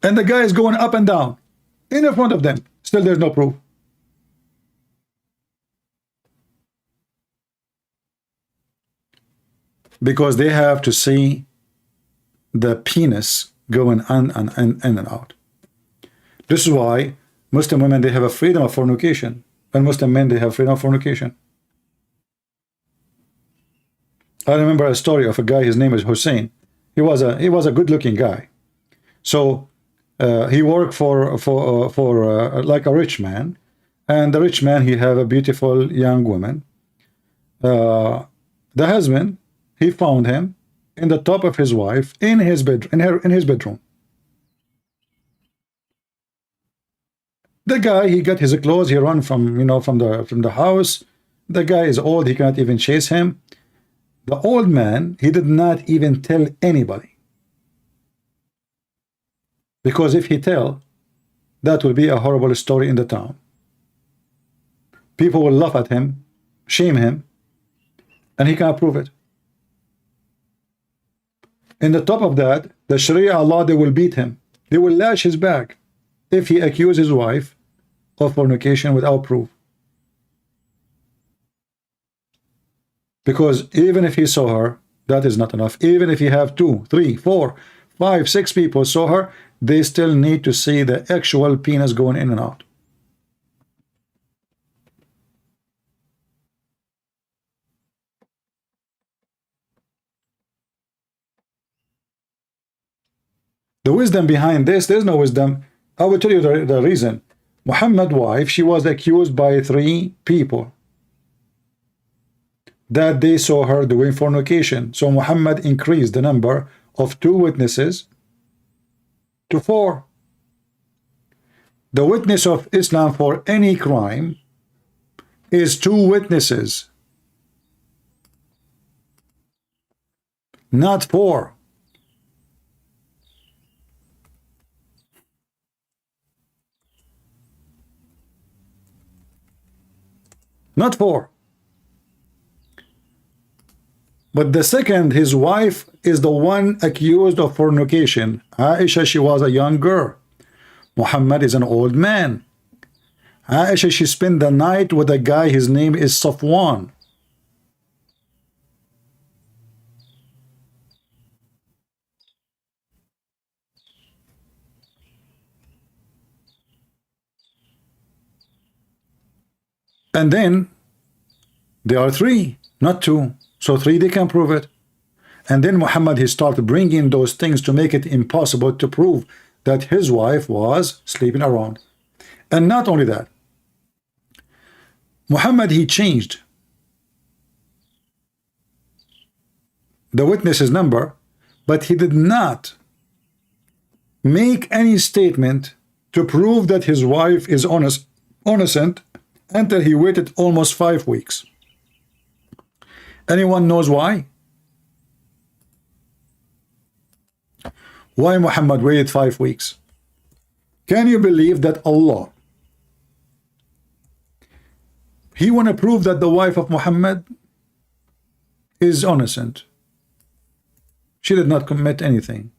And the guy is going up and down in front of them. Still there's no proof. Because they have to see the penis going in and out. This is why Muslim women, they have a freedom of fornication, and Muslim men, they have freedom of fornication. I remember a story of a guy, his name is Hussein. He was a good-looking guy. So he worked for like a rich man, and the rich man, he have a beautiful young woman. The husband, he found him in the top of his wife in his bed, in his bedroom. The guy, he got his clothes, he run from, you know, from the house. The guy is old, he cannot even chase him. The old man, he did not even tell anybody, because if he tell, that will be a horrible story in the town. People will laugh at him, shame him, and he can't prove it. In the top of that, the Sharia Allah, they will beat him. They will lash his back if he accuses his wife of fornication without proof. Because even if he saw her, that is not enough. Even if you have 2, 3, 4, 5, 6 people saw her, they still need to see the actual penis going in and out. The wisdom behind this, there's no wisdom. I will tell you the reason. Muhammad's wife, she was accused by 3 people that they saw her doing fornication. So Muhammad increased the number of 2 witnesses to 4. The witness of Islam for any crime is 2 witnesses, not 4. Not 4. But the second, his wife, is the one accused of fornication. Aisha, she was a young girl. Muhammad is an old man. Aisha, she spent the night with a guy, his name is Safwan. And then there are 3, not 2. So 3, they can prove it. And then Muhammad, he started bringing those things to make it impossible to prove that his wife was sleeping around. And not only that, Muhammad, he changed the witnesses number, but he did not make any statement to prove that his wife is innocent until he waited almost 5 weeks. Anyone knows why? Why Muhammad waited 5 weeks? Can you believe that Allah, he want to prove that the wife of Muhammad is innocent? She did not commit anything.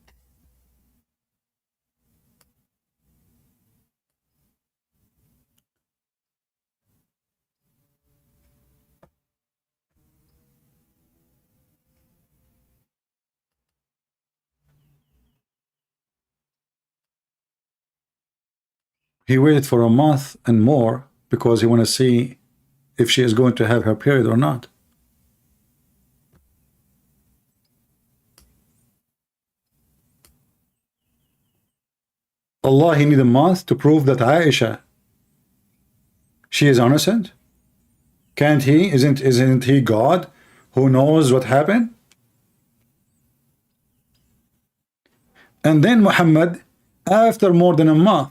He waited for a month and more because he want to see if she is going to have her period or not. Allah, he need a month to prove that Aisha, she is innocent? Can't he? Isn't he God who knows what happened? And then Muhammad, after more than a month,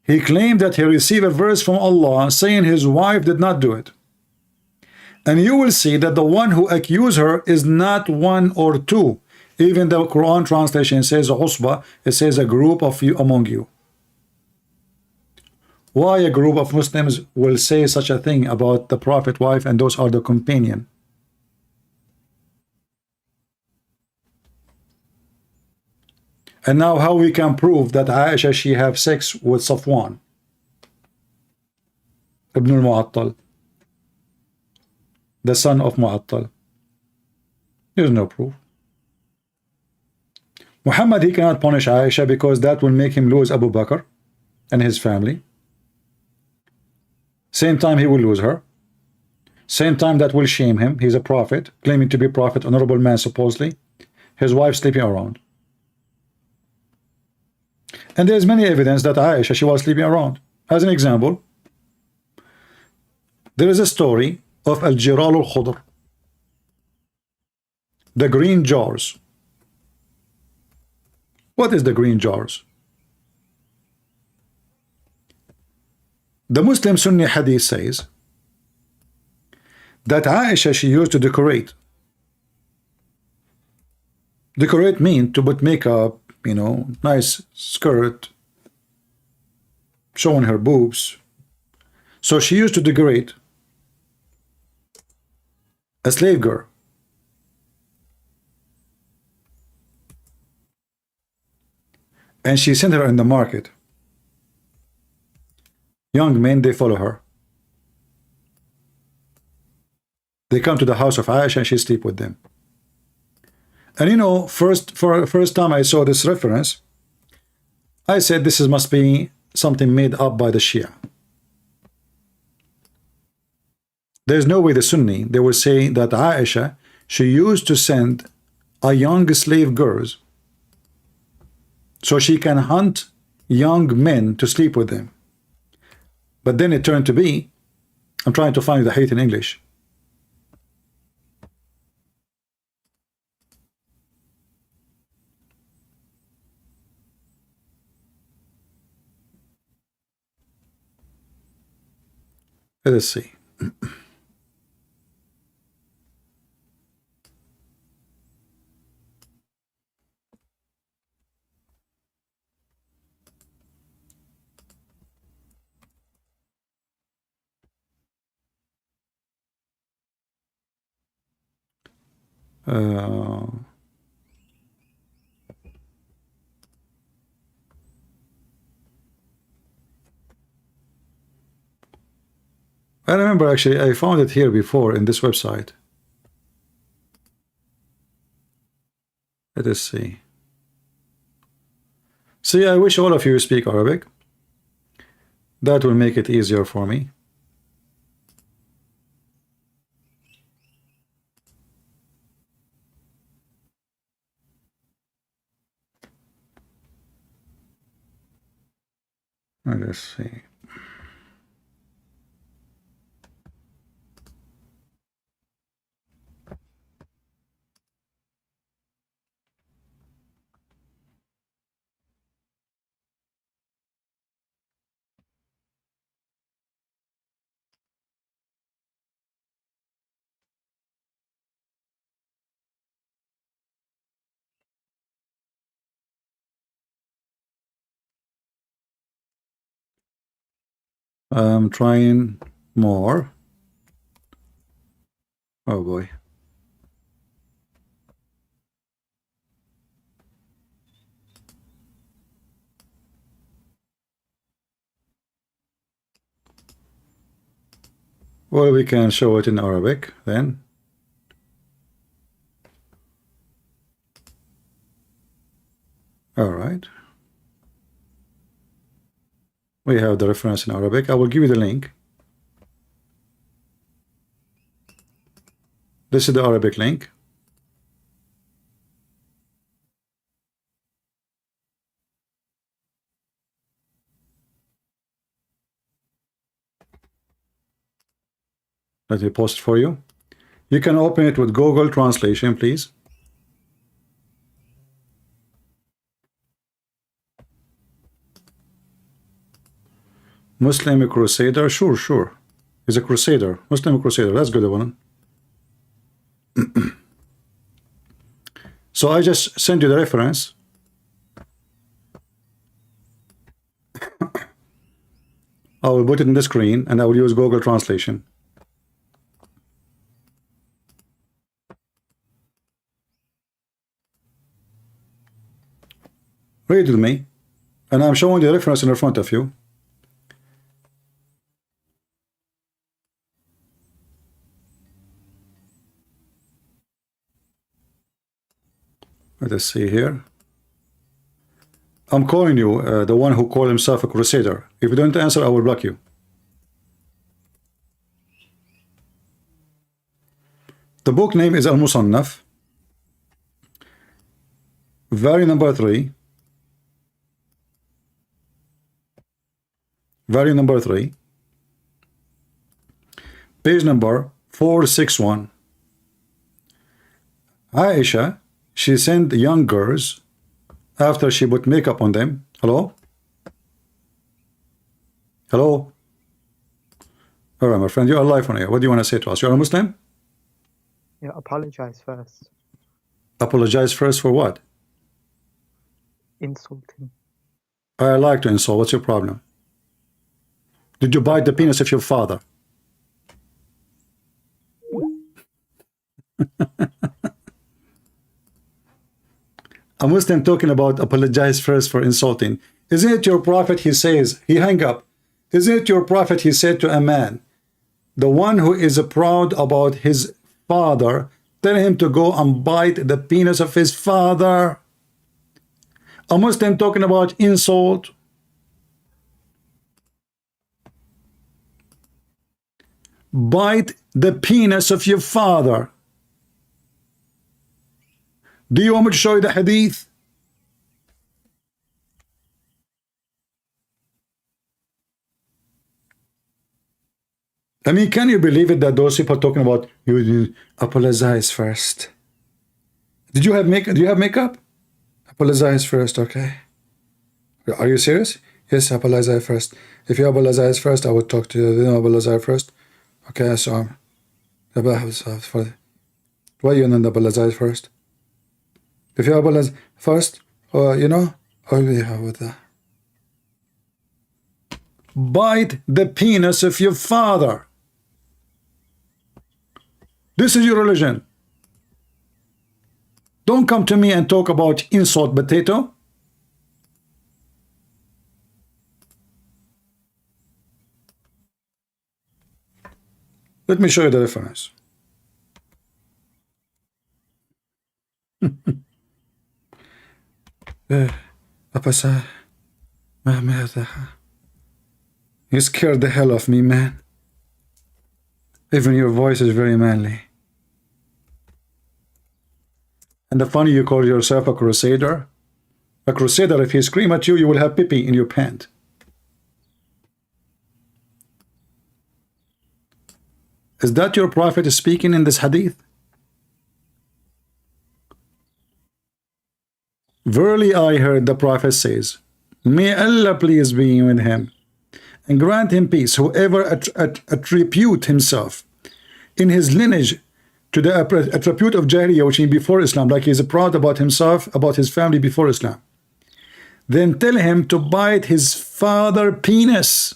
he claimed that he received a verse from Allah saying his wife did not do it. And you will see that the one who accused her is not 1 or 2. Even the Quran translation says usba, it says a group of you among you. Why a group of Muslims will say such a thing about the Prophet wife and those are the companion? And now how we can prove that Aisha, she have sex with Safwan ibn al-Mu'attal, the son of Mu'attal? There's no proof. Muhammad, he cannot punish Aisha because that will make him lose Abu Bakr and his family. Same time he will lose her. Same time that will shame him. He's a prophet, claiming to be a prophet, honorable man supposedly. His wife sleeping around. And there's many evidence that Aisha, she was sleeping around. As an example, there is a story of Al-Jiral al-Khudr, the green jars. What is the green jars? The Muslim Sunni Hadith says that Aisha, she used to decorate. Decorate mean to put makeup, you know, nice skirt, showing her boobs. So she used to decorate a slave girl. And she sent her in the market. Young men, they follow her. They come to the house of Aisha and she sleep with them. And you know, first time I saw this reference, I said this must be something made up by the Shia. There's no way the Sunni, they will say that Aisha, she used to send a young slave girls so she can hunt young men to sleep with them. But then it turned to be, I'm trying to find the hadith in English. Let us see. Uh, I remember actually I found it here before in this website. Let us see. See, I wish all of you speak Arabic. That will make it easier for me. Let us see. I'm trying more. Oh boy. Well, we can show it in Arabic then. All right. We have the reference in Arabic. I will give you the link. This is the Arabic link. Let me post for you. You can open it with Google Translation, please. Muslim Crusader, sure. He's a Crusader, Muslim Crusader. That's a good one. So I just send you the reference. I will put it in the screen and I will use Google Translation. Read with me, and I'm showing the reference in front of you. Let us see here. I'm calling you the one who called himself a Crusader. If you don't answer, I will block you. The book name is Al-Musannaf. Volume number 3. Volume number 3. Page number 461. Aisha, she sent young girls after she put makeup on them. Hello? Hello? All right, my friend, you're live on air. What do you want to say to us? You're a Muslim? Yeah, apologize first. Apologize first for what? Insulting. I like to insult. What's your problem? Did you bite the penis of your father? A Muslim talking about apologize first for insulting. Isn't it your prophet, he says, he hang up. Isn't it your prophet, he said to a man, the one who is proud about his father, tell him to go and bite the penis of his father. A Muslim talking about insult. Bite the penis of your father. Do you want me to show you the hadith? I mean, can you believe it that those people are talking about you apologize first? Did you have makeup? Do you have makeup? Apologize first, okay? Are you serious? Yes, apologize first. If you apologize first, I will talk to you. You apologize first. Okay, so why you not apologize first? If you apologize first, you know, bite the penis of your father. This is your religion. Don't come to me and talk about insult potato. Let me show you the difference. You scared the hell of me, man. Even your voice is very manly. And the funny, you call yourself a crusader? A crusader, if he scream at you, you will have pee-pee in your pant. Is that your prophet speaking in this hadith? Verily I heard the prophet says, may Allah please be with him and grant him peace, whoever attribute himself in his lineage to the attribute of Jahiliyyah, which is before Islam, like he's proud about himself, about his family before Islam, then tell him to bite his father penis.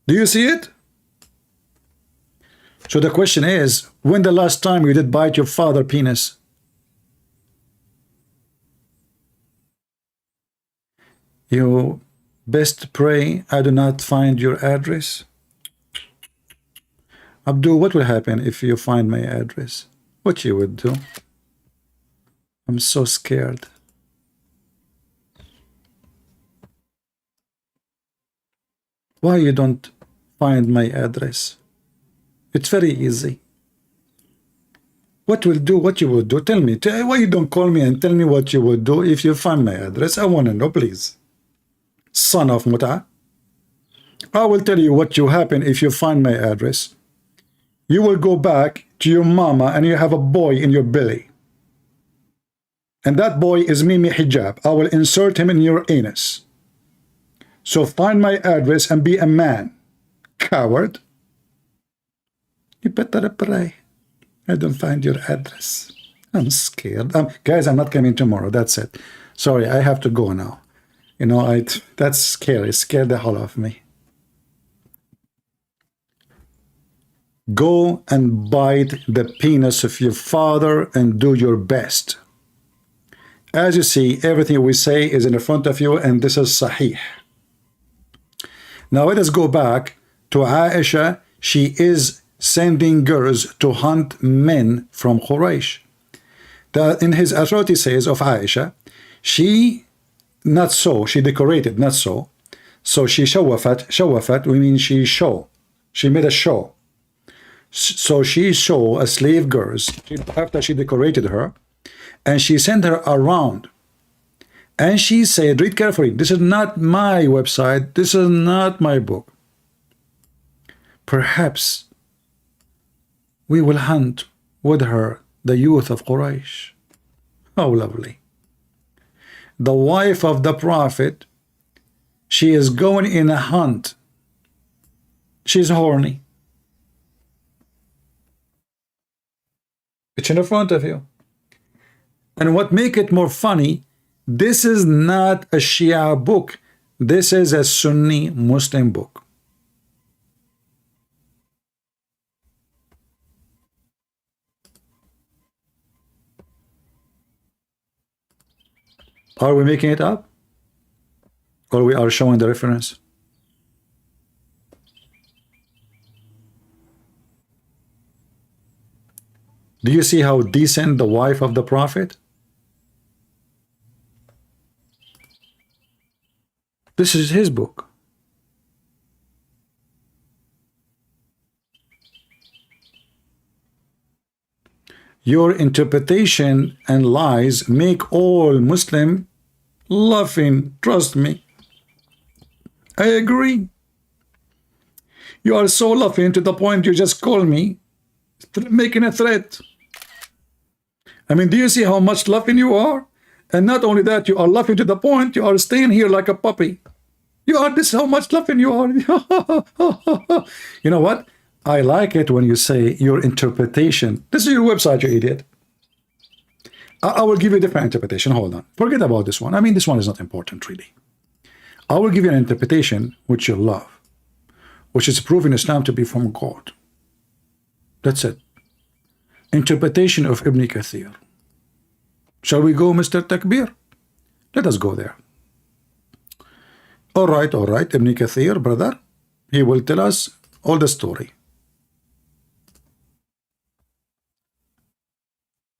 Do you see it? So the question is, when the last time you did bite your father penis? You best pray I do not find your address. Abdul, what will happen if you find my address? What you would do? I'm so scared. Why you don't find my address? It's very easy. What will do? What you would do? Tell me. Why you don't call me and tell me what you would do if you find my address? I want to know, please. Son of Muta. I will tell you what will happen if you find my address. You will go back to your mama and you have a boy in your belly. And that boy is Mimi Hijab. I will insert him in your anus. So find my address and be a man. Coward. You better pray I don't find your address. I'm scared. Guys, I'm not coming tomorrow. That's it. Sorry, I have to go now. You know, that's scary. It scared the hell out of me. Go and bite the penis of your father and do your best. As you see, everything we say is in front of you, and this is Sahih. Now let us go back to Aisha. She is sending girls to hunt men from Quraysh. In his authority says of Aisha, she not so, she decorated, not so. So she shawafat, we mean she show. She made a show. So she show a slave girls after she decorated her, and she sent her around. And she said, read carefully, this is not my website, this is not my book. Perhaps we will hunt with her the youth of Quraysh. How lovely. The wife of the prophet, she is going in a hunt. She's horny. It's in front of you. And what make it more funny, this is not a Shia book. This is a Sunni Muslim book. Are we making it up? Or we are showing the reference? Do you see how decent the wife of the Prophet? This is his book. Your interpretation and lies make all Muslim laughing. Trust me. I agree. You are so laughing to the point you just call me making a threat. I mean, do you see how much laughing you are? And not only that, you are laughing to the point you are staying here like a puppy. You are, this is how much laughing you are. You know what? I like it when you say your interpretation. This is your website, you idiot. I will give you a different interpretation. Hold on. Forget about this one. I mean, this one is not important, really. I will give you an interpretation which you love, which is proving Islam to be from God. That's it. Interpretation of Ibn Kathir. Shall we go, Mr. Takbir? Let us go there. All right, Ibn Kathir, brother. He will tell us all the story.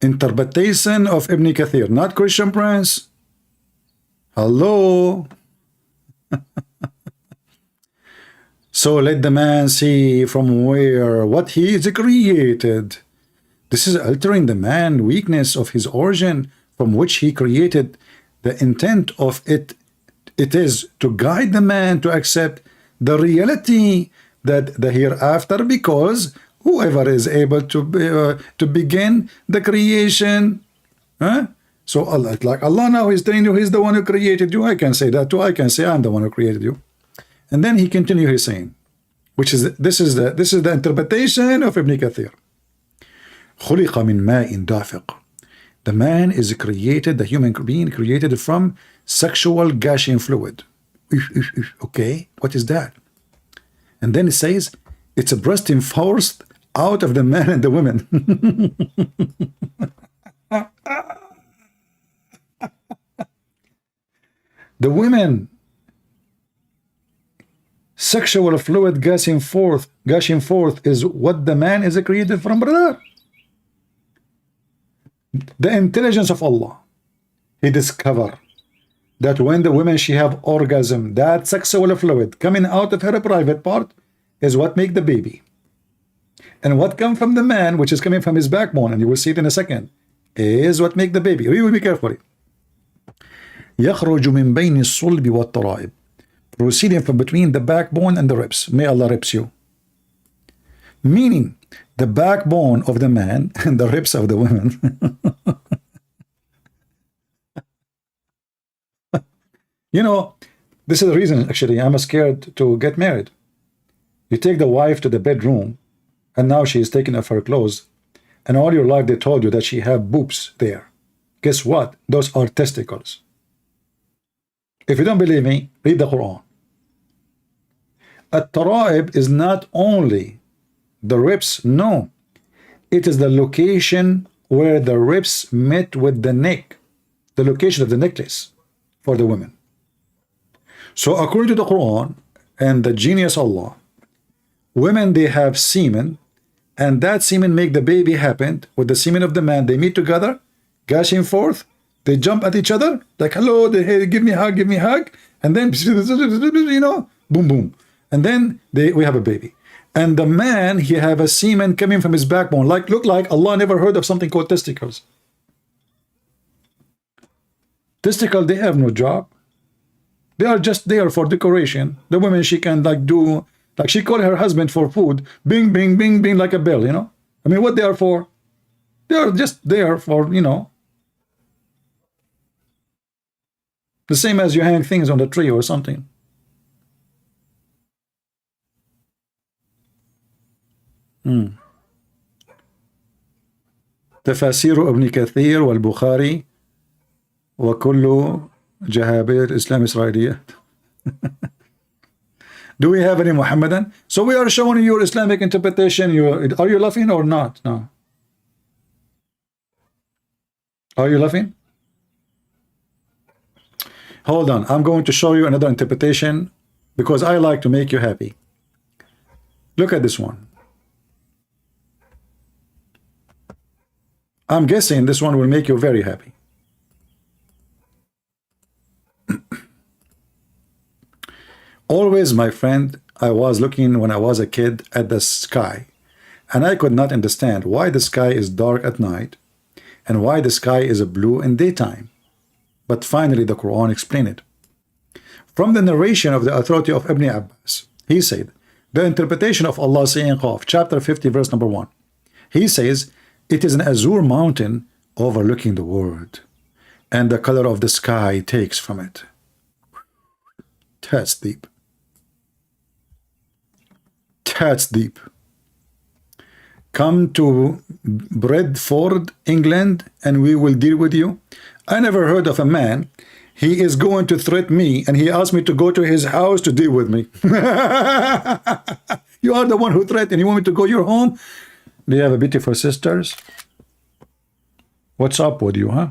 Interpretation of Ibn Kathir, not Christian Prince. Hello. So let the man see from where what he is created. This is altering the man weakness of his origin from which he created. The intent of it is to guide the man to accept the reality that the hereafter, because whoever is able to begin the creation, so Allah, like Allah now is telling you he's the one who created you. I can say that too. I can say I'm the one who created you. And then he continues his saying, which is this is the interpretation of Ibn Kathir. خُلِقَ مِنْ مَاءٍ دَافِقٍ. The man is created, the human being created from sexual gushing fluid. Okay, what is that? And then it says it's a bursting forth out of the man and the woman. The women, sexual fluid gushing forth is what the man is created from, brother. The intelligence of Allah, he discovered that when the woman she have orgasm, that sexual fluid coming out of her private part is what make the baby. And what come from the man, which is coming from his backbone, and you will see it in a second, is what make the baby. Read with me carefully. يخرج من بين الصلب والترائب, proceeding from between the backbone and the ribs. May Allah ribs you. Meaning the backbone of the man and the ribs of the woman. You know, this is the reason actually I'm scared to get married. You take the wife to the bedroom and now she is taking off her clothes, and all your life they told you that she have boobs there. Guess what? Those are testicles. If you don't believe me, read the Quran. At-Tara'ib is not only the ribs, no. It is the location where the ribs met with the neck, the location of the necklace for the women. So according to the Quran and the genius Allah, women, they have semen, and that semen make the baby happen with the semen of the man. They meet together, gushing forth, they jump at each other, like, hello, they give me a hug, and then, you know, boom, boom. And then we have a baby. And the man, he have a semen coming from his backbone. Look like Allah never heard of something called testicles. Testicle, they have no job. They are just there for decoration. The woman, she can do, she call her husband for food. Bing, bing, bing, bing, like a bell, you know. I mean, what they are for? They are just there for, you know. The same as you hang things on the tree or something. تفاسير ابن كثير والبخاري وكل جهابير إسلام إسرائيليات. Do we have any Muhammadan? So we are showing you your Islamic interpretation. Are you laughing or not? No. Are you laughing? Hold on. I'm going to show you another interpretation because I like to make you happy. Look at this one. I'm guessing this one will make you very happy. Always, my friend, I was looking when I was a kid at the sky, and I could not understand why the sky is dark at night and why the sky is blue in daytime. But finally the Quran explained it. From the narration of the authority of Ibn Abbas, he said, the interpretation of Allah saying Qaf, chapter 50, verse number 1. He says, it is an azure mountain overlooking the world, and the color of the sky takes from it. That's deep. That's deep. Come to Bradford, England, and we will deal with you. I never heard of a man. He is going to threaten me, and he asked me to go to his house to deal with me. You are the one who threatened. You want me to go to your home? Do you have a beautiful sisters? What's up with you, huh?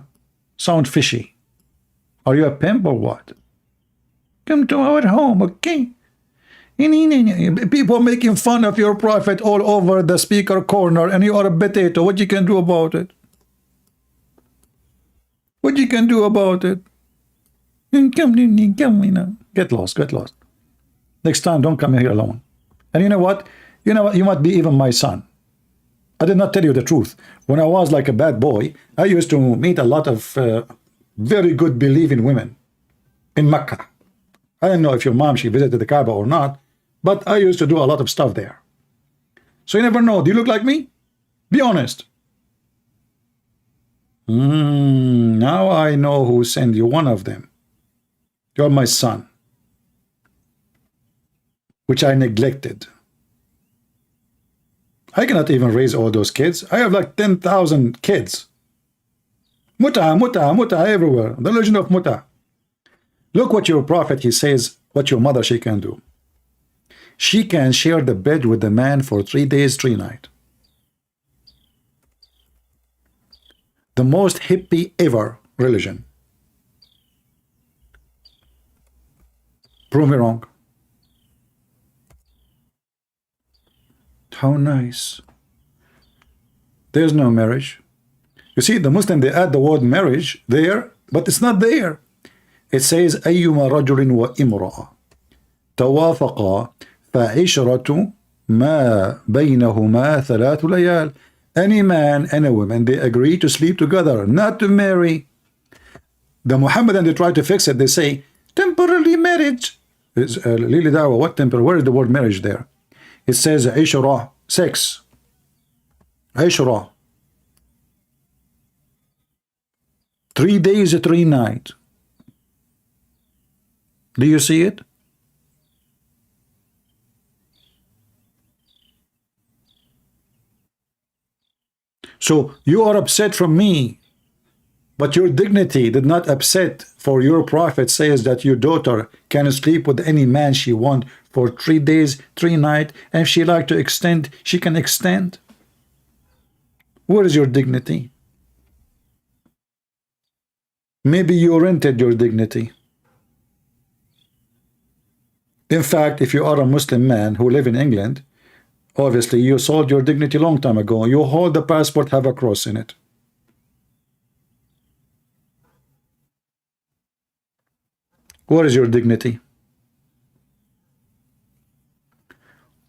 Sound fishy. Are you a pimp or what? Come to our home, okay? People making fun of your prophet all over the speaker corner, and you are a potato. What you can do about it? What you can do about it? Come, get lost, get lost. Next time, don't come here alone. And you know what? You know what? You might be even my son. I did not tell you the truth. When I was like a bad boy, I used to meet a lot of very good believing women in Mecca. I don't know if your mom, she visited the Kaaba or not, but I used to do a lot of stuff there. So you never know. Do you look like me? Be honest. Now I know who sent you, one of them. You're my son, which I neglected. I cannot even raise all those kids. I have like 10,000 kids. Muta everywhere. The legend of Muta. Look what your prophet, he says, what your mother, she can do. She can share the bed with the man for 3 days, 3 nights. The most hippie ever religion. Prove me wrong. How nice. There's no marriage. You see, the Muslim, they add the word marriage there, but it's not there. It says أيما رجل وامرأة توافقا فعشرة ما بينهما 3 ليال. Any man and a woman, they agree to sleep together, not to marry. The Muhammadan, they try to fix it. They say temporary marriage. Lili Dawa, what temporary? Where is the word marriage there? It says عشرة, sex. عشرة. 3 days, 3 nights. Do you see it? So you are upset from me, but your dignity did not upset, for your prophet says that your daughter can sleep with any man she wants for 3 days, 3 nights, and if she like to extend, she can extend. Where is your dignity? Maybe you rented your dignity. In fact, if you are a Muslim man who live in England, obviously you sold your dignity long time ago. You hold the passport, have a cross in it. What is your dignity?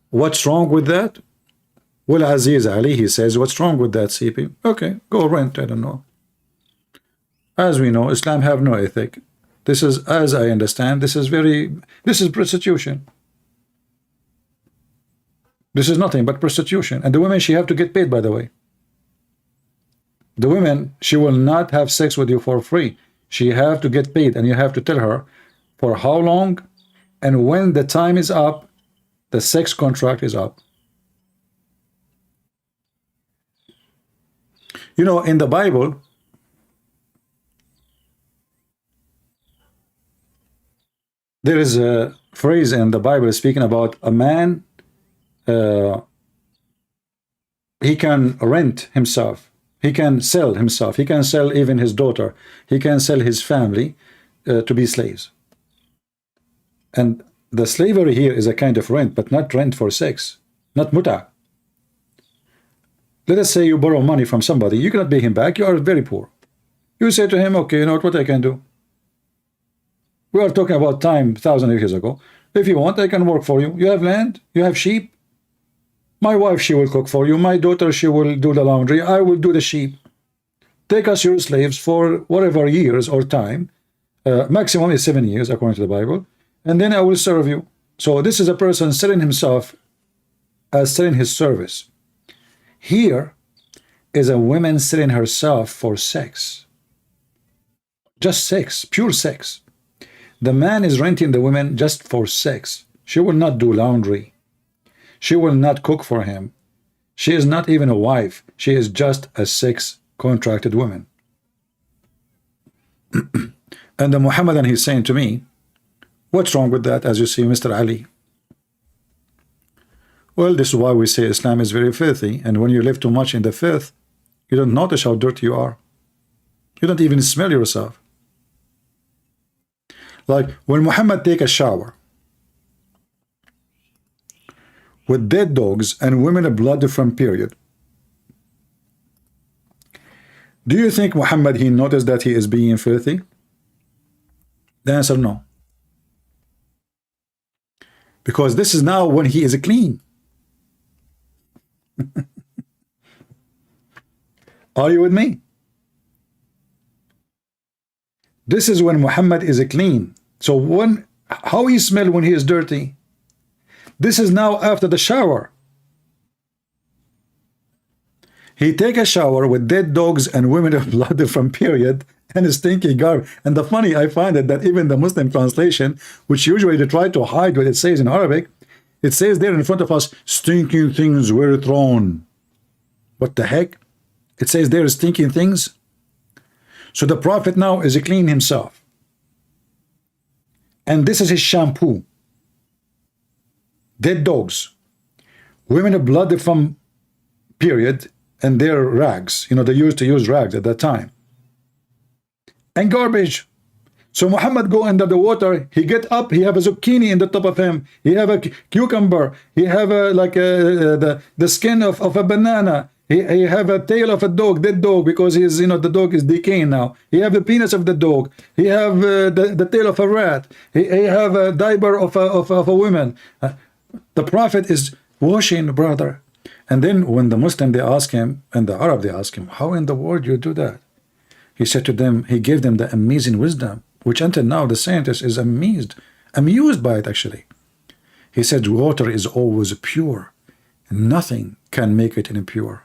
What's wrong with that? Well, Aziz Ali, he says, what's wrong with that, CP? Okay, go rent, I don't know. As we know, Islam have no ethic. This is, as I understand, this is prostitution. This is nothing but prostitution. And the women, she have to get paid, by the way. The women, she will not have sex with you for free. She have to get paid, and you have to tell her for how long, and when the time is up, the sex contract is up. You know, in the Bible, there is a phrase in the Bible speaking about a man, he can rent himself, he can sell himself, he can sell even his daughter, he can sell his family to be slaves. And the slavery here is a kind of rent, but not rent for sex, not muta. Let us say you borrow money from somebody, you cannot pay him back, you are very poor. You say to him, okay, you know what I can do? We are talking about time 1,000 years ago. If you want, I can work for you. You have land, you have sheep. My wife, she will cook for you. My daughter, she will do the laundry. I will do the sheep. Take us your slaves for whatever years or time. Maximum is 7 years, according to the Bible. And then I will serve you. So this is a person selling himself as selling his service. Here is a woman selling herself for sex. Just sex, pure sex. The man is renting the woman just for sex. She will not do laundry. She will not cook for him. She is not even a wife. She is just a sex contracted woman. And the Muhammadan, he's saying to me, what's wrong with that, as you see, Mr. Ali? Well, this is why we say Islam is very filthy, and when you live too much in the filth, you don't notice how dirty you are. You don't even smell yourself. Like when Muhammad take a shower with dead dogs and women blood from period, do you think Muhammad, he noticed that he is being filthy? The answer, no. Because this is now when he is clean. Are you with me? This is when Muhammad is clean. So how he smell when he is dirty? This is now after the shower. He take a shower with dead dogs and women of blood from period and stinky garb. And the funny, I find it that even the Muslim translation, which usually they try to hide what it says in Arabic, it says there in front of us, stinking things were thrown. What the heck? It says there stinking things. So the Prophet now is clean himself. And this is his shampoo. Dead dogs. Women of blood from period and their rags. You know, they used to use rags at that time. And garbage. So Muhammad go under the water, he get up, he have a zucchini in the top of him, he have a cucumber, he have a the skin of a banana, he have a tail of a dog, dead dog, because he's, you know, the dog is decaying now. He have the penis of the dog, he have the tail of a rat, he have a diaper of a woman. The Prophet is washing, brother. And then when the Muslim, they ask him, and the Arab, they ask him, how in the world you do that? He said to them, he gave them the amazing wisdom, which until now the scientist is amused by it actually. He said water is always pure. Nothing can make it impure.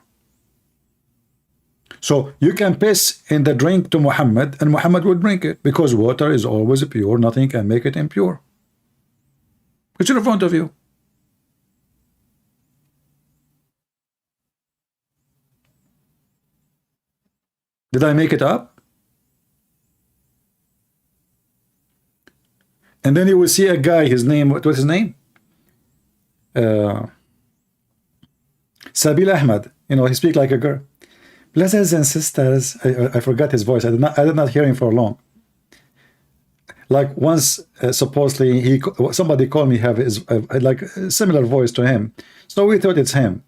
So you can piss in the drink to Muhammad and Muhammad will drink it, because water is always pure. Nothing can make it impure. It's in front of you. Did I make it up? And then you will see a guy, his name, what was his name? Sabil Ahmed. You know, he speaks like a girl. Brothers and sisters, I forgot his voice. I did not hear him for long. Like once, supposedly, somebody called me have his like a similar voice to him. So we thought it's him.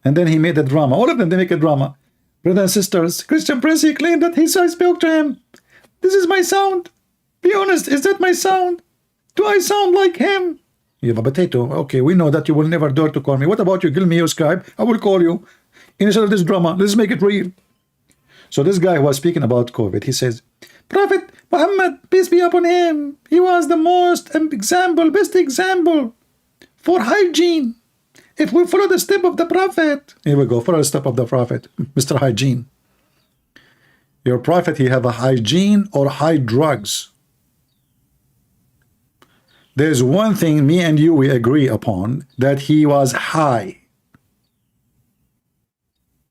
And then he made a drama. All of them, they make a drama. Brothers and sisters, Christian Prince, he claimed that I spoke to him. This is my sound. Be honest, is that my sound? Do I sound like him? Yeah, but potato, okay, we know that you will never dare to call me. What about you? Give me your Skype. I will call you. Instead of this drama, let's make it real. So this guy was speaking about COVID. He says, Prophet Muhammad, peace be upon him, he was the best example for hygiene. If we follow the step of the Prophet, here we go, follow the step of the Prophet, Mr. Hygiene. Your Prophet, he have a hygiene or high drugs. There's one thing me and you, we agree upon, that he was high.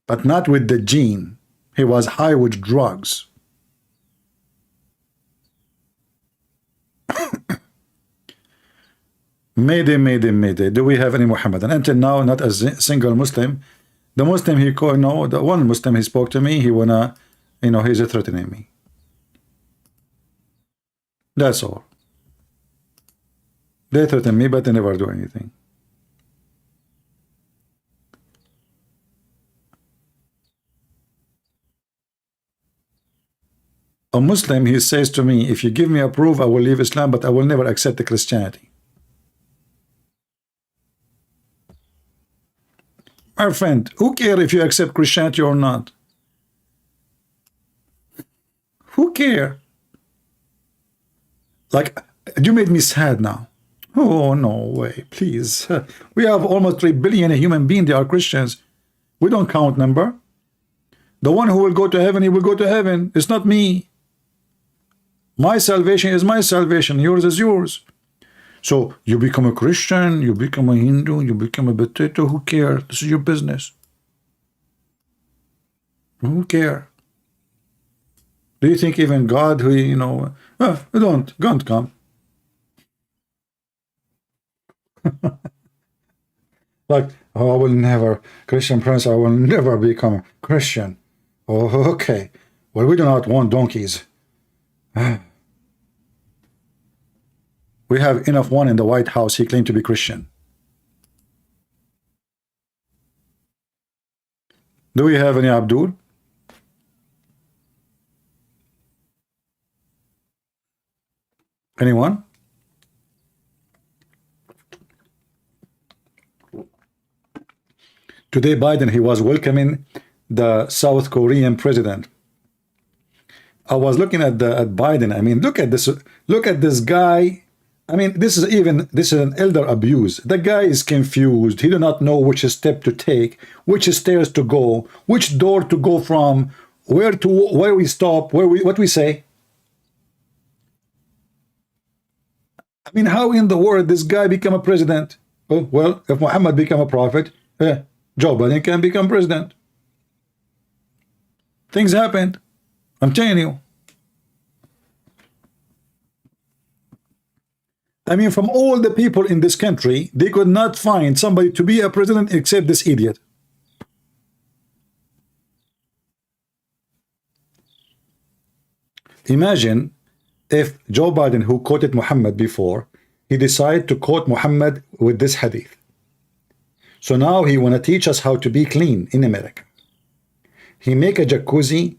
But not with the gene. He was high with drugs. Mayday. Do we have any Muhammadan? Until now, not a single Muslim. The Muslim he called, no, the one Muslim he spoke to me, he wanna, you know, he's threatening me. That's all. They threaten me, but they never do anything. a Muslim, he says to me, if you give me a proof, I will leave Islam, but I will never accept the Christianity. My friend, who cares if you accept Christianity or not? Who care? Like, you made me sad now. Oh, no way, please. We have almost 3 billion human beings, they are Christians. We don't count number. The one who will go to heaven, he will go to heaven. It's not me. My salvation is my salvation. Yours is yours. So you become a Christian, you become a Hindu, you become a potato. Who cares? This is your business. Who cares? Do you think even God, who, you know, don't come. Like, oh, I will never, Christian Prince, I will never become a Christian. Oh, okay. Well, we do not want donkeys. We have enough one in the White House. He claimed to be Christian. Do we have any Abdul? Anyone? Today, Biden, he was welcoming the South Korean president. I was looking at Biden. I mean, look at this. Look at this guy. I mean, this is an elder abuse. The guy is confused. He do not know which step to take, which stairs to go, which door to go from, where we stop, what we say. I mean, how in the world this guy become a president? Well, if Muhammad become a prophet, Joe Biden can become president. Things happened. I'm telling you. I mean, from all the people in this country, they could not find somebody to be a president except this idiot. Imagine if Joe Biden, who quoted Muhammad before, he decided to quote Muhammad with this hadith. So now he want to teach us how to be clean in America. He make a jacuzzi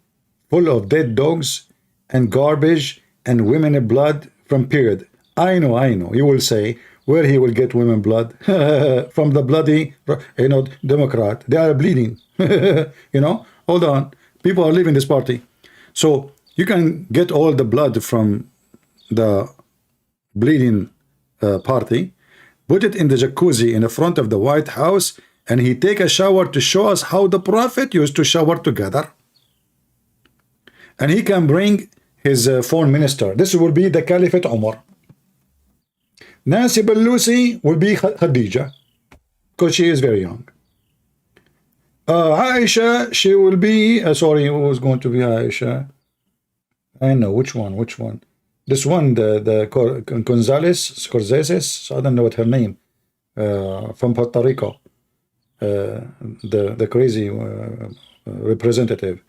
full of dead dogs and garbage and women blood from period. I know. You will say, where he will get women blood? From the bloody, Democrat. They are bleeding. Hold on. People are leaving this party. So you can get all the blood from the bleeding party, put it in the jacuzzi in the front of the White House, and he take a shower to show us how the Prophet used to shower together. And he can bring his foreign minister. This will be the Caliphate Umar. Nancy Pelosi will be Khadija, because she is very young. Aisha, she will be, sorry, who was going to be Aisha? I know, which one? This one, the Gonzalez, Scorsese, I don't know what her name, from Puerto Rico, the crazy representative.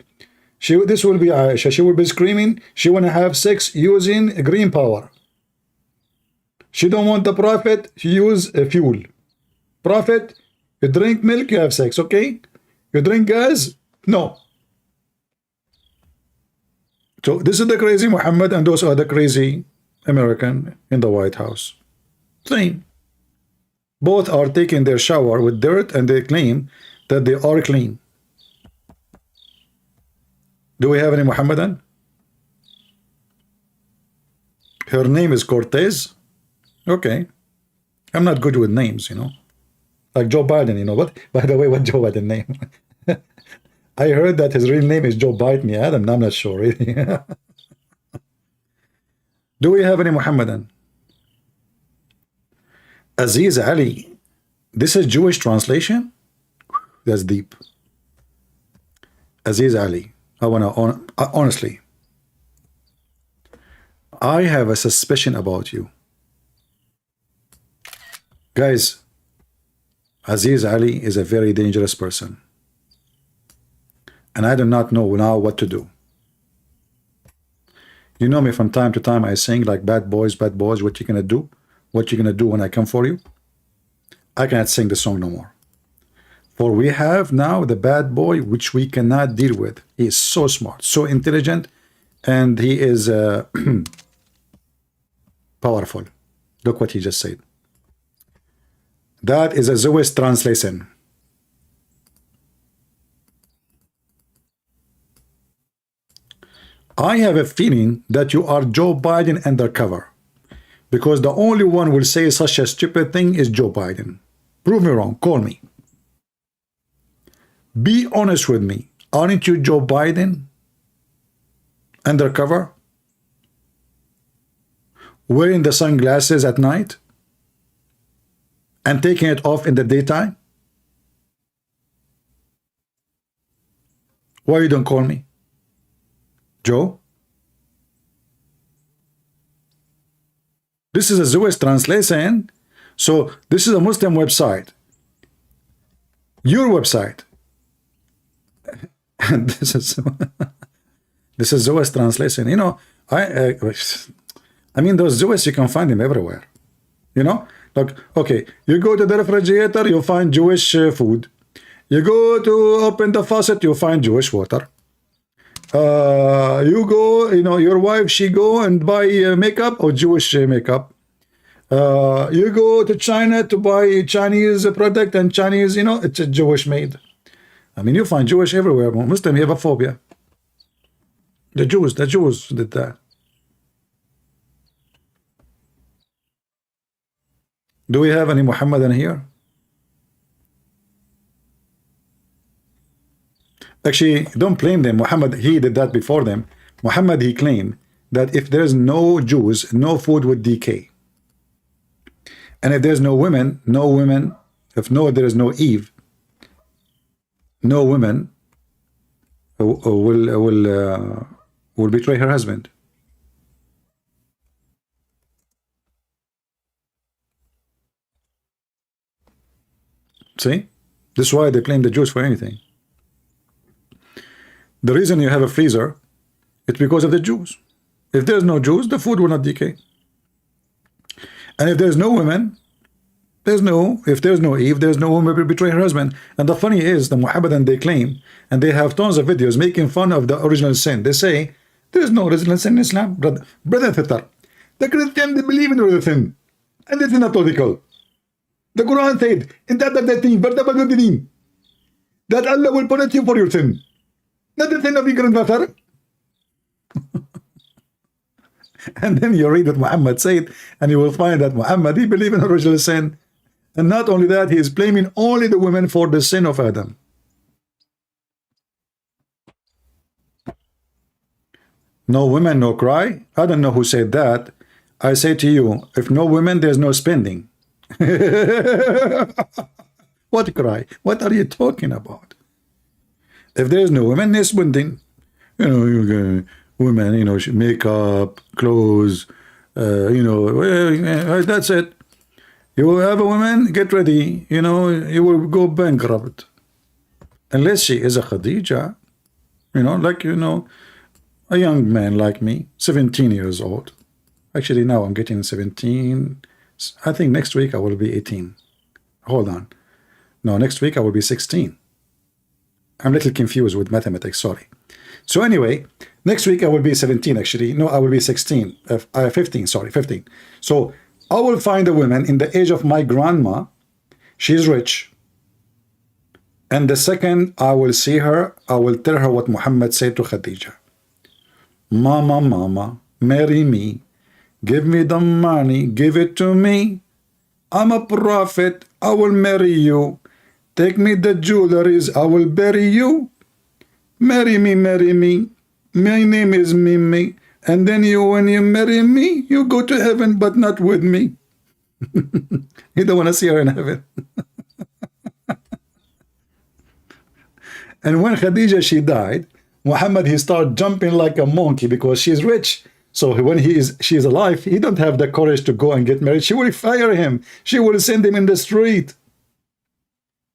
This will be Aisha. She will be screaming. She want to have sex using green power. She don't want the Prophet. She use fuel. Prophet, you drink milk, you have sex, okay? You drink gas? No. So this is the crazy Muhammad, and those are the crazy American in the White House. Same. Both are taking their shower with dirt, and they claim that they are clean. Do we have any Muhammadan? Her name is Cortez. Okay. I'm not good with names, Like Joe Biden, What? By the way, what Joe Biden name? I heard that his real name is Joe Biden. Yeah, I'm not sure, really. Do we have any Muhammadan? Aziz Ali. This is Jewish translation? That's deep. Aziz Ali. I want to, honestly, I have a suspicion about you. Guys, Aziz Ali is a very dangerous person. And I do not know now what to do. You know me, from time to time I sing like bad boys, what you gonna do? What you gonna do when I come for you? I cannot sing the song no more. For we have now the bad boy which we cannot deal with. He is so smart, so intelligent, and he is powerful. Look what he just said. That is a Jewish translation. I have a feeling that you are Joe Biden undercover, because the only one will say such a stupid thing is Joe Biden. Prove me wrong. Call me. Be honest with me. Aren't you Joe Biden undercover? Wearing the sunglasses at night and taking it off in the daytime? Why you don't call me? Joe? This is a Jewish translation. So this is a Muslim website. Your website. And this is Jewish translation. You know, I mean, those Jewish, you can find them everywhere. You know, like, okay, you go to the refrigerator, you find Jewish food. You go to open the faucet, you find Jewish water. You go, you know, your wife, she go and buy makeup or Jewish makeup. You go to China to buy Chinese product and Chinese, you know, it's a Jewish made. I mean, you find Jewish everywhere. Muslim, you have a phobia. The Jews did that. Do we have any Muhammadan here? Actually, don't blame them. Muhammad, he did that before them. Muhammad, he claimed that if there's no Jews, no food would decay. And if there's no women, if no, there is no Eve, no woman will betray her husband. See? This is why they blame the Jews for anything. The reason you have a freezer, it's because of the Jews. If there's no Jews, the food will not decay. And if there's no women, if there's no Eve, there's no woman will betray her husband. And the funny is, the Muhammadan, they claim, and they have tons of videos making fun of the original sin. They say, there's no original sin in Islam. Brother Fitar, the Christians, they believe in original sin. And it's not logical. The Quran said, that Allah will punish you for your sin. Not the sin of your grandfather. And then you read what Muhammad said, and you will find that Muhammad, he believed in original sin. And not only that, he is blaming only the women for the sin of Adam. No women, no cry. I don't know who said that. I say to you, if no women, there's no spending. What cry? What are you talking about? If there's no women, there's spending. You know, women, you know, makeup, clothes, you know, that's it. You have a woman, get ready, you know, you will go bankrupt. Unless she is a Khadija, you know, like, you know, a young man like me, 17 years old. Actually, now I'm getting 17. I think next week I will be 18. Hold on. No, next week I will be 16. I'm a little confused with mathematics, sorry. So anyway, next week I will be 17 actually. No, I will be 16. 15, sorry, 15. So I will find a woman in the age of my grandma. She's rich. And the second I will see her, I will tell her what Muhammad said to Khadija. Mama, mama, marry me. Give me the money, give it to me. I'm a prophet, I will marry you. Take me the jewelries, I will bury you. Marry me, marry me. My name is Mimi. And then you, when you marry me, you go to heaven, but not with me. You don't want to see her in heaven. And when Khadija, she died, Muhammad, he started jumping like a monkey because she's rich. So when she is alive, he don't have the courage to go and get married. She will fire him. She will send him in the street.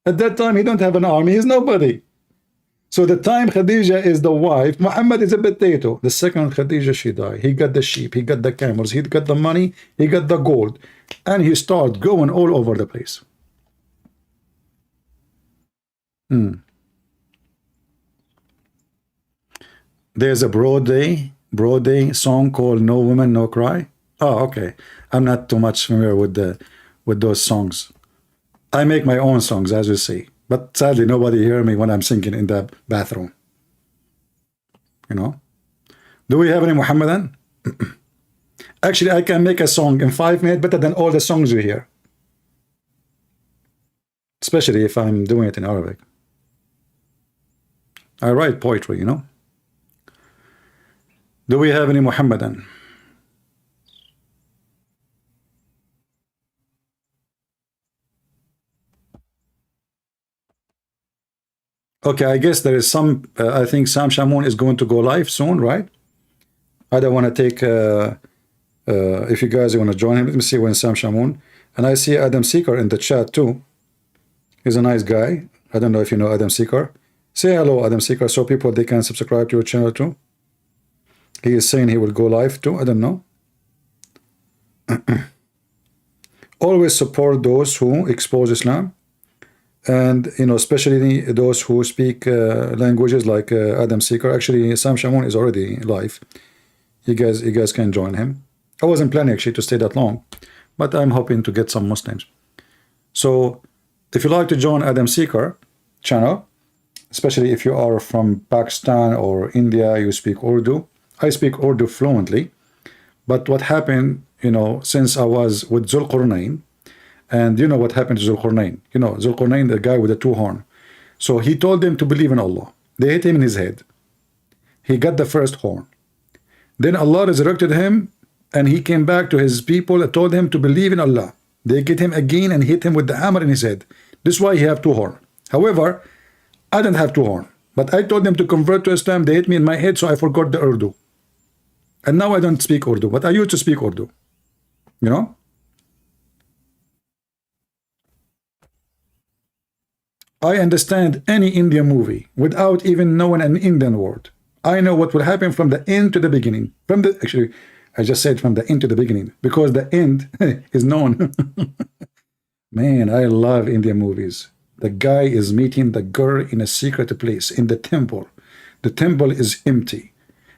At that time, he don't have an army. He's nobody. So the time Khadija is the wife, Muhammad is a potato. The second Khadija, she died. He got the sheep. He got the camels. He got the money. He got the gold. And he started going all over the place. There's a broad day. Brody song called No Woman, No Cry? Oh, okay. I'm not too much familiar with those songs. I make my own songs, as you see. But sadly, nobody hear me when I'm singing in the bathroom. You know? Do we have any Muhammadan? Actually, I can make a song in 5 minutes better than all the songs you hear. Especially if I'm doing it in Arabic. I write poetry, you know? Do we have any Muhammadan? Okay, I guess there is some, I think Sam Shamoun is going to go live soon, right? I don't want to take, if you guys want to join him, let me see when Sam Shamoun. And I see Adam Seeker in the chat too. He's a nice guy. I don't know if you know Adam Seeker. Say hello, Adam Seeker, so people, they can subscribe to your channel too. He is saying he will go live too. I don't know. Always support those who expose Islam. And, you know, especially those who speak languages like Adam Seeker. Actually, Sam Shamoun is already live. You guys can join him. I wasn't planning actually to stay that long, but I'm hoping to get some Muslims. So if you like to join Adam Seeker channel, especially if you are from Pakistan or India, you speak Urdu. I speak Urdu fluently. But what happened, you know, since I was with Zulqarnain, and you know what happened to Zulqarnain. You know, Zulqarnain, the guy with the 2 horns. So he told them to believe in Allah. They hit him in his head. He got the first horn. Then Allah resurrected him, and he came back to his people and told him to believe in Allah. They get him again and hit him with the hammer in his head. This is why he have 2 horns. However, I didn't have 2 horns. But I told them to convert to Islam. They hit me in my head, so I forgot the Urdu. And now I don't speak Urdu, but I used to speak Urdu. You know? I understand any Indian movie without even knowing an Indian word. I know what will happen from the end to the beginning. Actually, I just said from the end to the beginning, because the end is known. Man, I love Indian movies. The guy is meeting the girl in a secret place, in the temple. The temple is empty.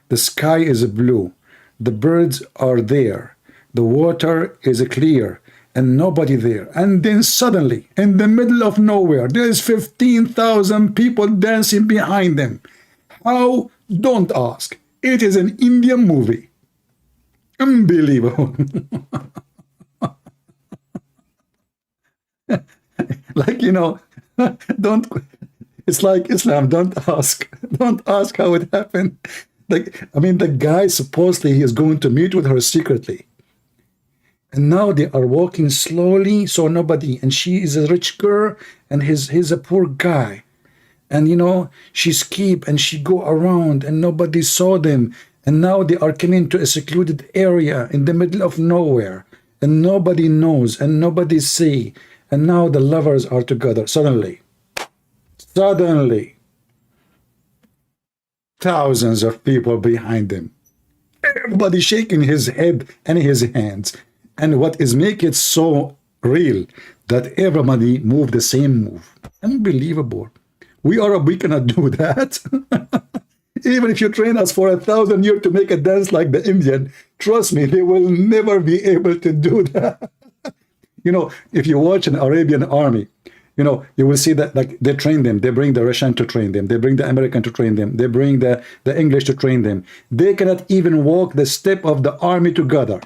The sky is blue. The birds are there. The water is clear. And nobody there. And then suddenly, in the middle of nowhere, there's 15,000 people dancing behind them. How? Don't ask. It is an Indian movie. Unbelievable. Like, you know, it's like Islam, don't ask. Don't ask how it happened. Like, I mean, the guy supposedly he is going to meet with her secretly. And now they are walking slowly, so nobody, and she is a rich girl, and he's a poor guy. And, you know, she skip and she go around, and nobody saw them. And now they are coming to a secluded area in the middle of nowhere, and nobody knows, and nobody see. And now the lovers are together. Suddenly, thousands of people behind them. Everybody shaking his head and his hands. And what is make it so real that everybody move the same move. Unbelievable. We Arab, we cannot do that. Even if you train us for 1,000 years to make a dance like the Indian, trust me, they will never be able to do that. You know, if you watch an Arabian army, you know, you will see that like they train them. They bring the Russian to train them. They bring the American to train them. They bring the English to train them. They cannot even walk the step of the army together.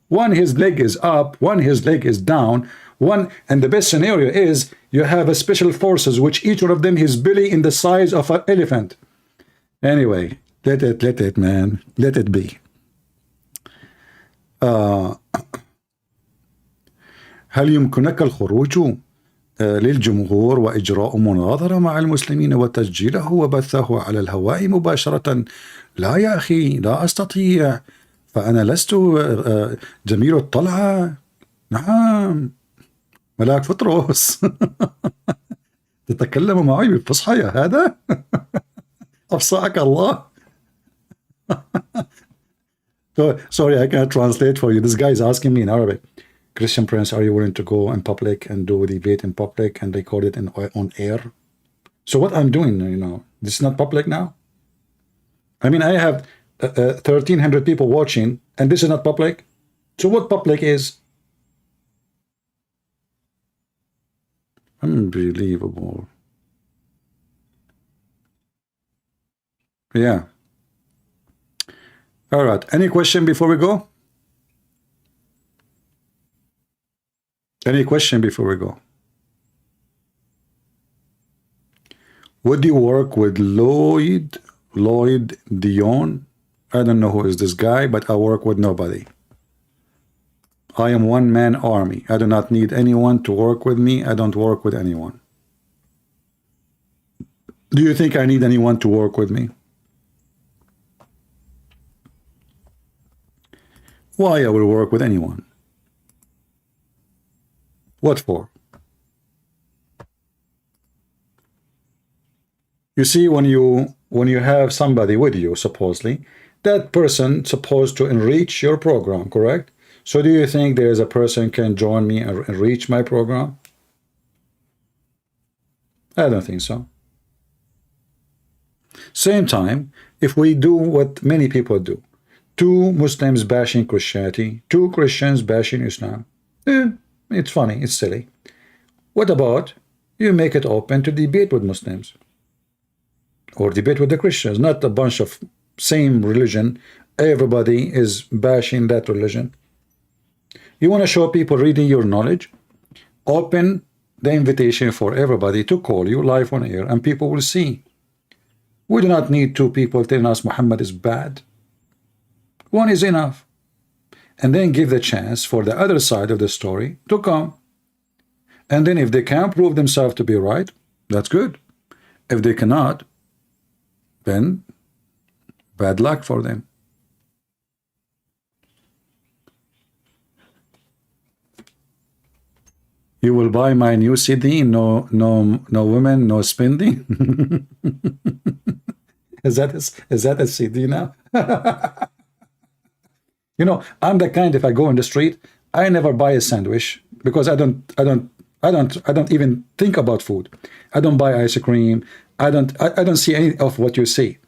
One, his leg is up, one, his leg is down, one, and the best scenario is you have a special forces, which each one of them his belly in the size of an elephant. Anyway, let it, man, let it be. هل يمكنك الخروج للجمهور وإجراء مناظرة مع المسلمين وتسجيله وبثه على الهواء مباشرة؟ لا يا أخي، لا أستطيع. فأنا لست جميل الطلعة. نعم، ملاك فطرس. تتكلم معي بالفصحى يا هذا؟ أفصحك الله. Sorry, I cannot translate for you. This guy is asking me in Arabic. Christian Prince, are you willing to go in public and do the debate in public and record it on air? So what I'm doing, you know, this is not public now. I mean, I have 1,300 people watching, and this is not public. So what public is? Unbelievable. Yeah. All right. Any question before we go? Any question before we go? Would you work with Lloyd Dion? I don't know who is this guy, but I work with nobody. I am one-man army. I do not need anyone to work with me. I don't work with anyone. Do you think I need anyone to work with me? Why I will work with anyone? What for? You see, when you have somebody with you, supposedly, that person supposed to enrich your program, correct? So do you think there is a person can join me and enrich my program? I don't think so. Same time, if we do what many people do, 2 Muslims bashing Christianity, 2 Christians bashing Islam, it's funny, it's silly. What about you make it open to debate with Muslims? Or debate with the Christians, not a bunch of same religion. Everybody is bashing that religion. You want to show people reading your knowledge? Open the invitation for everybody to call you live on air, and people will see. We do not need 2 people telling us Muhammad is bad. 1 is enough. And then give the chance for the other side of the story to come. And then if they can prove themselves to be right, that's good. If they cannot, then bad luck for them. You will buy my new CD, no women, no spending. Is that a CD now? You know, I'm the kind, if I go in the street, I never buy a sandwich because I don't even think about food. I don't buy ice cream. I don't see any of what you see.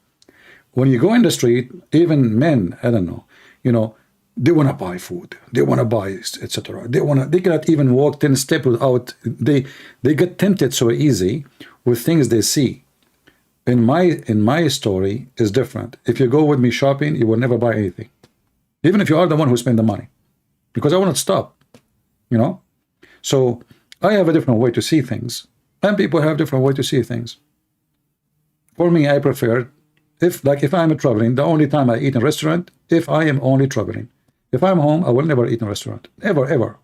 When you go in the street, even men, I don't know, you know, they want to buy food. They want to buy, etc. They cannot even walk 10 steps without, they get tempted so easy with things they see. In my story is different. If you go with me shopping, you will never buy anything. Even if you are the one who spend the money. Because I want to stop. You know? So I have a different way to see things. And people have different way to see things. For me, I prefer, if I'm traveling, the only time I eat in a restaurant, if I am only traveling. If I'm home, I will never eat in a restaurant. Ever.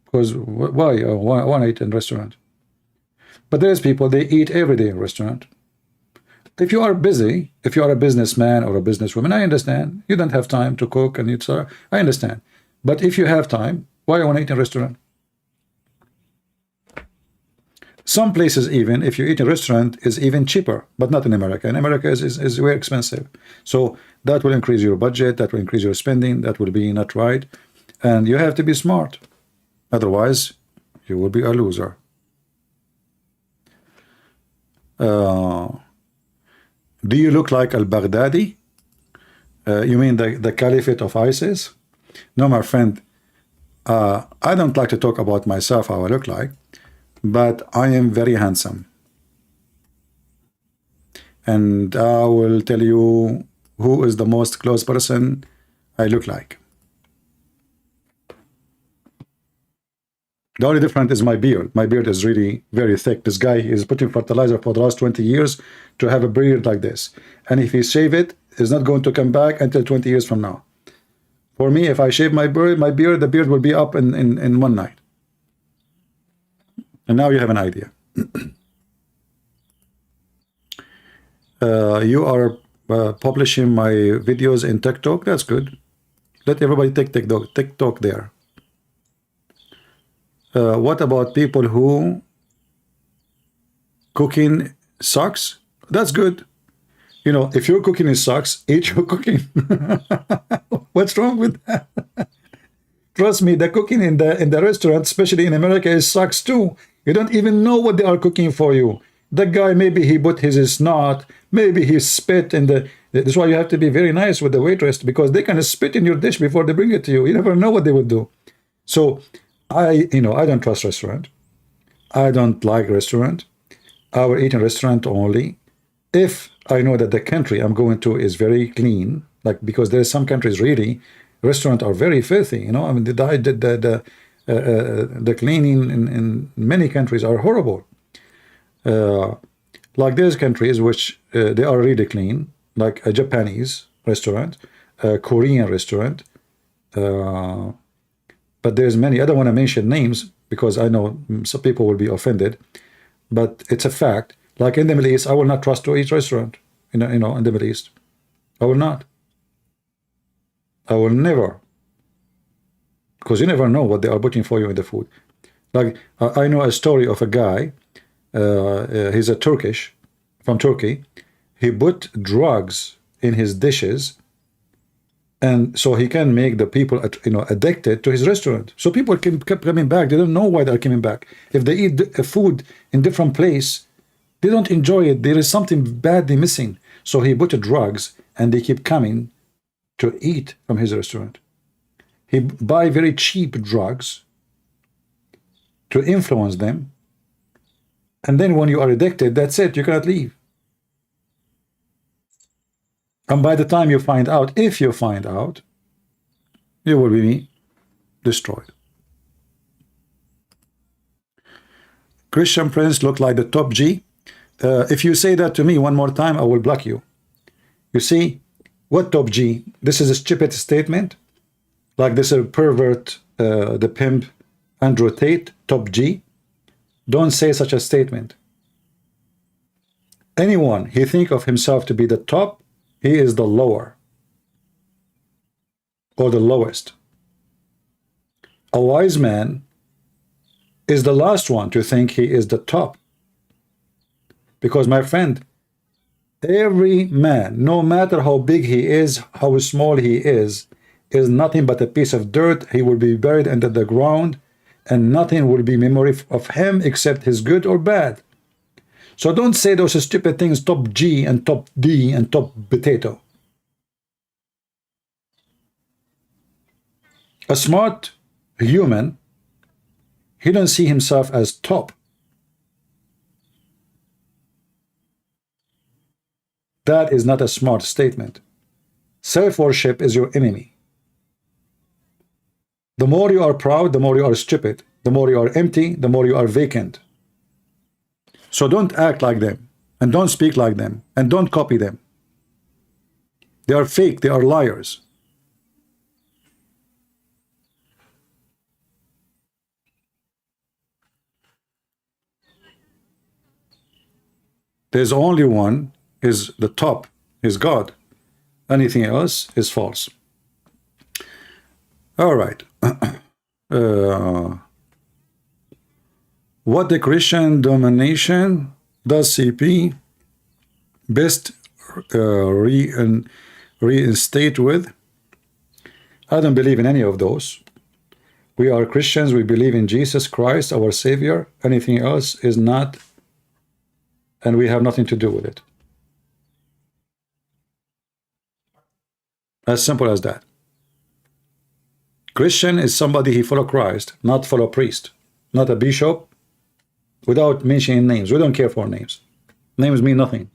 Because why eat in a restaurant? But there's people, they eat every day in a restaurant. If you are busy, if you are a businessman or a businesswoman, I understand. You don't have time to cook and eat. I understand. But if you have time, why you want to eat in a restaurant? Some places even, if you eat in a restaurant, is even cheaper, but not in America. In America is very expensive. So that will increase your budget, that will increase your spending, that will be not right. And you have to be smart. Otherwise, you will be a loser. Do you look like al-Baghdadi? You mean the caliphate of ISIS? No, my friend. I don't like to talk about myself, how I look like, but I am very handsome. And I will tell you who is the most close person I look like. The only difference is my beard. My beard is really very thick. This guy is putting fertilizer for the last 20 years to have a beard like this. And if he shave it, it's not going to come back until 20 years from now. For me, if I shave my beard, the beard will be up in one night. And now you have an idea. You are publishing my videos in TikTok. That's good. Let everybody take TikTok there. What about people who cooking sucks? That's good. You know, if your cooking is sucks, eat your cooking. What's wrong with that? Trust me, the cooking in the restaurant, especially in America, is sucks too. You don't even know what they are cooking for you. The guy, maybe he put his snot, maybe he spit in That's why you have to be very nice with the waitress, because they can spit in your dish before they bring it to you. You never know what they would do. So I don't trust restaurant. I don't like restaurant. I will eat in restaurant only if I know that the country I'm going to is very clean. Like, because there are some countries really restaurants are very filthy. You know, I mean, the cleaning in many countries are horrible. Like there's countries which they are really clean, like a Japanese restaurant, a Korean restaurant, but there's many. I don't want to mention names because I know some people will be offended, but it's a fact. Like in the Middle East, I will not trust to eat restaurant. In the Middle East, I will not. I will never, because you never know what they are putting for you in the food. Like I know a story of a guy. He's a Turkish, from Turkey. He put drugs in his dishes, and so he can make the people addicted to his restaurant. So people kept coming back. They don't know why they're coming back. If they eat food in different place, they don't enjoy it. There is something badly missing. So he put drugs, and they keep coming to eat from his restaurant. He buy very cheap drugs to influence them. And then when you are addicted, that's it. You cannot leave. And by the time you find out, if you find out, you will be destroyed. Christian Prince look like the top G. If you say that to me one more time, I will block you. You see, what top G? This is a stupid statement. Like this is a pervert, the pimp, Andrew Tate, top G. Don't say such a statement. Anyone he think of himself to be the top, he is the lower or the lowest. A wise man is the last one to think he is the top. Because, my friend, every man, no matter how big he is, how small he is nothing but a piece of dirt. He will be buried under the ground, and nothing will be memory of him except his good or bad. So don't say those stupid things, top G and top D and top potato. A smart human, he don't see himself as top. That is not a smart statement. Self-worship is your enemy. The more you are proud, the more you are stupid. The more you are empty, the more you are vacant. So don't act like them, and don't speak like them, and don't copy them. They are fake, they are liars. There's only one, is the top, is God. Anything else is false. All right. What the Christian domination does CP best reinstate with? I don't believe in any of those. We are Christians. We believe in Jesus Christ, our Savior. Anything else is not, and we have nothing to do with it. As simple as that. Christian is somebody he follow Christ, not follow priest, not a bishop, without mentioning names. We don't care for names. Names mean nothing.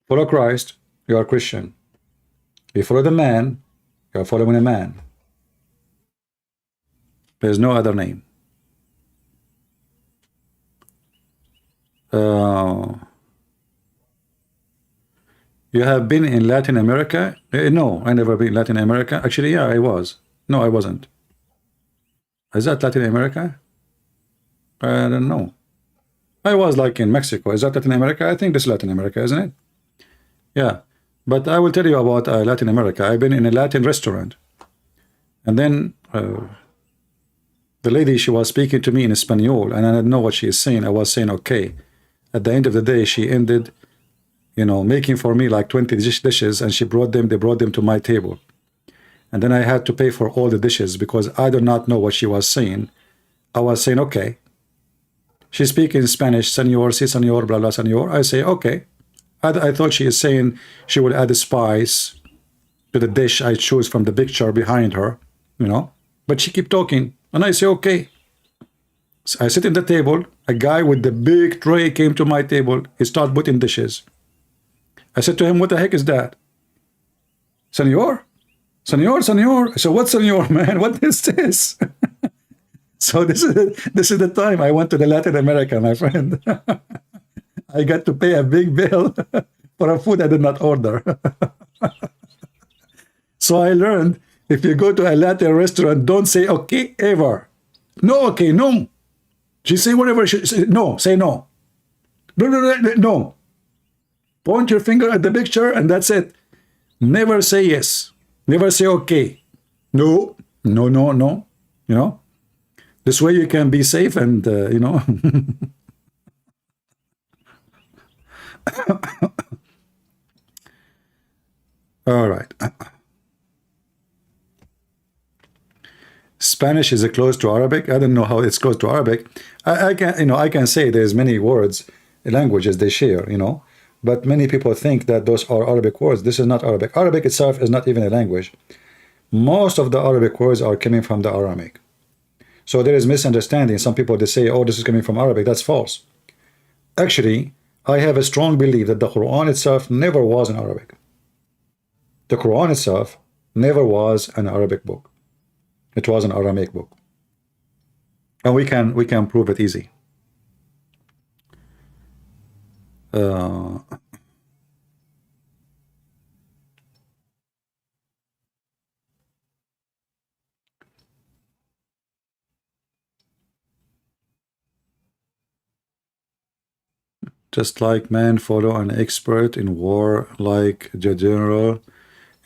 Follow Christ, you are Christian. You follow the man, you are following a man. There's no other name. You have been in Latin America? No, I never been in Latin America. Actually, yeah, I was. No, I wasn't. Is that Latin America? I don't know. I was like in Mexico. Is that Latin America? I think this is Latin America, isn't it? Yeah. But I will tell you about Latin America. I've been in a Latin restaurant. And then the lady, she was speaking to me in Espanol, and I didn't know what she is saying. I was saying, okay. At the end of the day, she ended, making for me like 20 dishes, and they brought them to my table. And then I had to pay for all the dishes because I do not know what she was saying. I was saying, okay. She speaks in Spanish, señor, sí, señor, blah, blah, señor. I say, okay. I thought she is saying she will add a spice to the dish I choose from the picture behind her, you know. But she keep talking, and I say, okay. So I sit at the table. A guy with the big tray came to my table. He started putting dishes. I said to him, what the heck is that? Senor? Senor, senor. I said, what senor, man? What is this? So this is the time I went to the Latin America, my friend. I got to pay a big bill for a food I did not order. So I learned, if you go to a Latin restaurant, don't say okay ever. No, okay, no. She say whatever she say. No, say no. No, no, no, no, no. Point your finger at the picture and that's it. Never say yes. Never say okay. No, no, no, no. You know, this way you can be safe and, you know. All right. Spanish is close to Arabic. I don't know how it's close to Arabic. I can, you know, I can say there's many words, languages they share, you know, but many people think that those are Arabic words. This is not Arabic. Arabic itself is not even a language. Most of the Arabic words are coming from the Aramaic. So there is misunderstanding. Some people, they say, oh, this is coming from Arabic. That's false. Actually, I have a strong belief that the Quran itself never was in Arabic. The Quran itself never was an Arabic book. It was an Aramaic book. And we can prove it easy. Just like man follow an expert in war, like the general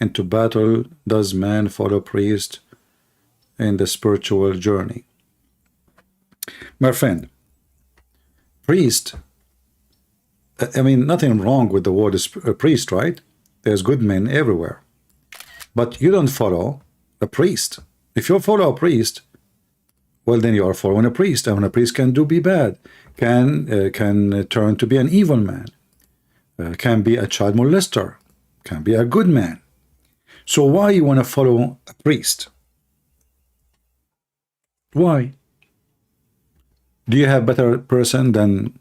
into battle, does man follow priest in the spiritual journey. My friend, priest, I mean, nothing wrong with the word priest, right? There's good men everywhere. But you don't follow a priest. If you follow a priest, well, then you are following a priest. And a priest can be bad, can turn to be an evil man, can be a child molester, can be a good man. So why you want to follow a priest? Why? Do you have better person than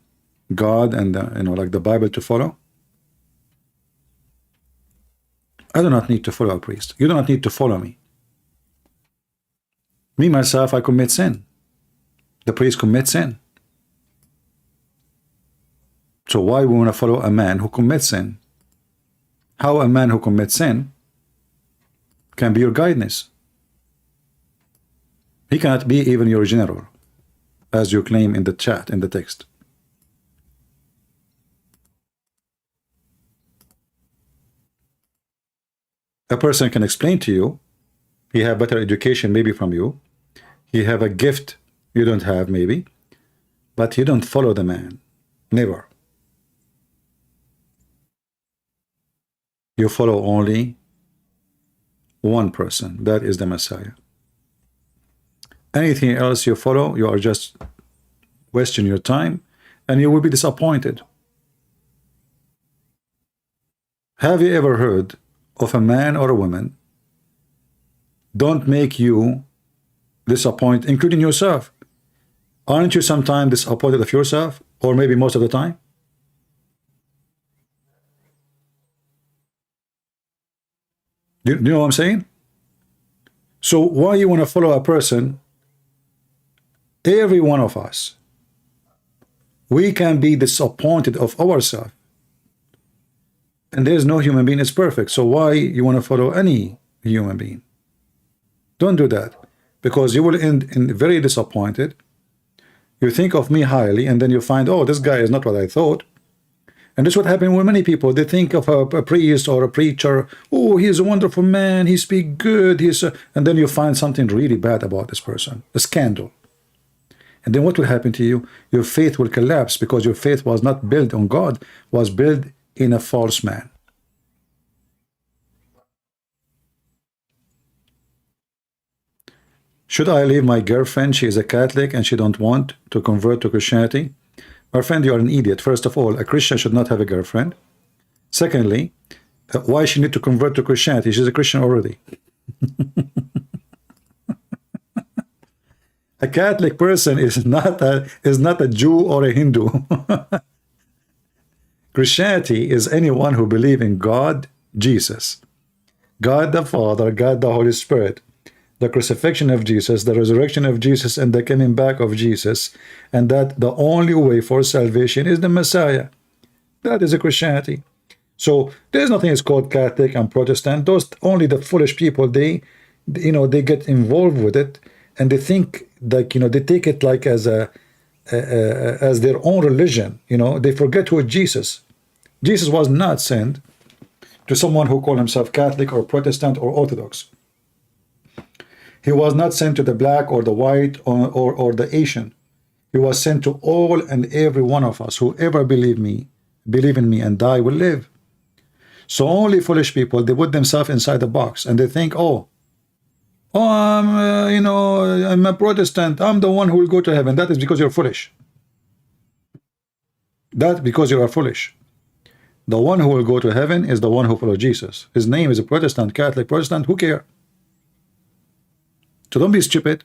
God and you know, like the Bible to follow? I do not need to follow a priest. You do not need to follow me. Me myself, I commit sin. The priest commits sin. So why we want to follow a man who commits sin? How a man who commits sin can be your guidance? He cannot be even your general, as you claim in the chat, in the text. A person can explain to you, he have better education maybe from you, he have a gift you don't have maybe, but you don't follow the man, never. You follow only one person, that is the Messiah. Anything else you follow, you are just wasting your time and you will be disappointed. Have you ever heard of a man or a woman don't make you disappointed, including yourself? Aren't you sometimes disappointed of yourself, or maybe most of the time? Do you know what I'm saying? So why you want to follow a person? Every one of us, we can be disappointed of ourselves. And there's no human being is perfect. So why you want to follow any human being? Don't do that, because you will end in very disappointed. You think of me highly, and then you find, oh, this guy is not what I thought. And this is what happened with many people. They think of a priest or a preacher. Oh, he's a wonderful man. He speaks good. And then you find something really bad about this person, a scandal. And then what will happen to you? Your faith will collapse, because your faith was not built on God, was built in a false man. Should I leave my girlfriend? She is a Catholic and she don't want to convert to Christianity. My friend, you are an idiot. First of all, a Christian should not have a girlfriend. Secondly, why she need to convert to Christianity? She's a Christian already. A Catholic person is not a Jew or a Hindu. Christianity is anyone who believes in God, Jesus, God the Father, God the Holy Spirit, the crucifixion of Jesus, the resurrection of Jesus, and the coming back of Jesus, and that the only way for salvation is the Messiah. That is a Christianity. So there's nothing is called Catholic and Protestant. Those only the foolish people, they get involved with it, and they think like they take it like as as their own religion. They forget who is Jesus. Jesus was not sent to someone who called himself Catholic or Protestant or Orthodox. He was not sent to the black or the white or the Asian. He was sent to all and every one of us. Whoever believe in me and die will live. So only foolish people, they put themselves inside the box and they think, oh, I'm a Protestant, I'm the one who will go to heaven. That is because you're foolish. That because you are foolish. The one who will go to heaven is the one who follows Jesus. His name is a Protestant, Catholic, Protestant, who care? So don't be stupid.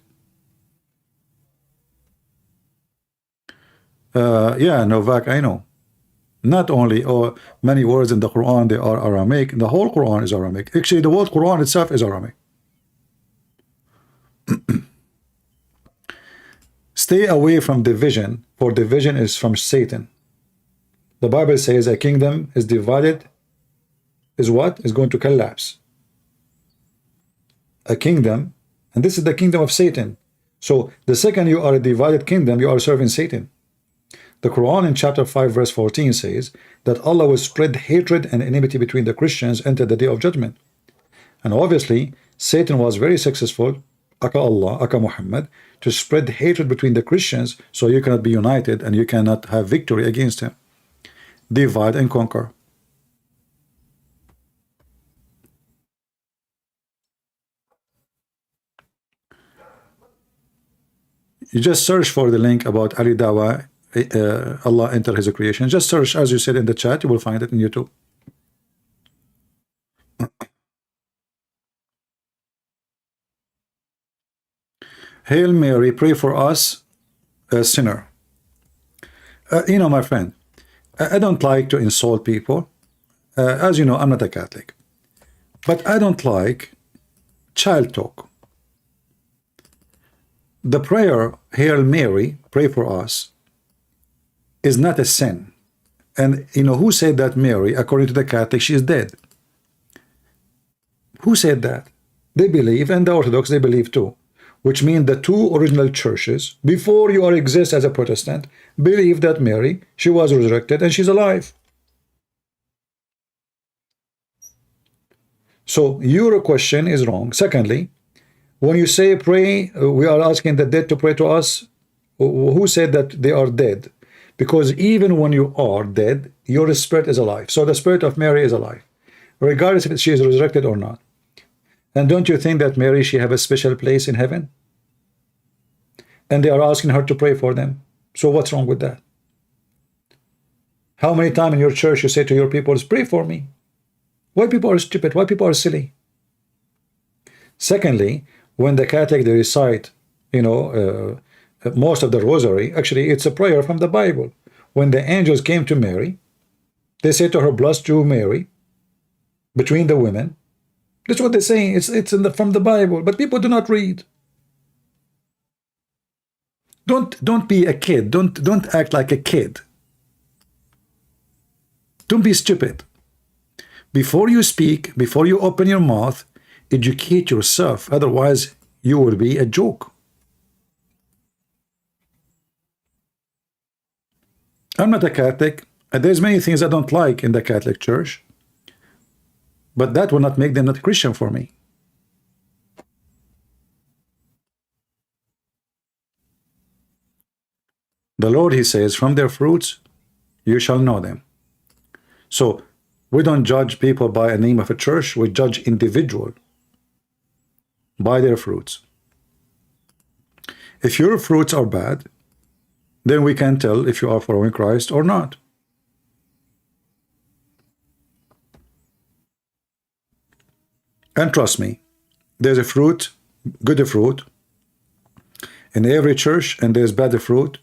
Yeah, Novak, I know. Not only many words in the Quran, they are Aramaic. The whole Quran is Aramaic. Actually, the word Quran itself is Aramaic. Stay away from division, for division is from Satan. The Bible says a kingdom is divided, is what? Is going to collapse. A kingdom, and this is the kingdom of Satan. So the second you are a divided kingdom, you are serving Satan. The Quran in chapter 5 verse 14 says that Allah will spread hatred and enmity between the Christians until the day of judgment. And obviously Satan was very successful, aka Allah, aka Muhammad, to spread hatred between the Christians, so you cannot be united and you cannot have victory against him. Divide and conquer. You just search for the link about Ali Dawa, Allah enter his creation. Just search, as you said in the chat, you will find it in YouTube. Hail Mary, pray for us, a sinner. My friend, I don't like to insult people. As you know, I'm not a Catholic. But I don't like child talk. The prayer, Hail Mary, pray for us, is not a sin. And who said that Mary, according to the Catholic, she is dead? Who said that? They believe, and the Orthodox, they believe too. Which means the two original churches, before you exist as a Protestant, believe that Mary, she was resurrected and she's alive. So your question is wrong. Secondly, when you say pray, we are asking the dead to pray to us. Who said that they are dead? Because even when you are dead, your spirit is alive. So the spirit of Mary is alive, regardless if she is resurrected or not. And don't you think that Mary, she have a special place in heaven? And they are asking her to pray for them. So what's wrong with that? How many times in your church you say to your people, pray for me? Why people are stupid? Why people are silly? Secondly, when the Catholic, they recite, most of the rosary, actually it's a prayer from the Bible. When the angels came to Mary, they say to her, blessed you Mary, between the women. That's what they're saying. It's from the Bible, but people do not read. Don't be a kid. Don't act like a kid. Don't be stupid. Before you speak, before you open your mouth, educate yourself. Otherwise, you will be a joke. I'm not a Catholic. There's many things I don't like in the Catholic Church, but that will not make them not a Christian for me. The Lord, he says, from their fruits you shall know them. So we don't judge people by a name of a church. We judge individual by their fruits. If your fruits are bad, then we can tell if you are following Christ or not. And trust me, there's a fruit, good fruit, in every church, and there's bad fruit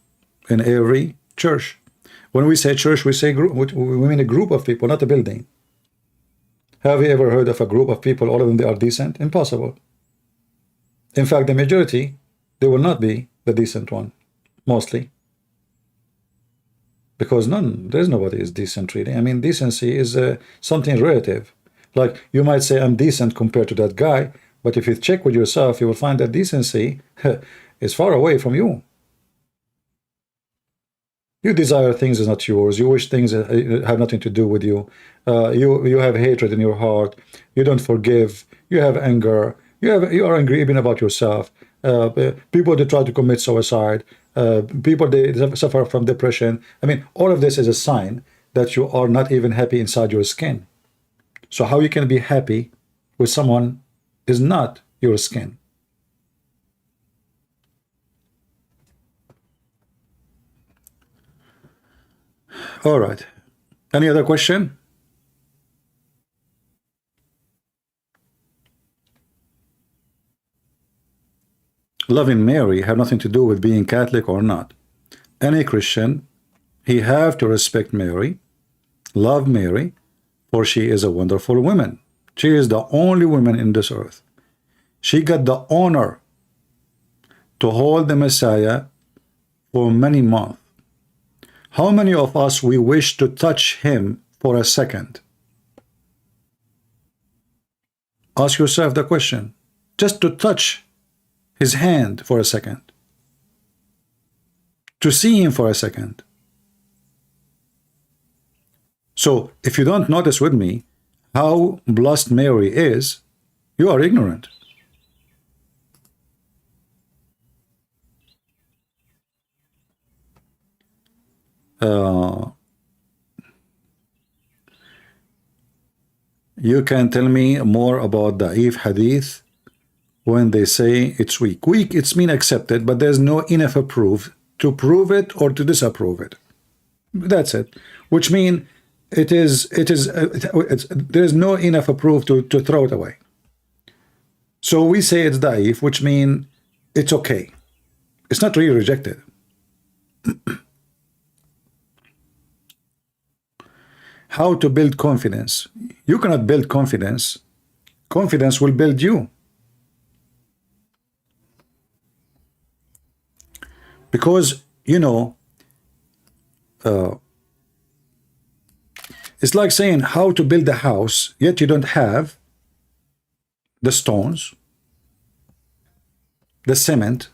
in every church. When we say church, we say group. We mean a group of people, not a building. Have you ever heard of a group of people, all of them they are decent? Impossible. In fact, the majority, they will not be the decent one, mostly. Because there's nobody is decent really. I mean, decency is something relative. Like, you might say, I'm decent compared to that guy, but if you check with yourself, you will find that decency is far away from you. You desire things is not yours. You wish things have nothing to do with you. You have hatred in your heart. You don't forgive. You have anger. You are angry even about yourself. People that try to commit suicide. People they suffer from depression. I mean, all of this is a sign that you are not even happy inside your skin. So how you can be happy with someone is not your skin. All right. Any other question? Loving Mary have nothing to do with being Catholic or not. Any Christian, he have to respect Mary, love Mary, for she is a wonderful woman. She is the only woman in this earth. She got the honor to hold the Messiah for many months. How many of us we wish to touch him for a second? Ask yourself the question. Just to touch his hand for a second. To see him for a second. So, if you don't notice with me how blessed Mary is, you are ignorant. You can tell me more about the Eve hadith when they say it's weak. Weak, it's mean accepted, but there's no enough proof to prove it or to disapprove it. That's it. Which means there's no enough proof to throw it away. So we say it's da'if, which means it's okay. It's not really rejected. How to build confidence? You cannot build confidence. Confidence will build you. Because, you know, it's like saying how to build a house, yet you don't have the stones, the cement,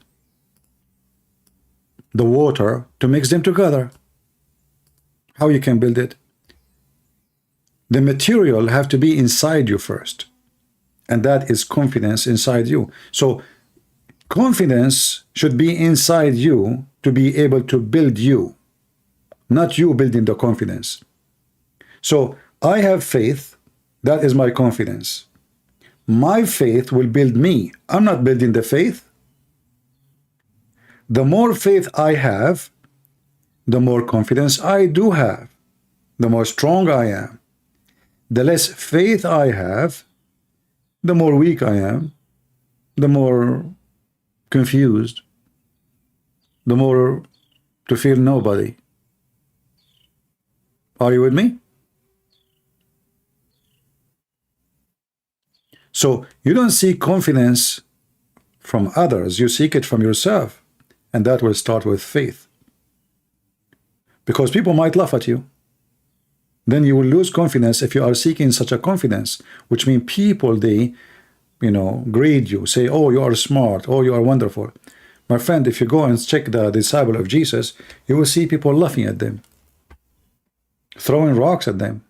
the water to mix them together. How you can build it? The material have to be inside you first. And that is confidence inside you. So confidence should be inside you to be able to build you, not you building the confidence. So I have faith, that is my confidence. My faith will build me. I'm not building the faith. The more faith I have, the more confidence I do have, the more strong I am. The less faith I have, the more weak I am, the more confused, the more to feel nobody. Are you with me? So you don't seek confidence from others, you seek it from yourself, and that will start with faith. Because people might laugh at you. Then you will lose confidence if you are seeking such a confidence, which means people, they, you know, grade you, say, oh, you are smart, oh, you are wonderful. My friend, if you go and check the disciple of Jesus, you will see people laughing at them, throwing rocks at them.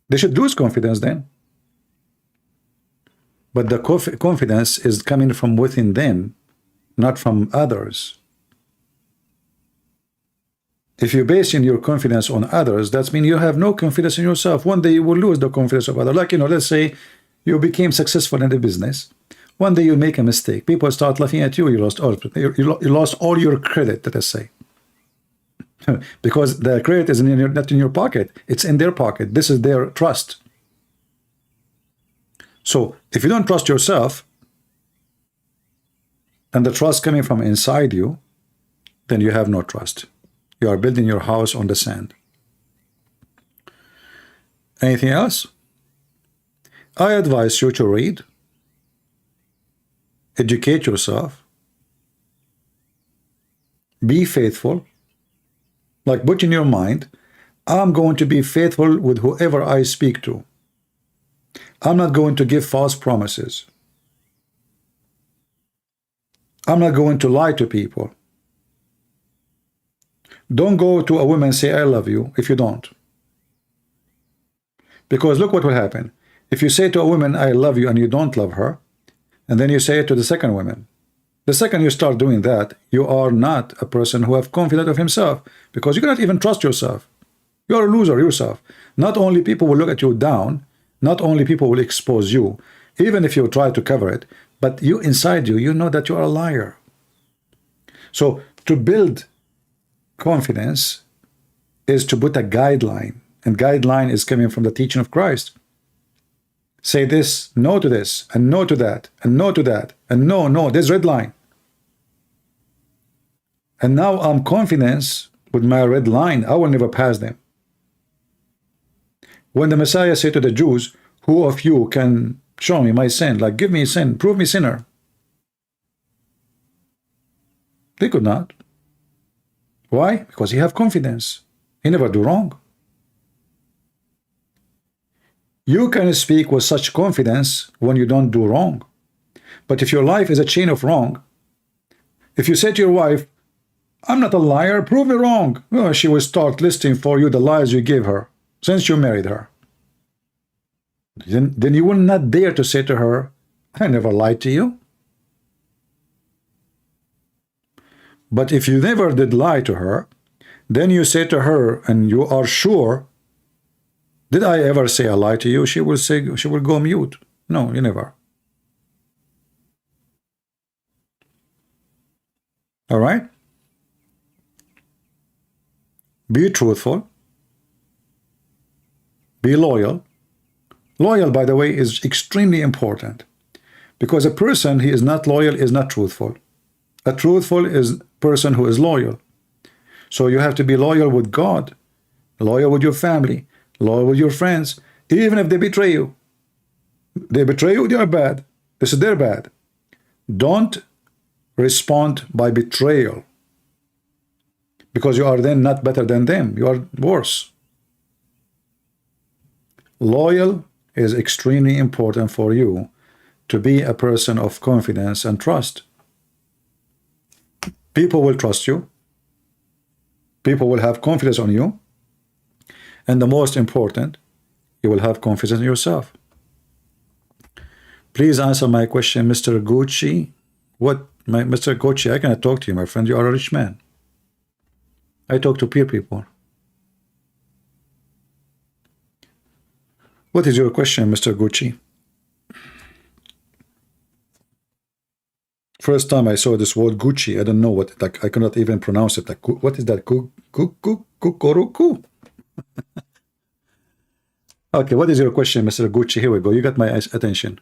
They should lose confidence then. But the confidence is coming from within them, not from others. If you base in your confidence on others, that means you have no confidence in yourself. One day you will lose the confidence of others. Like, you know, let's say you became successful in the business. One day you make a mistake. People start laughing at you. You lost all your credit, let us say. Because the credit is not in your pocket. It's in their pocket. This is their trust. So if you don't trust yourself, and the trust coming from inside you, then you have no trust. You are building your house on the sand. Anything else? I advise you to read, educate yourself, be faithful. Like, put in your mind, I'm going to be faithful with whoever I speak to. I'm not going to give false promises. I'm not going to lie to people. Don't go to a woman and say, I love you, if you don't. Because look what will happen. If you say to a woman, I love you, and you don't love her, and then you say it to the second woman, the second you start doing that, you are not a person who have confidence of himself, because you cannot even trust yourself. You are a loser yourself. Not only people will look at you down, not only people will expose you, even if you try to cover it, but you inside you, you know that you are a liar. So to build confidence is to put a guideline, and guideline is coming from the teaching of Christ. Say this, no to this, and no to that, and no to that, and no, there's red line. And now I'm confident with my red line, I will never pass them. When the Messiah said to the Jews, who of you can show me my sin? Like, give me sin, prove me sinner. They could not. Why? Because he have confidence. He never do wrong. You can speak with such confidence when you don't do wrong. But if your life is a chain of wrong, if you say to your wife, I'm not a liar, prove me wrong, well, she will start listing for you the lies you gave her since you married her. Then you will not dare to say to her, I never lied to you. But if you never did lie to her, then you say to her, and you are sure, did I ever say a lie to you? She will say, she will go mute. No, you never. All right? Be truthful. Be loyal. Loyal, by the way, is extremely important, because a person who is not loyal is not truthful. A truthful is person who is loyal. So you have to be loyal with God, loyal with your family, loyal with your friends, even if they betray you. They betray you, they are bad. This is their bad. Don't respond by betrayal, because you are then not better than them. You are worse. Loyal is extremely important for you to be a person of confidence and trust. People will trust you. People will have confidence on you. And the most important, you will have confidence in yourself. Please answer my question, Mr. Gucci. Mr. Gucci, I cannot talk to you, my friend. You are a rich man. I talk to poor people. What is your question, Mr. Gucci? First time I saw this word Gucci, I don't know what, like, I cannot even pronounce it. Like, what is that? Kukuruku? Okay, what is your question, Mr. Gucci? Here we go. You got my attention.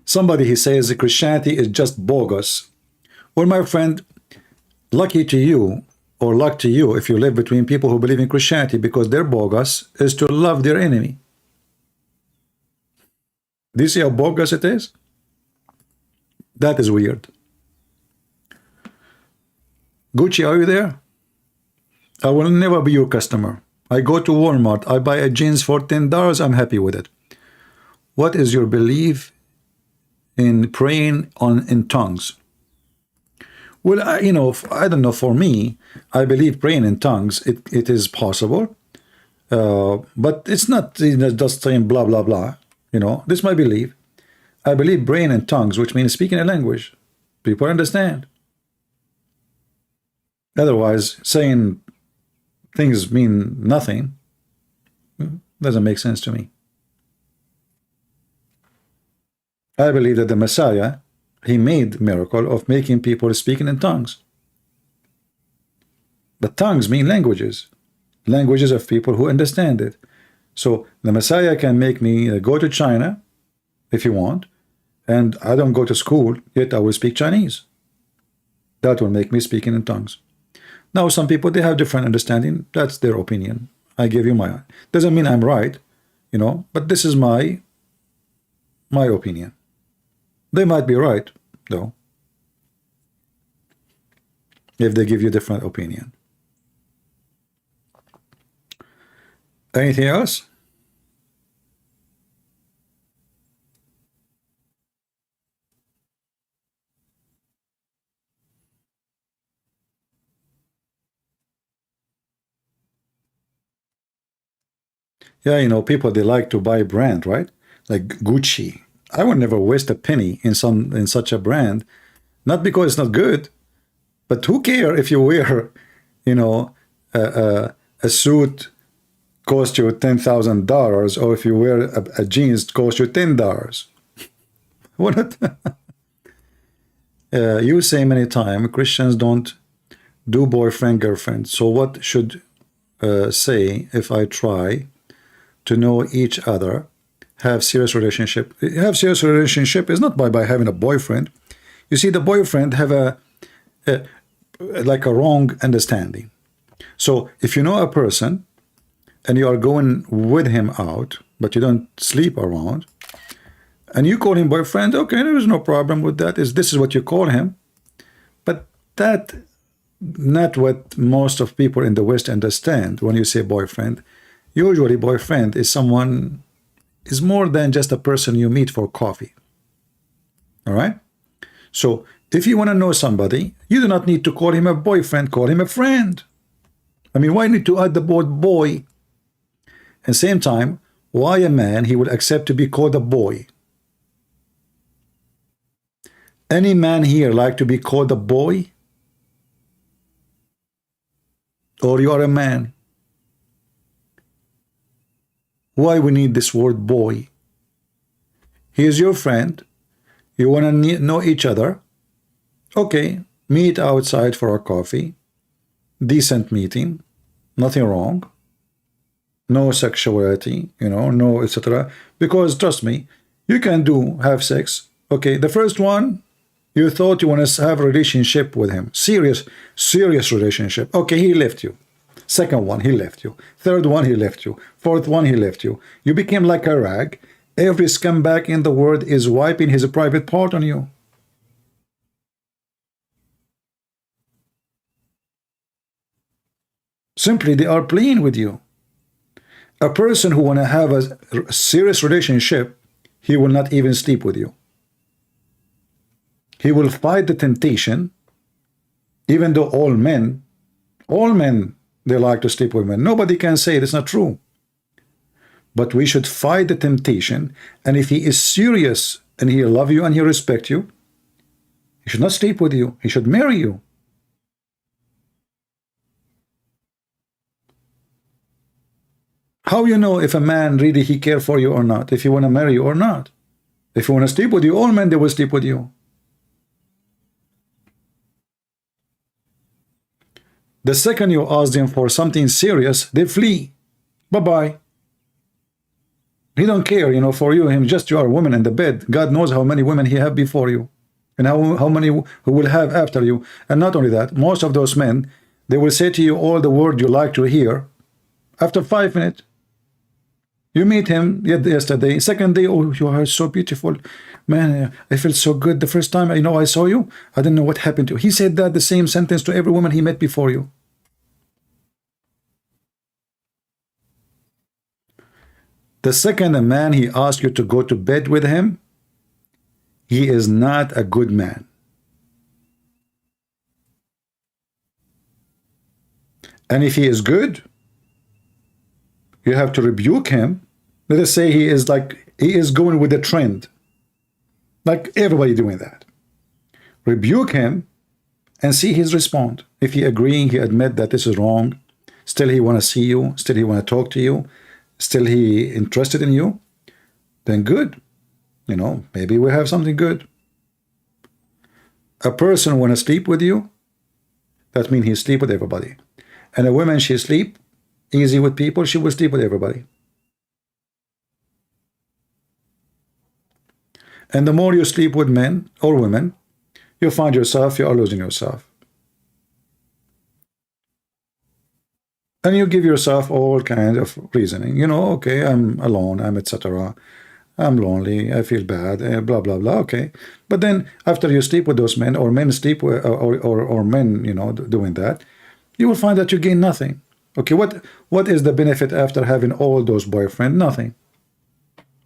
Somebody, he says Christianity is just bogus. Well, my friend, lucky to you, or luck to you if you live between people who believe in Christianity, because their bogus is to love their enemy. Do you see how bogus it is? That is weird. Gucci, are you there? I will never be your customer. I go to Walmart, I buy a jeans for $10, I'm happy with it. What is your belief in praying in tongues? Well, I don't know, for me, I believe praying in tongues, it is possible, but it's not just saying blah, blah, blah. This is my belief. I believe praying in tongues, which means speaking a language. People understand. Otherwise, saying things mean nothing doesn't make sense to me. I believe that the Messiah, he made miracle of making people speaking in tongues. But tongues mean languages. languages of people who understand it. So the Messiah can make me go to China if you want, and I don't go to school, yet I will speak Chinese. That will make me speaking in tongues. Now, some people, they have different understanding. That's their opinion. I give you my. Doesn't mean I'm right, you know, but this is my opinion. They might be right, though, if they give you different opinion. Anything else? Yeah, you know, people, they like to buy brand, right? Like Gucci. I would never waste a penny in such a brand, not because it's not good, but who care if you wear, you know, a suit cost you $10,000, or if you wear a jeans cost you $10. What? You say many times Christians don't do boyfriend girlfriend. So what should say if I try to know each other, have serious relationship? Have serious relationship is not by having a boyfriend. You see, the boyfriend have like a wrong understanding. So if you know a person and you are going with him out, but you don't sleep around, and you call him boyfriend, okay, there is no problem with that. This is what you call him. But that not what most of people in the West understand when you say boyfriend. Usually boyfriend is someone, is more than just a person you meet for coffee. All right? So if you want to know somebody, you do not need to call him a boyfriend, call him a friend. I mean, why need to add the word boy? At the same time, why a man, he would accept to be called a boy? Any man here like to be called a boy? Or you are a man? Why we need this word boy? He is your friend. You want to know each other. Okay, meet outside for a coffee. Decent meeting. Nothing wrong. No sexuality, you know, no etc. Because trust me, you can have sex. Okay, the first one, you thought you want to have a relationship with him. Serious relationship. Okay, he left you. Second one, he left you. Third one, he left you. Fourth one, he left you. You became like a rag. Every scumbag in the world is wiping his private part on you. Simply, they are playing with you. A person who want to have a serious relationship, he will not even sleep with you. He will fight the temptation, even though all men, they like to sleep with men. Nobody can say it's not true. But we should fight the temptation, and if he is serious and he love you and he respect you, he should not sleep with you. He should marry you. How you know if a man really he care for you or not, if he want to marry you or not? If he want to sleep with you, all men, they will sleep with you. The second you ask them for something serious, they flee. Bye-bye. He don't care, you know, for you. Him just you are a woman in the bed. God knows how many women he have before you, and how many who will have after you. And not only that, most of those men, they will say to you all the word you like to hear. After 5 minutes, you meet him yesterday. Second day, oh, you are so beautiful, man. I felt so good the first time I saw you. I didn't know what happened to you. He said that the same sentence to every woman he met before you. The second a man he asks you to go to bed with him, he is not a good man. And if he is good, you have to rebuke him. Let us say he is going with the trend, like everybody doing that. Rebuke him and see his response. If he agreeing, he admit that this is wrong, still he want to see you, still he want to talk to you, still he interested in you, then good. Maybe we have something good. A person want to sleep with you, that means he sleep with everybody. And a woman, she sleep easy with people, she will sleep with everybody. And the more you sleep with men or women, you find yourself, you are losing yourself. And you give yourself all kinds of reasoning. You know, okay, I'm alone, I'm etc. I'm lonely, I feel bad, blah, blah, blah, okay. But then after you sleep with those men, or men sleep with, or men, you know, doing that, you will find that you gain nothing. Okay, what is the benefit after having all those boyfriends? Nothing.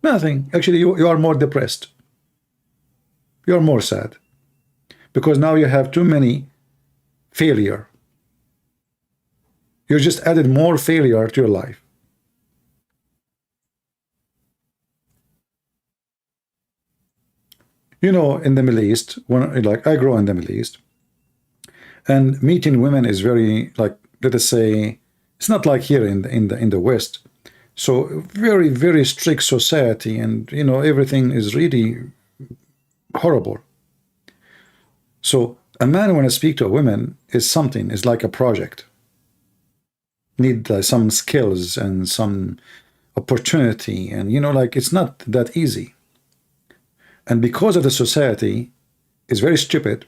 Nothing. Actually, you are more depressed. You are more sad. Because now you have too many failure. You just added more failure to your life. You know, in the Middle East, when like I grew in the Middle East, and meeting women is very, like, let us say, it's not like here in the West. So very, very strict society, and you know, everything is really horrible. So a man, when I speak to a woman, is something, is like a project. Need some skills and some opportunity, and you know, like, it's not that easy. And because of the society is very stupid,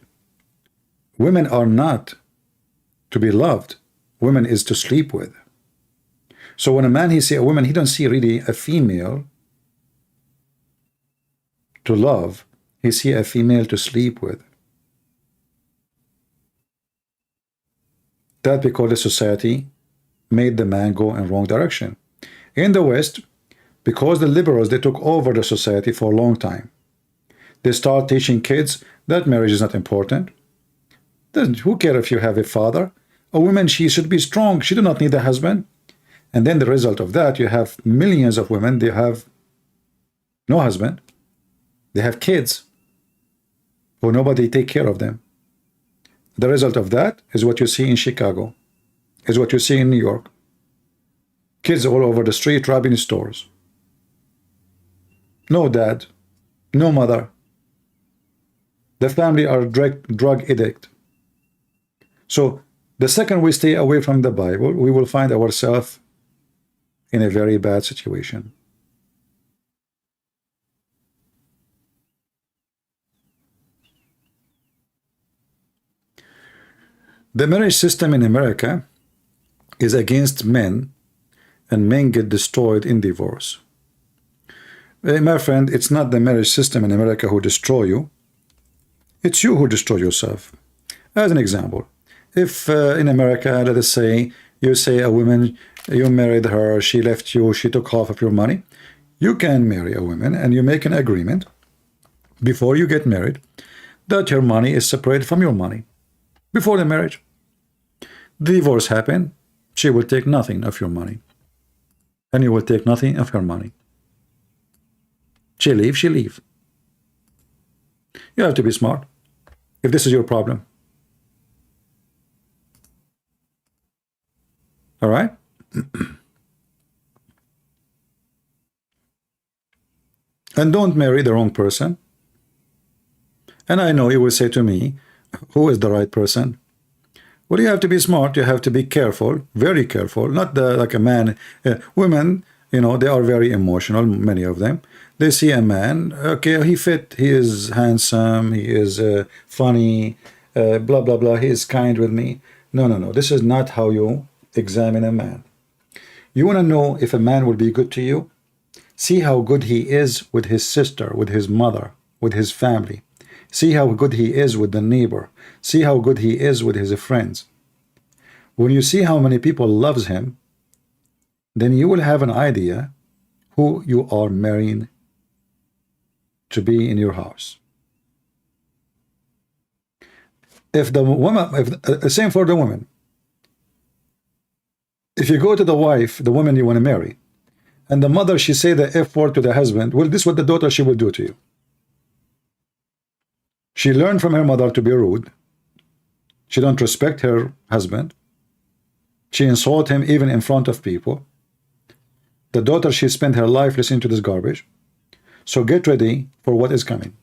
women are not to be loved. Women is to sleep with. So when a man, he see a woman, he don't see really a female to love. He see a female to sleep with. That because the society made the man go in wrong direction. In the West, because the liberals, they took over the society for a long time. They start teaching kids that marriage is not important. Who cares if you have a father? A woman, she should be strong. She do not need a husband. And then the result of that, you have millions of women, they have no husband. They have kids who nobody take care of them. The result of that is what you see in Chicago, is what you see in New York. Kids all over the street robbing stores. No dad, no mother. The family are drug addict. So the second we stay away from the Bible, we will find ourselves in a very bad situation. The marriage system in America is against men, and men get destroyed in divorce. My friend, it's not the marriage system in America who destroy you. It's you who destroy yourself. As an example, if in America, let us say, you say a woman, you married her, she left you, she took half of your money, you can marry a woman and you make an agreement before you get married that your money is separated from your money. Before the marriage, the divorce happened, she will take nothing of your money, and you will take nothing of her money. She leave, she leave. You have to be smart if this is your problem. All right? And don't marry the wrong person. And I know you will say to me, who is the right person? Well, you have to be smart. You have to be careful, very careful. Not like a man. Women, you know, they are very emotional, many of them. They see a man, okay, he fit, he is handsome, he is funny, blah, blah, blah, he is kind with me. No, no, no. This is not how you examine a man. You want to know if a man will be good to you? See how good he is with his sister, with his mother, with his family. See how good he is with the neighbor. See how good he is with his friends. When you see how many people loves him, then you will have an idea who you are marrying to be in your house. If the woman, same for the woman. If you go to the wife, the woman you want to marry, and the mother, she say the F word to the husband, well, this is what the daughter, she will do to you. She learned from her mother to be rude. She don't respect her husband. She insult him even in front of people. The daughter, she spent her life listening to this garbage. So get ready for what is coming.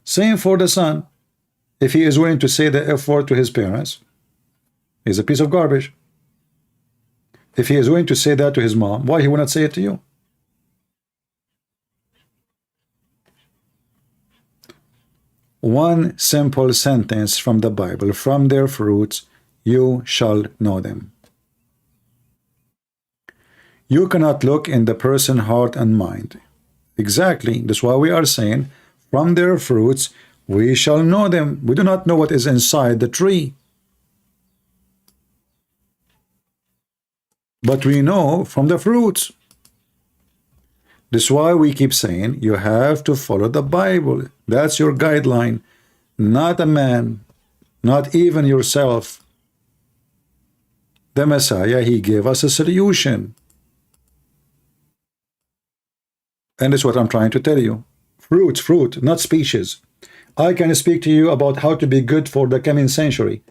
Same for the son. If he is willing to say the F word to his parents, he's a piece of garbage. If he is going to say that to his mom, why he will not say it to you? One simple sentence from the Bible: from their fruits you shall know them. You cannot look in the person's heart and mind. Exactly. That's why we are saying, from their fruits we shall know them. We do not know what is inside the tree, but we know from the fruits. That's why we keep saying you have to follow the Bible. That's your guideline, not a man, not even yourself. The Messiah, he gave us a solution. And that's what I'm trying to tell you. Fruit, not speeches. I can speak to you about how to be good for the coming century.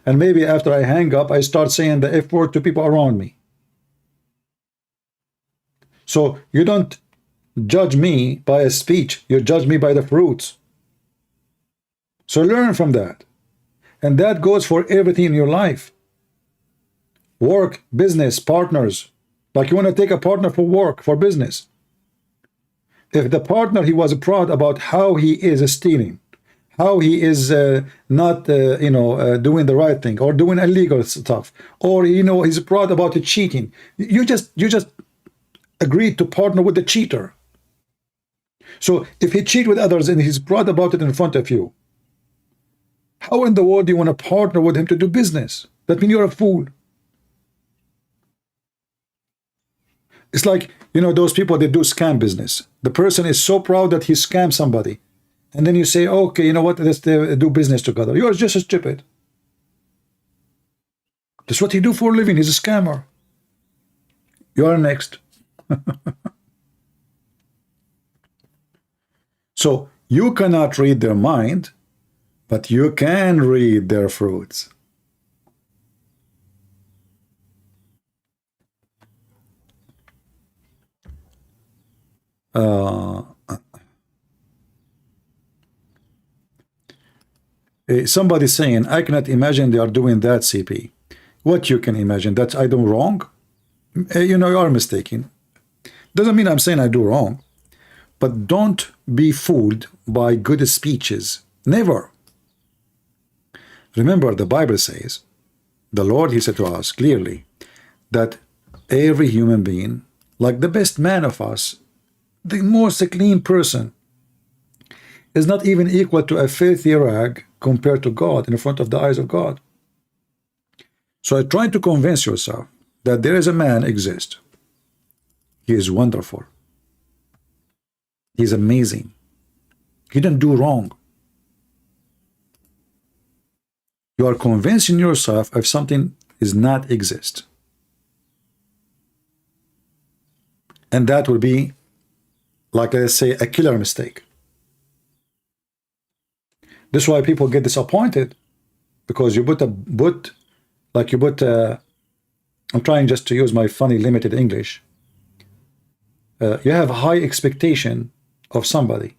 And maybe after I hang up, I start saying the F word to people around me. So you don't judge me by a speech. You judge me by the fruits. So learn from that. And that goes for everything in your life. Work, business, partners. Like you want to take a partner for work, for business. If the partner, he was proud about how he is stealing, how he is not doing the right thing, or doing illegal stuff, or he's proud about the cheating, you just agreed to partner with the cheater. So if he cheats with others and he's proud about it in front of you, how in the world do you want to partner with him to do business? That means you're a fool. It's like, those people that do scam business. The person is so proud that he scammed somebody. And then you say, okay, you know what, let's do business together. You are just as stupid. That's what he do for a living. He's a scammer. You are next. So you cannot read their mind, but you can read their fruits. Somebody saying, I cannot imagine they are doing that, CP. What you can imagine? That I do wrong? You are mistaken. Doesn't mean I'm saying I do wrong. But don't be fooled by good speeches. Never. Remember, the Bible says, the Lord, he said to us clearly, that every human being, like the best man of us, the most clean person, is not even equal to a filthy rag compared to God, in front of the eyes of God. So I try to convince yourself that there is a man exist. He is wonderful. He's amazing. He didn't do wrong. You are convincing yourself of something is not exist. And that will be, like let's say, a killer mistake. This is why people get disappointed, because you I'm trying just to use my funny limited English. You have a high expectation of somebody.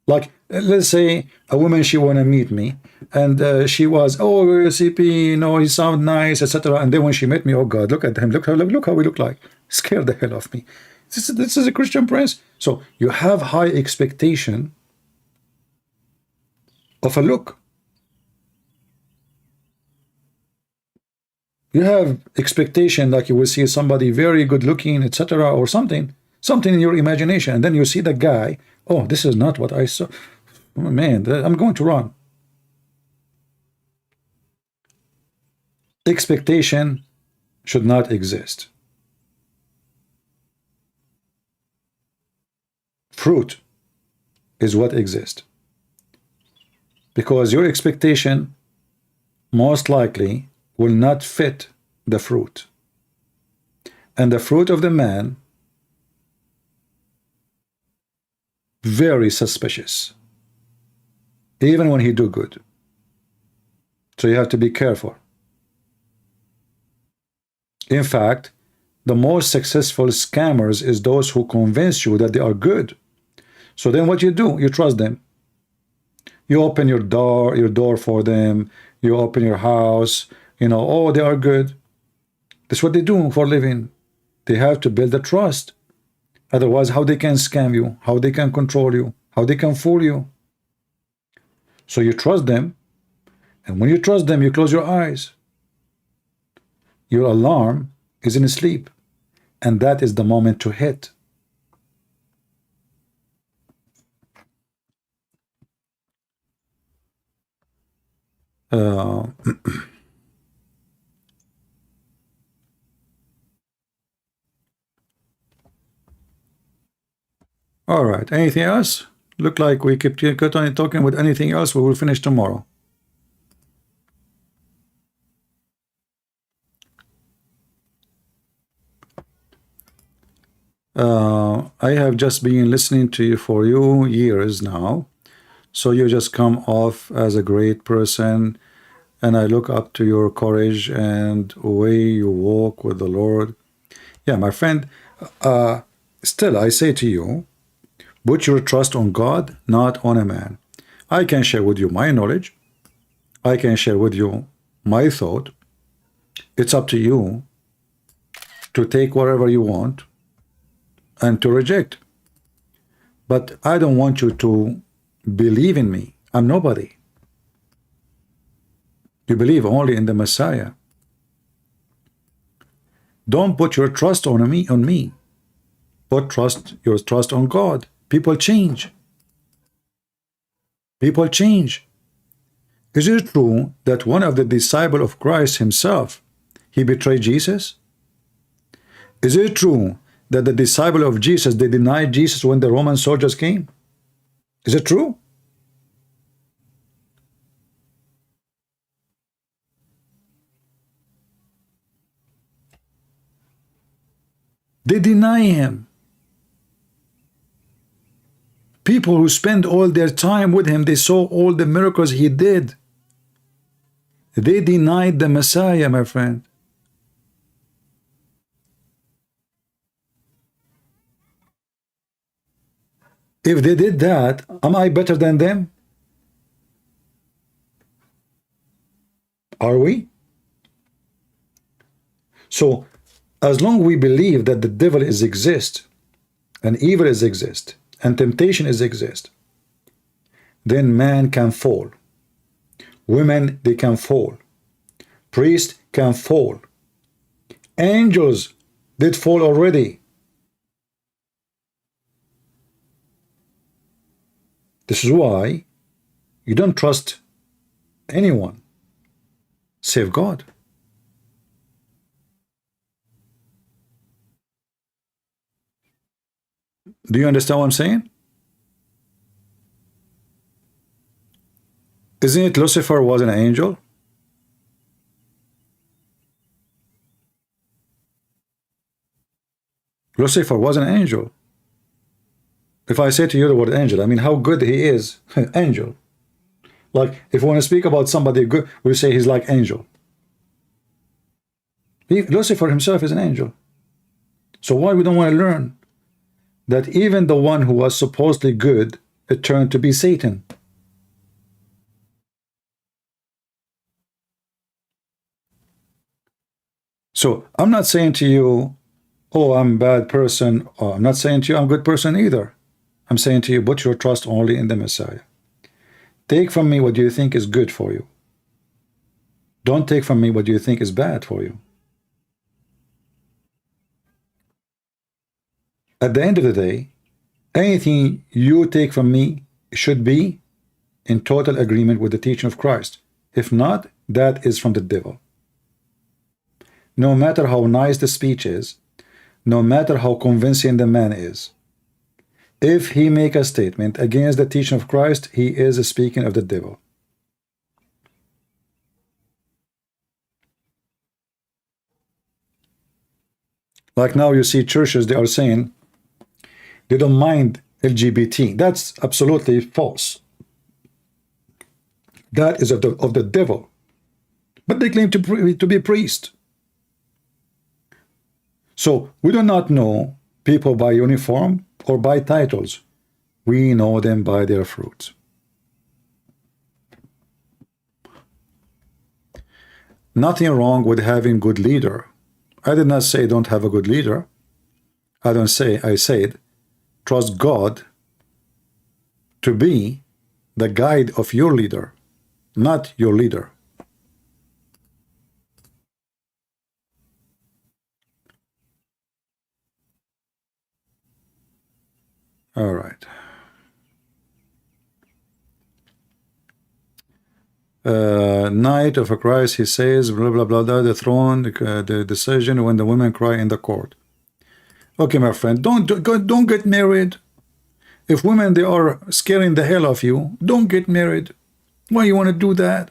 Like, let's say a woman, she want to meet me, and she was, oh, CP, he sound nice, etc. And then when she met me, oh God, look at him, look how we look like. Scared the hell of me. This is a Christian prince. So you have high expectation of a look. You have expectation like you will see somebody very good looking, etc., or something in your imagination, and then you see the guy, oh, this is not what I saw. Oh, man, I'm going to run. Expectation should not exist. Fruit is what exists. Because your expectation most likely will not fit the fruit. And the fruit of the man, very suspicious, even when he do good. So you have to be careful. In fact, the most successful scammers is those who convince you that they are good. So then what you do, you trust them. You open your door for them, you open your house, oh, they are good. That's what they do for a living. They have to build a trust. Otherwise, how they can scam you, how they can control you, how they can fool you. So you trust them, and when you trust them, you close your eyes. Your alarm is in sleep, and that is the moment to hit. All right, anything else? Look like we kept on talking with anything else. We will finish tomorrow. I have just been listening to you for years now. So you just come off as a great person, and I look up to your courage and way you walk with the Lord. Yeah, my friend, still I say to you, put your trust on God, not on a man. I can share with you my knowledge. I can share with you my thought. It's up to you to take whatever you want and to reject. But I don't want you to believe in me. I'm nobody. You believe only in the Messiah. Don't put your trust on me. Put your trust on God. People change. People change. Is it true that one of the disciples of Christ himself, he betrayed Jesus? Is it true that the disciple of Jesus, they denied Jesus when the Roman soldiers came? Is it true? They deny him. People who spend all their time with him, they saw all the miracles he did. They denied the Messiah, my friend. If they did that, am I better than them? Are we? So, as long as we believe that the devil is exist, and evil is exist, and temptation is exist, then man can fall. Women, they can fall. Priests can fall. Angels did fall already. This is why you don't trust anyone save God. Do you understand what I'm saying? Isn't it Lucifer was an angel? Lucifer was an angel. If I say to you the word angel, I mean how good he is. Angel. Like if we want to speak about somebody good, we say he's like angel. Lucifer himself is an angel. So why we don't want to learn that even the one who was supposedly good, it turned to be Satan? So I'm not saying to you, oh, I'm a bad person, or I'm not saying to you I'm a good person either. I'm saying to you, put your trust only in the Messiah. Take from me what you think is good for you. Don't take from me what you think is bad for you. At the end of the day, anything you take from me should be in total agreement with the teaching of Christ. If not, that is from the devil. No matter how nice the speech is, no matter how convincing the man is, if he make a statement against the teaching of Christ, he is speaking of the devil. Like now you see churches, they are saying they don't mind LGBT. That's absolutely false. That is of the devil. But they claim to be a priest. So we do not know people by uniform or by titles. We know them by their fruits. Nothing wrong with having good leader. I did not say don't have a good leader. I said trust God to be the guide of your leader, not your leader. All right. Night of a Christ, he says, blah, blah, blah, blah, the throne, the decision when the women cry in the court. Okay, my friend, don't get married. If women, they are scaring the hell of you, don't get married. Why you want to do that?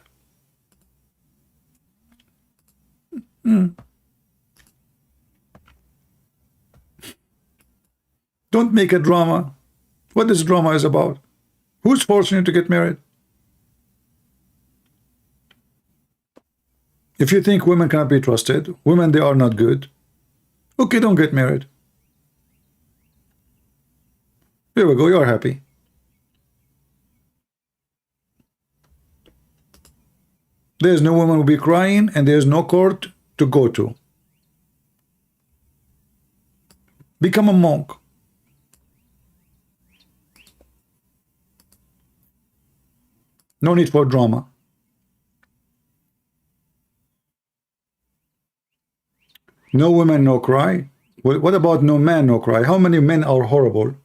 Don't make a drama. What this drama is about? Who's forcing you to get married? If you think women cannot be trusted, women, they are not good, okay, don't get married. Here we go, you're happy. There's no woman will be crying, and there's no court to go to. Become a monk. No need for drama. No women, no cry. Well, what about no man, no cry? How many men are horrible?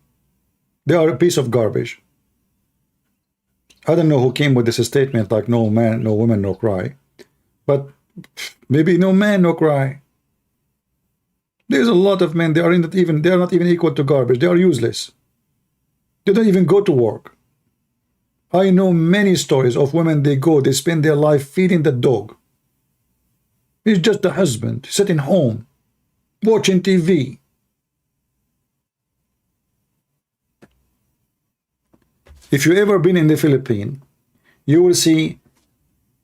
They are a piece of garbage. I don't know who came with this statement like no man, no woman, no cry. But maybe no man, no cry. There's a lot of men, they are not even equal to garbage. They are useless. They don't even go to work. I know many stories of women, they spend their life feeding the dog. He's just a husband, sitting home, watching TV. If you've ever been in the Philippines, you will see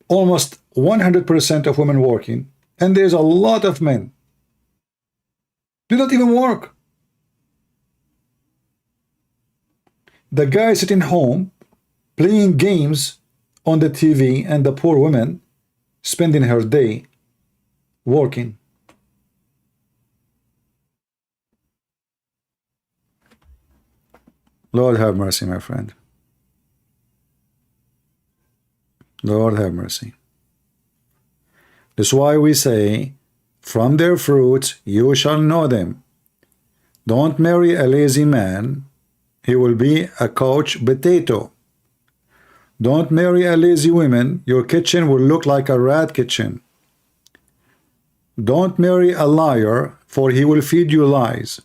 almost 100% of women working, and there's a lot of men. They don't even work. The guy sitting home, playing games on the TV, and the poor woman spending her day working. Lord have mercy, my friend. Lord have mercy. That's why we say, from their fruits you shall know them. Don't marry a lazy man. He will be a couch potato. Don't marry a lazy woman. Your kitchen will look like a rat kitchen. Don't marry a liar, for he will feed you lies.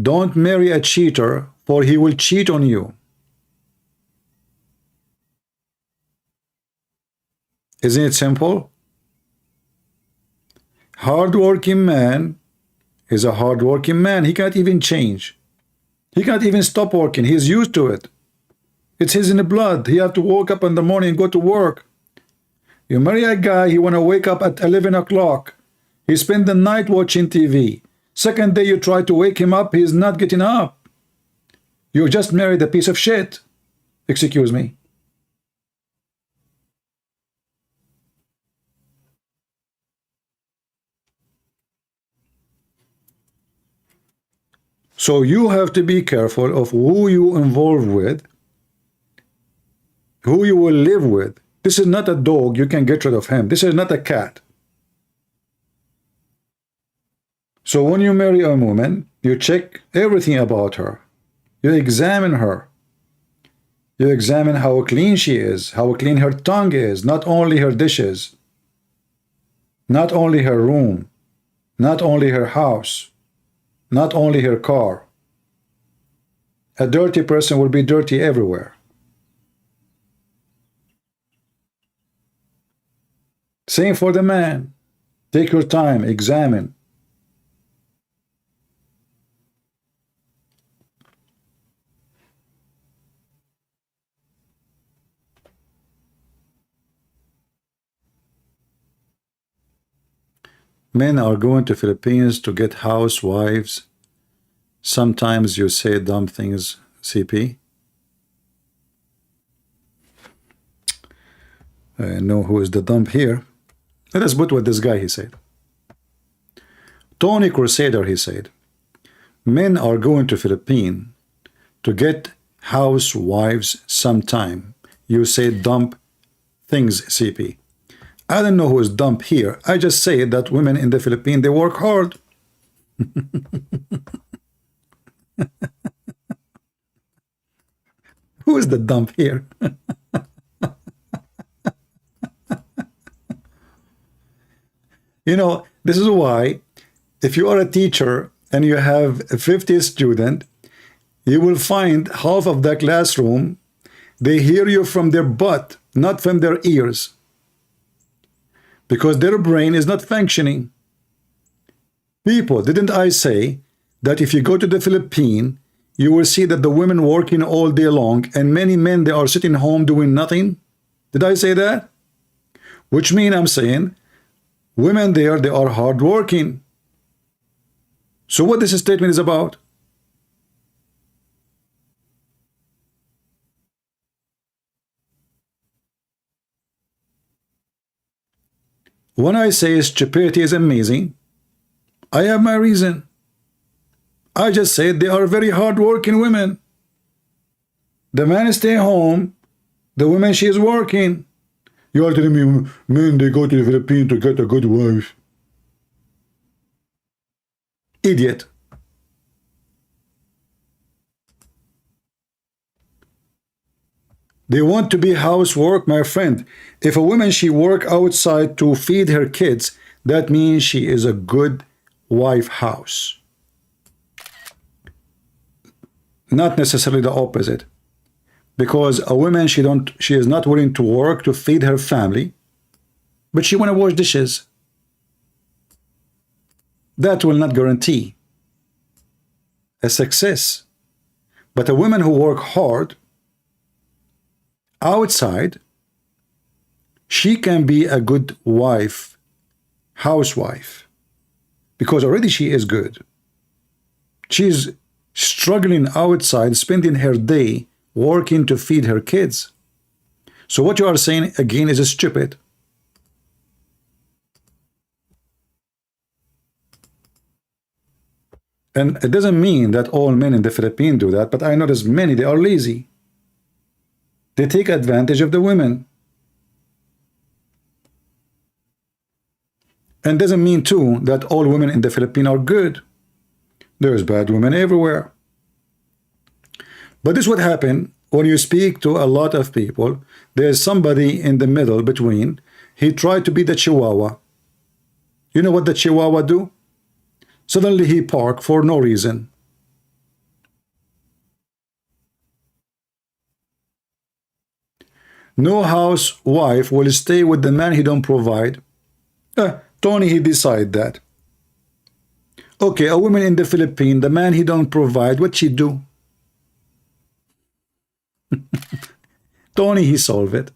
Don't marry a cheater, for he will cheat on you. Isn't it simple? Hard-working man is a hard-working man. He can't even change. He can't even stop working. He's used to it. It's his in the blood. He have to wake up in the morning and go to work. You marry a guy, he want to wake up at 11 o'clock. He spend the night watching TV. Second day you try to wake him up, he's not getting up. You just married a piece of shit. Excuse me. So you have to be careful of who you involve with, who you will live with. This is not a dog, you can get rid of him. This is not a cat. So when you marry a woman, you check everything about her. You examine her. You examine how clean she is, how clean her tongue is, not only her dishes, not only her room, not only her house, not only her car. A dirty person will be dirty everywhere. Same for the man. Take your time, examine. Men are going to Philippines to get housewives. Sometimes you say dumb things, CP. I know who is the dump here. Let us put what this guy he said. Tony Crusader, he said, men are going to Philippines to get housewives sometime. You say dump things, CP. I don't know who is dump here. I just say that women in the Philippines, they work hard. Who is the dump here? You know, this is why if you are a teacher and you have a 50 student, you will find half of the classroom, they hear you from their butt, not from their ears, because their brain is not functioning. People, didn't I say that if you go to the Philippines, you will see that the women working all day long and many men, they are sitting home doing nothing? Did I say that? Which means I'm saying women there, they are hardworking. So what this statement is about? When I say stupidity is amazing, I have my reason. I just said they are very hardworking women. The man stay home, the woman, she is working. You are telling me men, they go to the Philippines to get a good wife. Idiot. They want to be housework, my friend. If a woman, she work outside to feed her kids, that means she is a good wife house. Not necessarily the opposite. Because a woman, she is not willing to work to feed her family, but she want to wash dishes. That will not guarantee a success. But a woman who work hard outside, she can be a good wife, housewife, because already she is good. She's struggling outside, spending her day working to feed her kids. So what you are saying again is stupid. And it doesn't mean that all men in the Philippines do that, but I notice many, they are lazy. They take advantage of the women. And doesn't mean too that all women in the Philippines are good. There's bad women everywhere. But this would happen when you speak to a lot of people. There's somebody in the middle between. He tried to be the Chihuahua. You know what the Chihuahua do? Suddenly he park for no reason. No housewife will stay with the man he don't provide. Tony, he decide that. Okay, a woman in the Philippines, the man he don't provide, what she do? Tony, he solve it.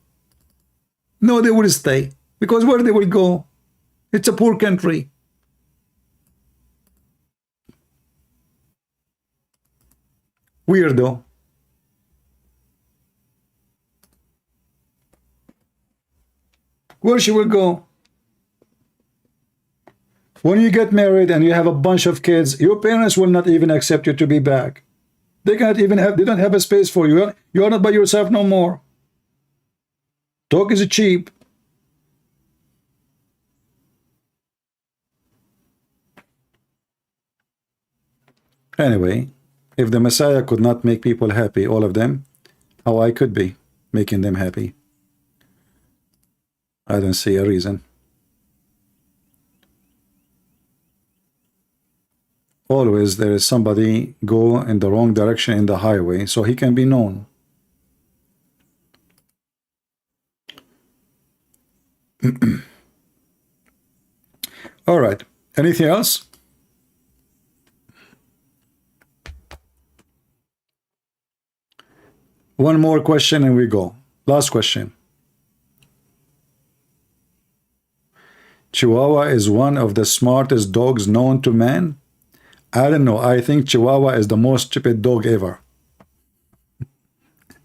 No, they will stay. Because where they will go? It's a poor country. Weirdo. Where she will go? When you get married and you have a bunch of kids, your parents will not even accept you to be back. They cannot even have, they don't have a space for you. You are not by yourself no more. Talk is cheap. Anyway, if the Messiah could not make people happy, all of them, how I could be making them happy? I don't see a reason. Always there is somebody go in the wrong direction in the highway so he can be known. All right. Anything else? One more question and we go. Last question. Chihuahua is one of the smartest dogs known to man. I don't know. I think Chihuahua is the most stupid dog ever.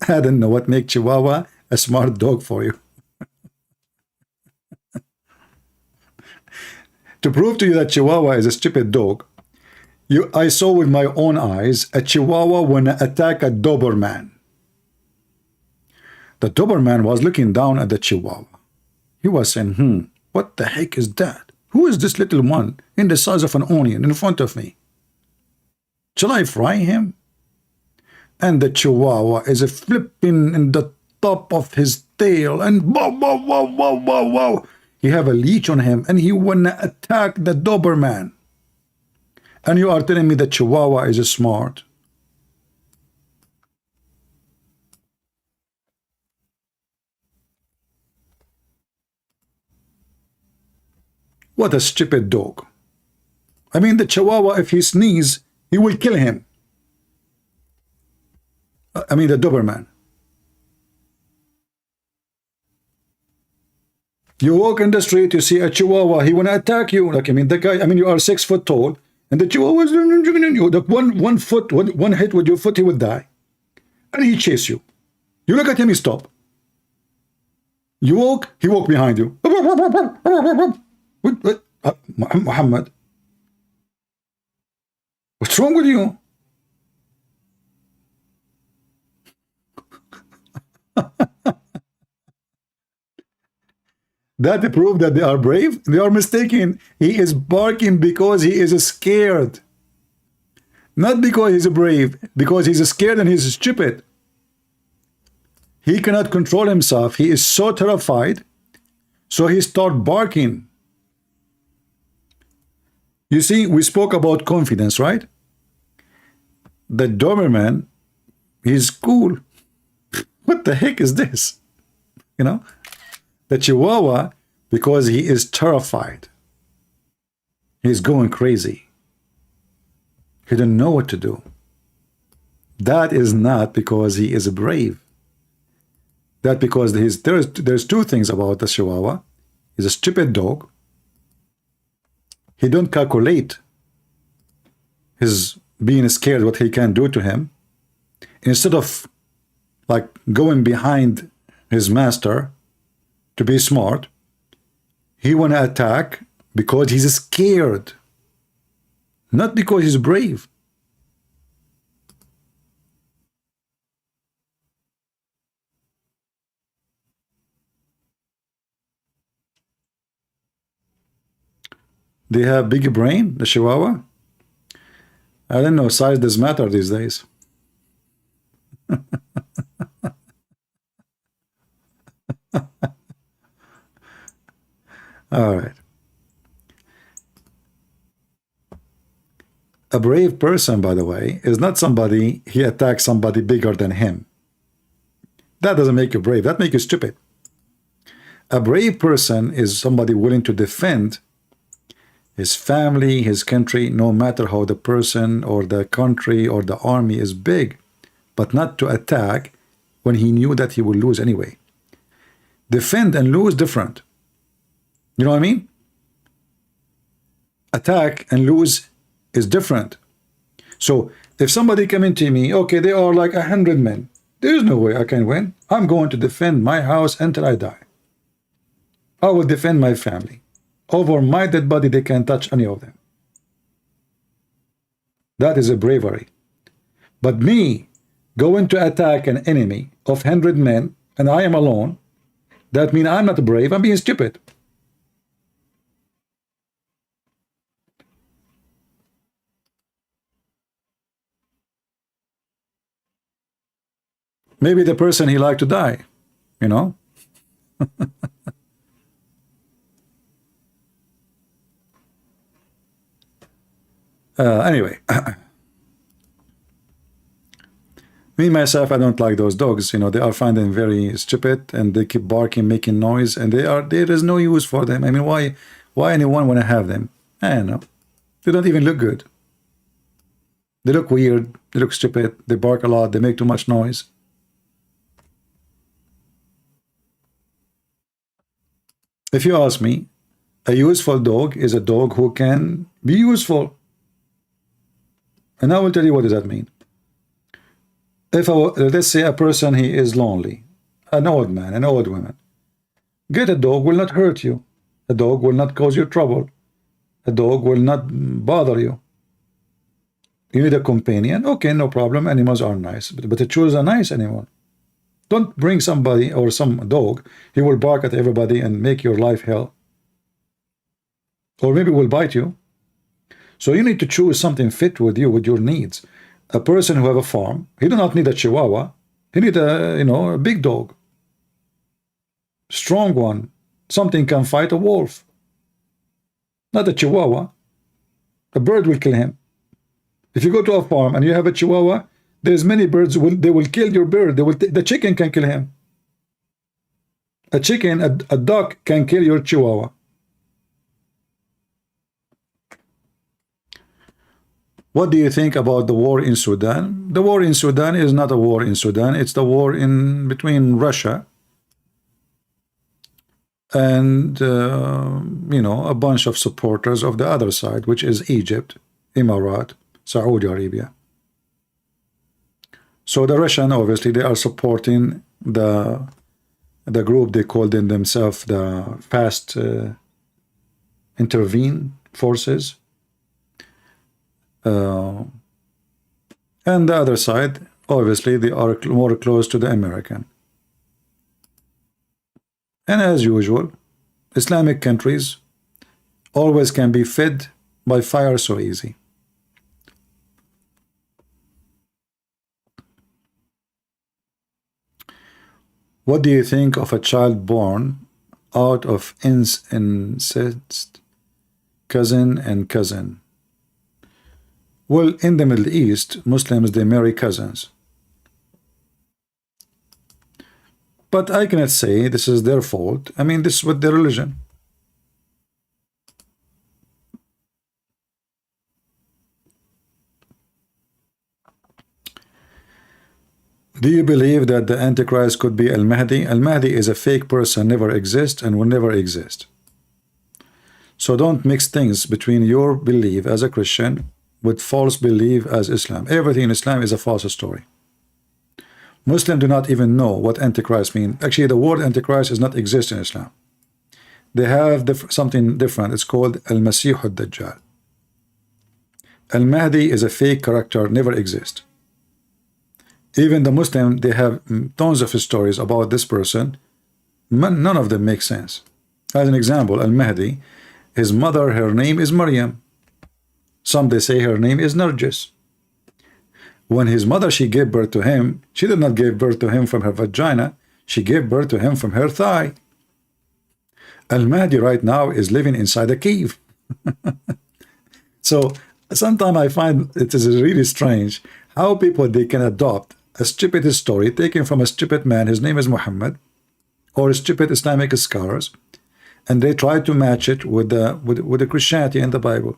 I don't know what makes Chihuahua a smart dog for you. To prove to you that Chihuahua is a stupid dog, I saw with my own eyes a Chihuahua when attack a Doberman. The Doberman was looking down at the Chihuahua. He was saying, what the heck is that? Who is this little one in the size of an onion in front of me? Shall I fry him? And the Chihuahua is flipping in the top of his tail, and wow, wow, wow, wow, wow, wow. He have a leech on him, and he wanna attack the Doberman. And you are telling me that Chihuahua is smart? What a stupid dog. I mean, the Chihuahua, if he sneezes, he will kill him. I mean, the Doberman. You walk in the street, you see a Chihuahua, he want to attack you. Like, I mean, the guy, I mean, you are 6 foot tall, and the Chihuahua is one hit with your foot, he would die. And he chase you. You look at him, he stop. You walk, he walk behind you. What? Muhammad, what's wrong with you? That proves that they are brave. They are mistaken. He is barking because he is scared. Not because he's brave, because he's scared and he's stupid. He cannot control himself. He is so terrified, so he start barking. You see, we spoke about confidence, right? The Doberman, he's cool. What the heck is this? You know? The Chihuahua, because he is terrified. He's going crazy. He don't know what to do. That is not because he is brave. That because there's two things about the Chihuahua. He's a stupid dog. He don't calculate his being scared what he can do to him. Instead of like going behind his master to be smart, he want to attack because he's scared, not because he's brave. They have big brain, the Chihuahua? I don't know, size does matter these days. All right. A brave person, by the way, is not somebody, he attacks somebody bigger than him. That doesn't make you brave, that makes you stupid. A brave person is somebody willing to defend his family, his country, no matter how the person or the country or the army is big, but not to attack when he knew that he would lose anyway. Defend and lose different. You know what I mean? Attack and lose is different. So if somebody come into me, okay, they are like 100 men. There's no way I can win. I'm going to defend my house until I die. I will defend my family. Over my dead body, they can't touch any of them. That is a bravery. But me going to attack an enemy of 100 men and I am alone, that means I'm not brave, I'm being stupid. Maybe the person he like to die, you know? Anyway, me myself, I don't like those dogs. You know, they are finding very stupid and they keep barking, making noise, and there is no use for them. I mean, why anyone want to have them? I don't know. They don't even look good. They look weird. They look stupid. They bark a lot. They make too much noise. If you ask me, a useful dog is a dog who can be useful. And I will tell you what does that mean. If let's say a person, he is lonely, an old man, an old woman, get a dog will not hurt you. A dog will not cause you trouble. A dog will not bother you. You need a companion. Okay, no problem. Animals are nice, but choose a nice animal. Don't bring somebody or some dog. He will bark at everybody and make your life hell. Or maybe will bite you. So you need to choose something fit with you, with your needs. A person who have a farm, he do not need a Chihuahua. He need a, you know, a big dog, strong one. Something can fight a wolf. Not a Chihuahua. A bird will kill him. If you go to a farm and you have a Chihuahua, there's many birds. They will kill your bird. The chicken can kill him. A chicken, a duck can kill your Chihuahua. What do you think about the war in Sudan? The war in Sudan is not a war in Sudan. It's the war in between Russia and you know, a bunch of supporters of the other side, which is Egypt, Emirat, Saudi Arabia. So the Russian, obviously, they are supporting the group they called in themselves the fast intervene forces. And the other side, obviously, they are more close to the American. And as usual, Islamic countries always can be fed by fire so easy. What do you think of a child born out of incest, cousin and cousin? Well, in the Middle East, Muslims, they marry cousins. But I cannot say this is their fault. I mean, this is what their religion. Do you believe that the Antichrist could be Al-Mahdi? Al-Mahdi is a fake person, never exist and will never exist. So don't mix things between your belief as a Christian with false belief as Islam. Everything in Islam is a false story. Muslims do not even know what Antichrist means. Actually, the word Antichrist does not exist in Islam. They have something different. It's called Al-Masih al-Dajjal. Al-Mahdi is a fake character, never exist. Even the Muslim, they have tons of stories about this person. None of them make sense. As an example, Al-Mahdi, his mother, her name is Maryam. Some they say her name is Narjis. When his mother, she gave birth to him, she did not give birth to him from her vagina. She gave birth to him from her thigh. Al-Mahdi right now is living inside a cave. So sometimes I find it is really strange how people, they can adopt a stupid story taken from a stupid man, his name is Muhammad, or stupid Islamic scholars, and they try to match it with the Christianity and the Bible.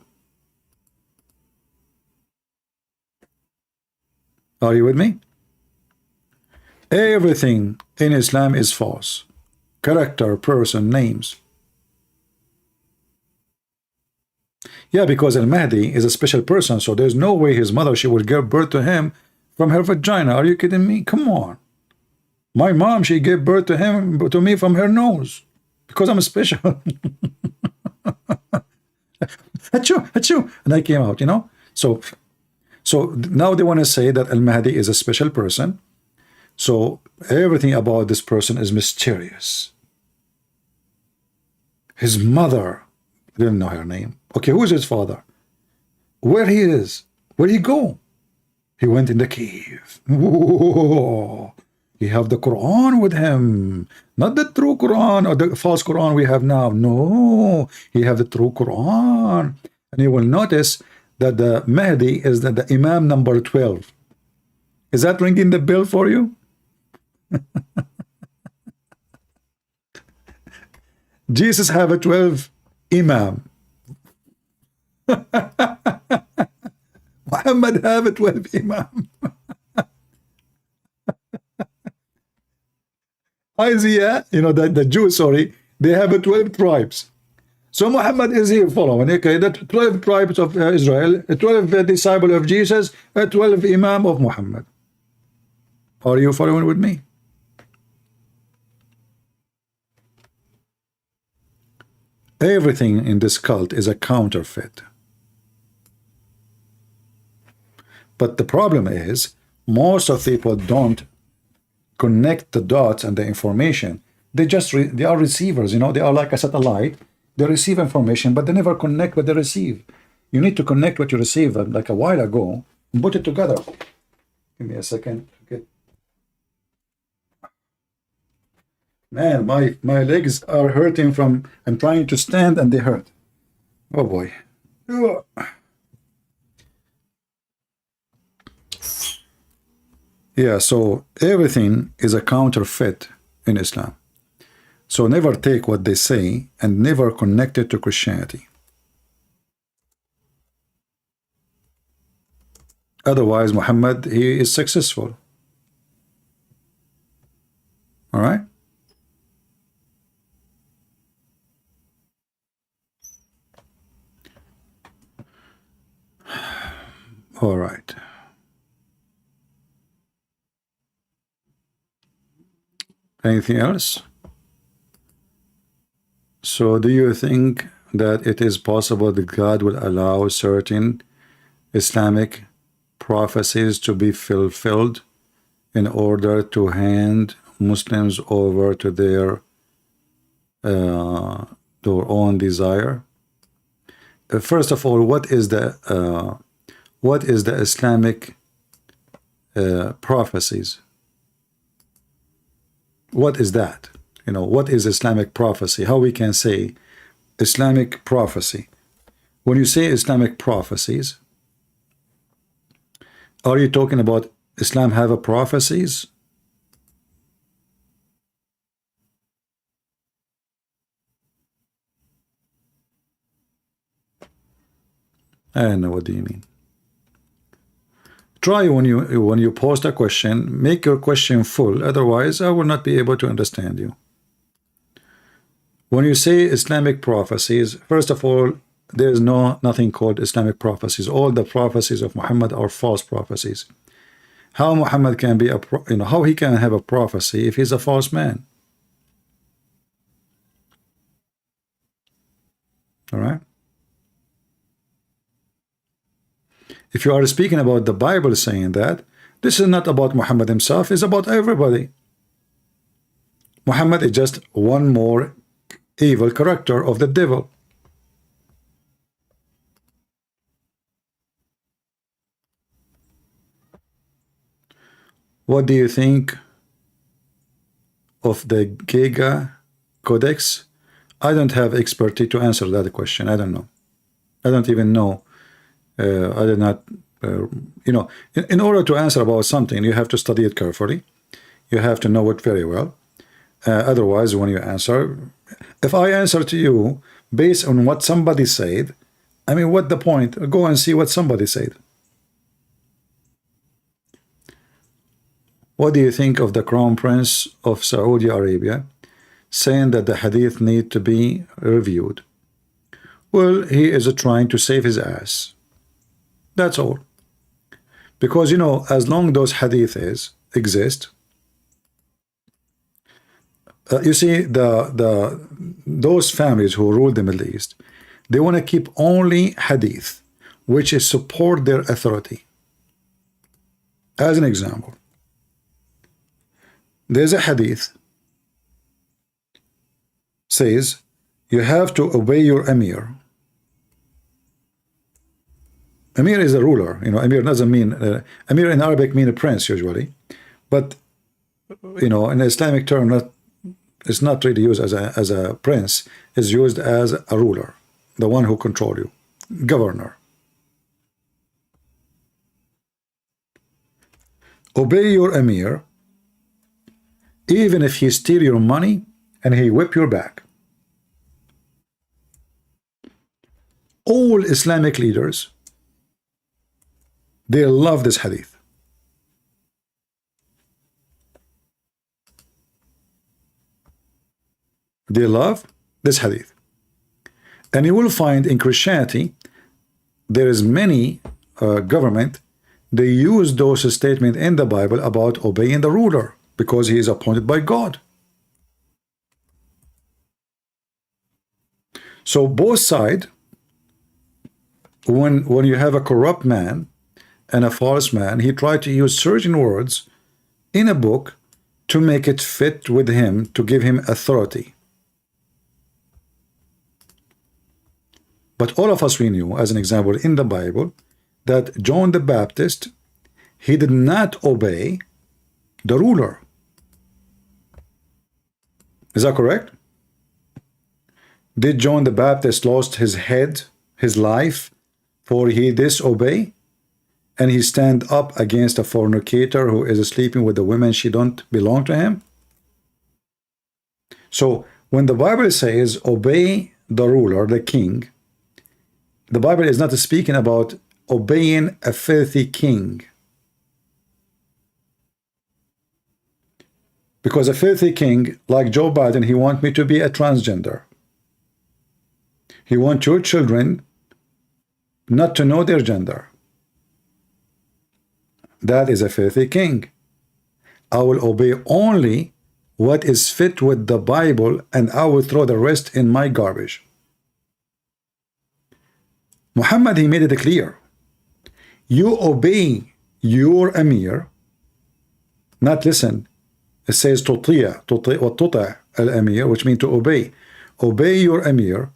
Are you with me? Everything in Islam is false. Character, person, names. Yeah, because Al-Mahdi is a special person, so there's no way his mother, she would give birth to him from her vagina. Are you kidding me? Come on. My mom, she gave birth to me from her nose, because I'm special. Achoo, achoo. And I came out, you know. So now they want to say that Al-Mahdi is a special person. So everything about this person is mysterious. His mother, didn't know her name. Okay, who is his father? Where he is? Where he go? He went in the cave. Whoa. He have the Quran with him. Not the true Quran or the false Quran we have now. No, he have the true Quran. And you will notice that the Mahdi is the Imam number 12. Is that ringing the bell for you? Jesus have a 12 Imam. Muhammad have a 12 Imam. Isaiah, you know, the Jews, sorry, they have a 12 tribes. So Muhammad is here following, okay, the 12 tribes of Israel, a 12 disciple of Jesus, a 12 Imam of Muhammad. Are you following with me? Everything in this cult is a counterfeit. But the problem is, most of people don't connect the dots and the information. They just they are receivers, you know. They are like a satellite. They receive information, but they never connect what they receive. You need to connect what you receive, like a while ago, and put it together. Give me a second. Okay. Man, my legs are hurting from. I'm trying to stand and they hurt. Oh boy. Ugh. Yeah, so everything is a counterfeit in Islam. So never take what they say and never connect it to Christianity. Otherwise, Muhammad, he is successful. All right? All right. Anything else? So do you think that it is possible that God will allow certain Islamic prophecies to be fulfilled in order to hand Muslims over to their own desire? First of all, what is the Islamic prophecies? What is that? You know, what is Islamic prophecy? How we can say Islamic prophecy? When you say Islamic prophecies, are you talking about Islam have a prophecies? I don't know, what do you mean? Try when you post a question, make your question full, otherwise I will not be able to understand you. When you say Islamic prophecies, first of all, there is nothing called Islamic prophecies. All the prophecies of Muhammad are false prophecies. How Muhammad can be how he can have a prophecy if he's a false man? All right. If you are speaking about the Bible saying that, this is not about Muhammad himself, it's about everybody. Muhammad is just one more evil character of the devil. What do you think of the Giga Codex? I don't have expertise to answer that question. I don't know. I don't even know. I did not, in order to answer about something, you have to study it carefully. You have to know it very well. Otherwise, when you answer, if I answer to you based on what somebody said, I mean, what the point? Go and see what somebody said. What do you think of the Crown Prince of Saudi Arabia saying that the hadith need to be reviewed? Well, he is trying to save his ass. That's all. Because, as long those hadiths exist, you see, those families who rule the Middle East, they want to keep only hadith, which is support their authority. As an example, there's a hadith says you have to obey your emir. Emir is a ruler, Emir doesn't mean Emir in Arabic mean a prince usually, but in Islamic term, it's not really used as a prince. It's used as a ruler, the one who control you, governor. Obey your emir, even if he steal your money and he whip your back. All Islamic leaders, they love this hadith. They love this hadith. And you will find in Christianity, there is many government, they use those statements in the Bible about obeying the ruler because he is appointed by God. So both sides, when you have a corrupt man and a false man, he tried to use certain words in a book to make it fit with him, to give him authority. But all of us, we knew, as an example, in the Bible, that John the Baptist, he did not obey the ruler. Is that correct? Did John the Baptist lost his head, his life, for he disobey? And he stand up against a fornicator who is sleeping with the women she don't belong to him? So when the Bible says obey the ruler, the king, the Bible is not speaking about obeying a filthy king. Because a filthy king, like Joe Biden, he wants me to be a transgender. He wants your children not to know their gender. That is a filthy king. I will obey only what is fit with the Bible, and I will throw the rest in my garbage. Muhammad, he made it clear. You obey your Amir, not listen. It says tuti' al-Amir, which means to obey. Obey your Amir,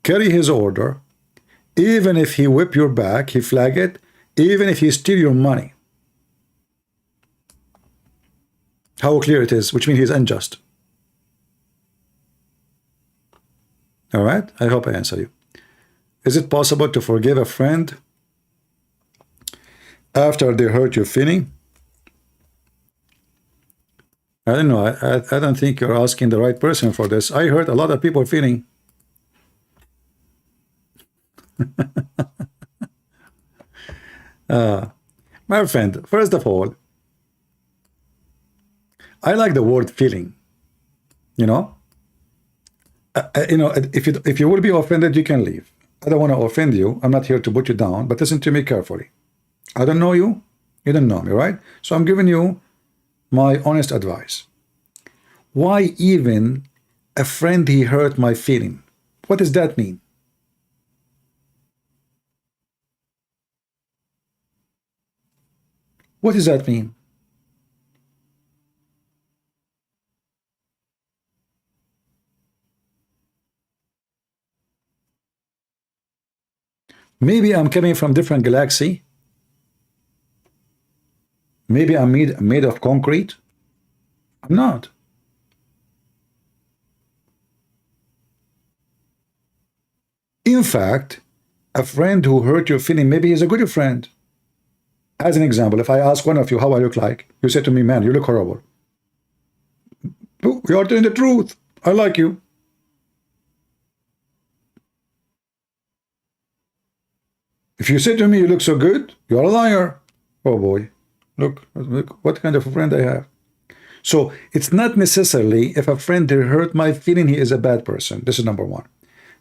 carry his order, even if he whip your back, he flag it, even if he steal your money. How clear it is, which means he's unjust. All right, I hope I answer you. Is it possible to forgive a friend after they hurt your feeling? I don't know. I don't think you're asking the right person for this. I hurt a lot of people feeling. My friend, first of all, I like the word feeling. You know, if you will be offended, you can leave. I don't want to offend you. I'm not here to put you down, but listen to me carefully. I don't know you. You don't know me, right? So I'm giving you my honest advice. Why even a friend he hurt my feeling? What does that mean? What does that mean? Maybe I'm coming from different galaxy. Maybe I'm made of concrete. I'm not. In fact, a friend who hurt your feeling, maybe he's a good friend. As an example, if I ask one of you how I look like, you say to me, man, you look horrible. You are telling the truth. I like you. If you say to me, you look so good, you're a liar. Oh boy, look what kind of a friend I have. So it's not necessarily if a friend hurt my feeling, he is a bad person. This is number one.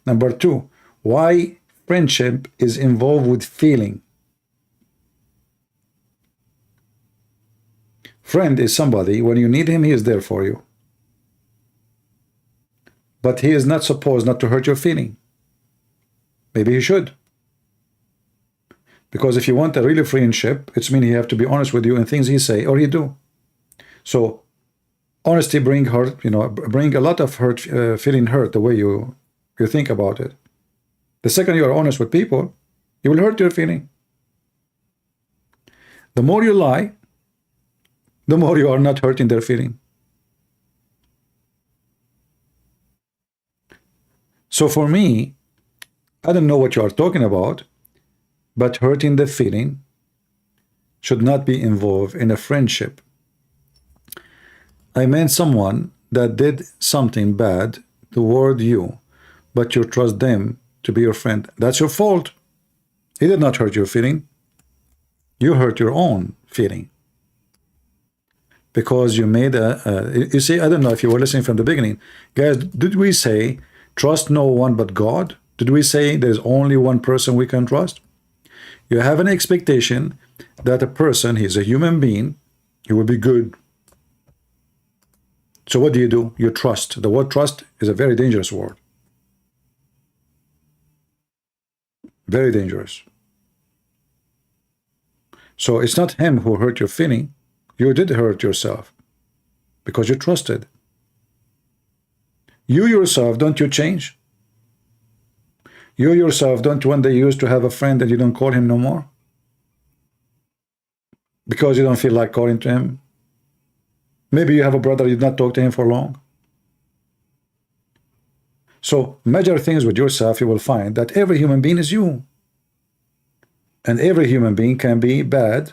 Number two, why friendship is involved with feeling. Friend is somebody, when you need him, he is there for you. But he is not supposed not to hurt your feeling. Maybe he should. Because if you want a really friendship, it's mean he have to be honest with you in things he say or he do. So honesty bring hurt, bring a lot of hurt, feeling hurt the way you think about it. The second you are honest with people, you will hurt your feeling. The more you lie, the more you are not hurting their feeling. So for me, I don't know what you are talking about, but hurting the feeling should not be involved in a friendship. I meant someone that did something bad toward you, but you trust them to be your friend. That's your fault. He did not hurt your feeling. You hurt your own feeling. Because you made you see, I don't know if you were listening from the beginning. Guys, did we say trust no one but God? Did we say there's only one person we can trust? You have an expectation that a person, he's a human being, he will be good. So what do? You trust. The word trust is a very dangerous word. Very dangerous. So it's not him who hurt your feeling. You did hurt yourself because you trusted. You yourself, don't you change? You yourself, don't one day used to have a friend that you don't call him no more? Because you don't feel like calling to him? Maybe you have a brother, you did not talk to him for long. So measure things with yourself, you will find that every human being is you. And every human being can be bad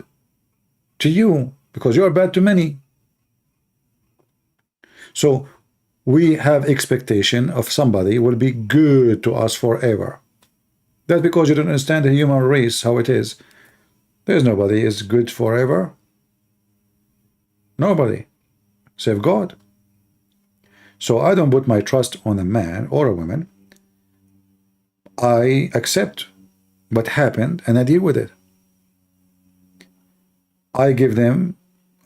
to you because you are bad to many. So we have expectation of somebody will be good to us forever. That's because you don't understand the human race, how it is. There's nobody is good forever. Nobody, save God. So I don't put my trust on a man or a woman. I accept what happened and I deal with it. I give them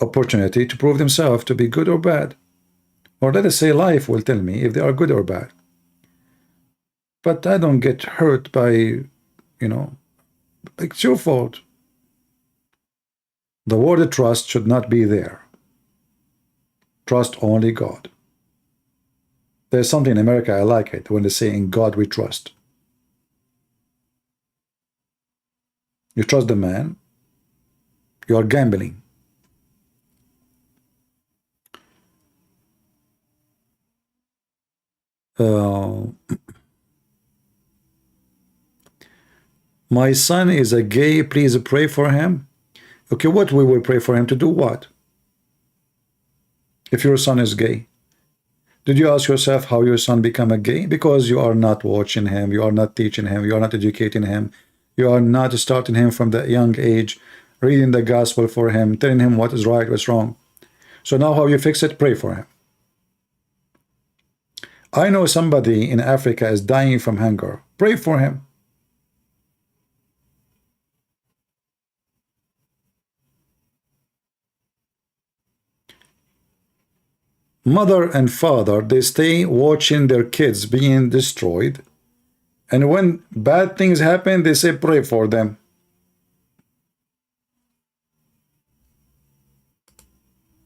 opportunity to prove themselves to be good or bad. Or let us say life will tell me if they are good or bad. But I don't get hurt by, it's your fault. The word trust should not be there. Trust only God. There's something in America, I like it, when they say, in God we trust. You trust the man, you are gambling. My son is a gay, please pray for him. Okay, what we will pray for him to do what? If your son is gay. Did you ask yourself how your son became a gay? Because you are not watching him, you are not teaching him, you are not educating him, you are not starting him from the young age, reading the gospel for him, telling him what is right, what's wrong. So now how you fix it? Pray for him. I know somebody in Africa is dying from hunger. Pray for him. Mother and father, they stay watching their kids being destroyed. And when bad things happen, they say, pray for them.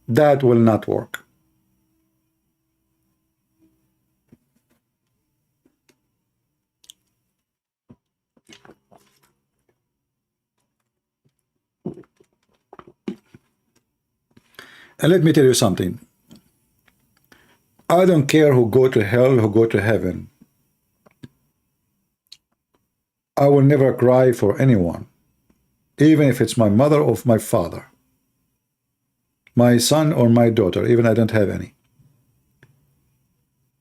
That will not work. And let me tell you something. I don't care who go to hell, who go to heaven. I will never cry for anyone, even if it's my mother or my father, my son or my daughter, even I don't have any.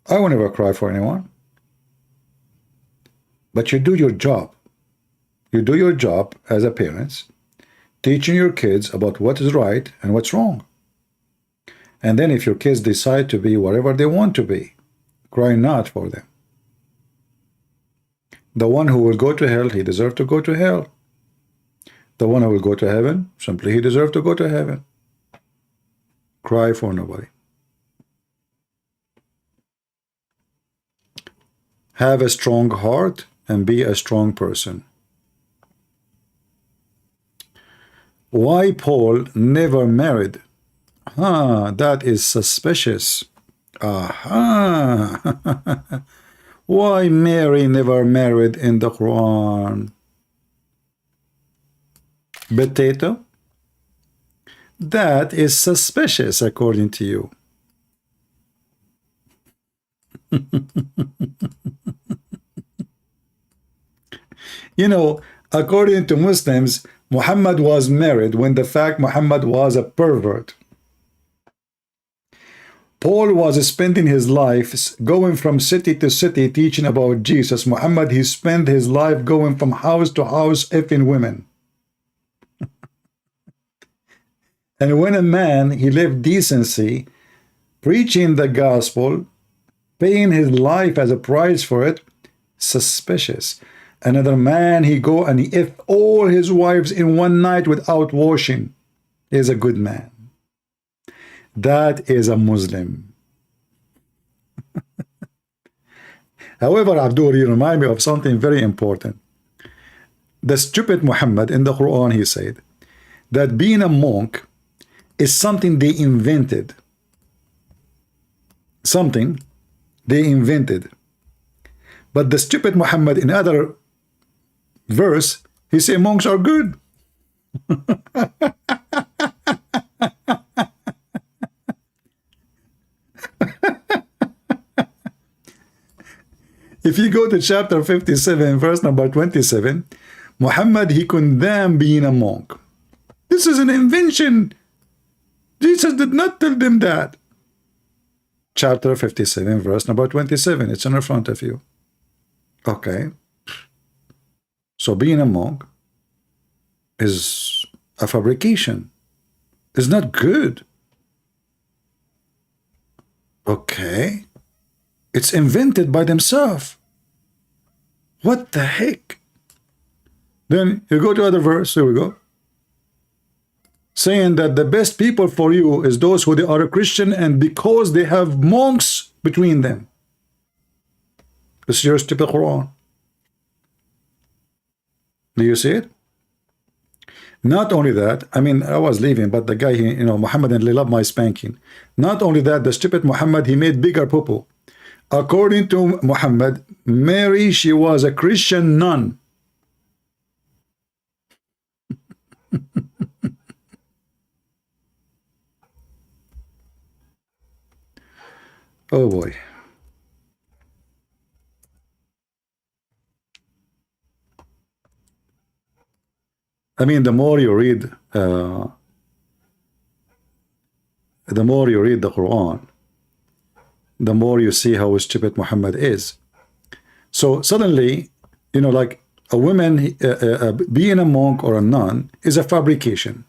I will never cry for anyone. But you do your job. You do your job as a parent, teaching your kids about what is right and what's wrong. And then if your kids decide to be whatever they want to be, cry not for them. The one who will go to hell, he deserves to go to hell. The one who will go to heaven, simply he deserves to go to heaven. Cry for nobody. Have a strong heart and be a strong person. Why Paul never married? That is suspicious. Why Mary never married in the Quran? Potato? That is suspicious according to you. According to Muslims, Muhammad was married when the fact Muhammad was a pervert. Paul was spending his life going from city to city teaching about Jesus. Muhammad, he spent his life going from house to house effing women. And when a man, he lived decency, preaching the gospel, paying his life as a price for it, suspicious. Another man, he go and he eff all his wives in one night without washing, is a good man. That is a Muslim. However, Abdul, you remind me of something very important. the stupid Muhammad in the Quran, he said that being a monk is something they invented. Something they invented. But the stupid Muhammad in other verse, he said monks are good. If you go to chapter 57, verse number 27, Muhammad, he condemned being a monk. This is an invention. Jesus did not tell them that. Chapter 57, verse number 27. It's in front of you. Okay. So being a monk is a fabrication. It's not good. Okay. It's invented by themselves. What the heck? Then you go to other verse. Here we go. Saying that the best people for you is those who they are a Christian and because they have monks between them. It's your stupid Quran. Do you see it? Not only that, I mean, I was leaving, but the guy, you know, Muhammad, and they love my spanking. Not only that, the stupid Muhammad, he made bigger poo-poo. According to Muhammad, Mary, she was a Christian nun. Oh boy. I mean, the more you read the Quran, the more you see how stupid Muhammad is. So suddenly, you know, like a woman being a monk or a nun is a fabrication.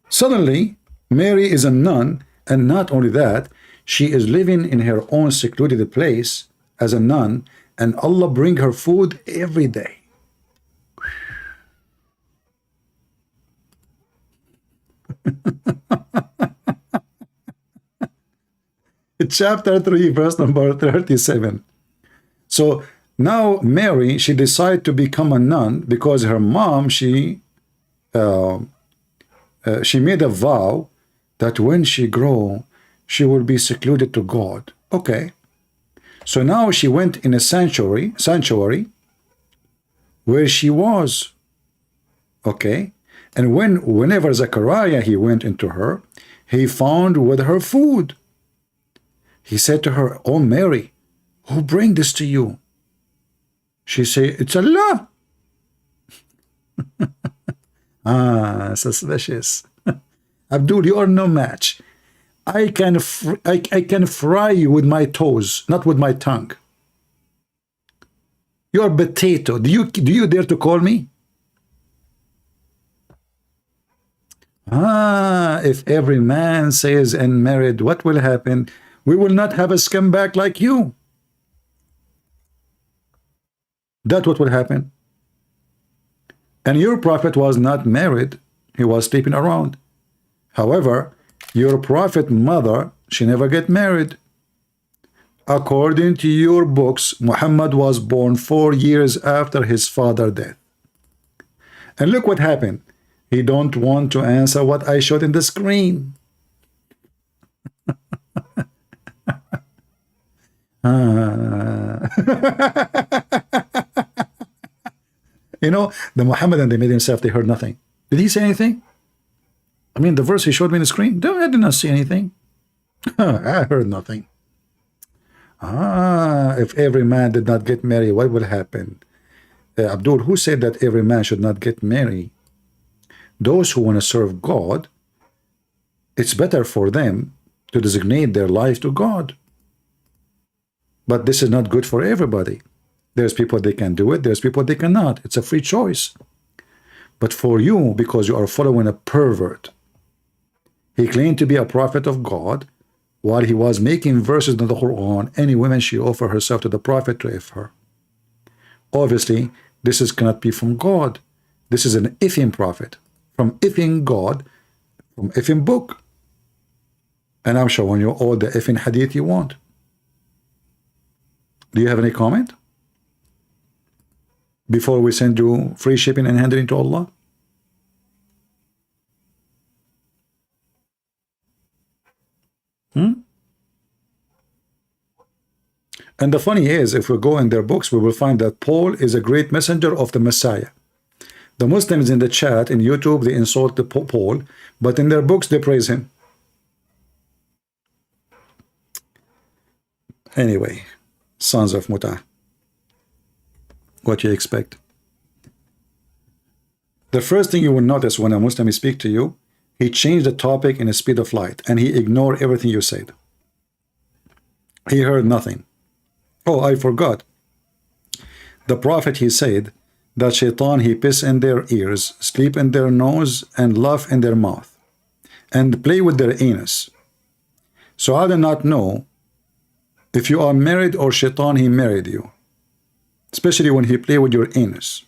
Suddenly, Mary is a nun, and not only that, she is living in her own secluded place as a nun, and Allah bring her food every day. Chapter 3, verse number 37. So now Mary, she decided to become a nun because her mom, she made a vow that when she grow, she will be secluded to God. Okay. So now she went in a sanctuary where she was. Okay. And whenever Zechariah, he went into her, he found with her food. He said to her, "Oh Mary, who bring this to you?" She said, "It's Allah." Suspicious. Abdul, you are no match. I can fry you with my toes, not with my tongue. You are potato. Do you dare to call me? If every man says and married, what will happen? We will not have a scumbag like you. That's what will happen. And your prophet was not married. He was sleeping around. However, your prophet mother, she never get married. According to your books, Muhammad was born 4 years after his father's death. And look what happened. He don't want to answer what I showed in the screen. You know, the Muhammadan, they made himself, they heard nothing. Did he say anything? I mean, the verse he showed me on the screen, no, I did not see anything. I heard nothing. If every man did not get married, what will happen? Abdul, who said that every man should not get married? Those who want to serve God, it's better for them to designate their life to God. But this is not good for everybody. There's people they can do it, there's people they cannot. It's a free choice. But for you, because you are following a pervert, he claimed to be a prophet of God, while he was making verses in the Quran, any woman she offer herself to the prophet to if her. Obviously, this cannot be from God. This is an ifing prophet, from ifing God, from ifing book. And I'm showing you all the ifing hadith you want. Do you have any comment? before we send you free shipping and handling to Allah? And the funny is, if we go in their books, we will find that Paul is a great messenger of the Messiah. The Muslims in the chat, in YouTube, they insult the Paul, but in their books, they praise him. Anyway, sons of Muta. What you expect? The first thing you will notice when a Muslim speak to you, he changed the topic in the speed of light, and he ignored everything you said. He heard nothing. Oh, I forgot. The Prophet, he said that shaitan, he piss in their ears, sleep in their nose, and laugh in their mouth, and play with their anus. So I do not know if you are married or shaitan, he married you, especially when he play with your anus.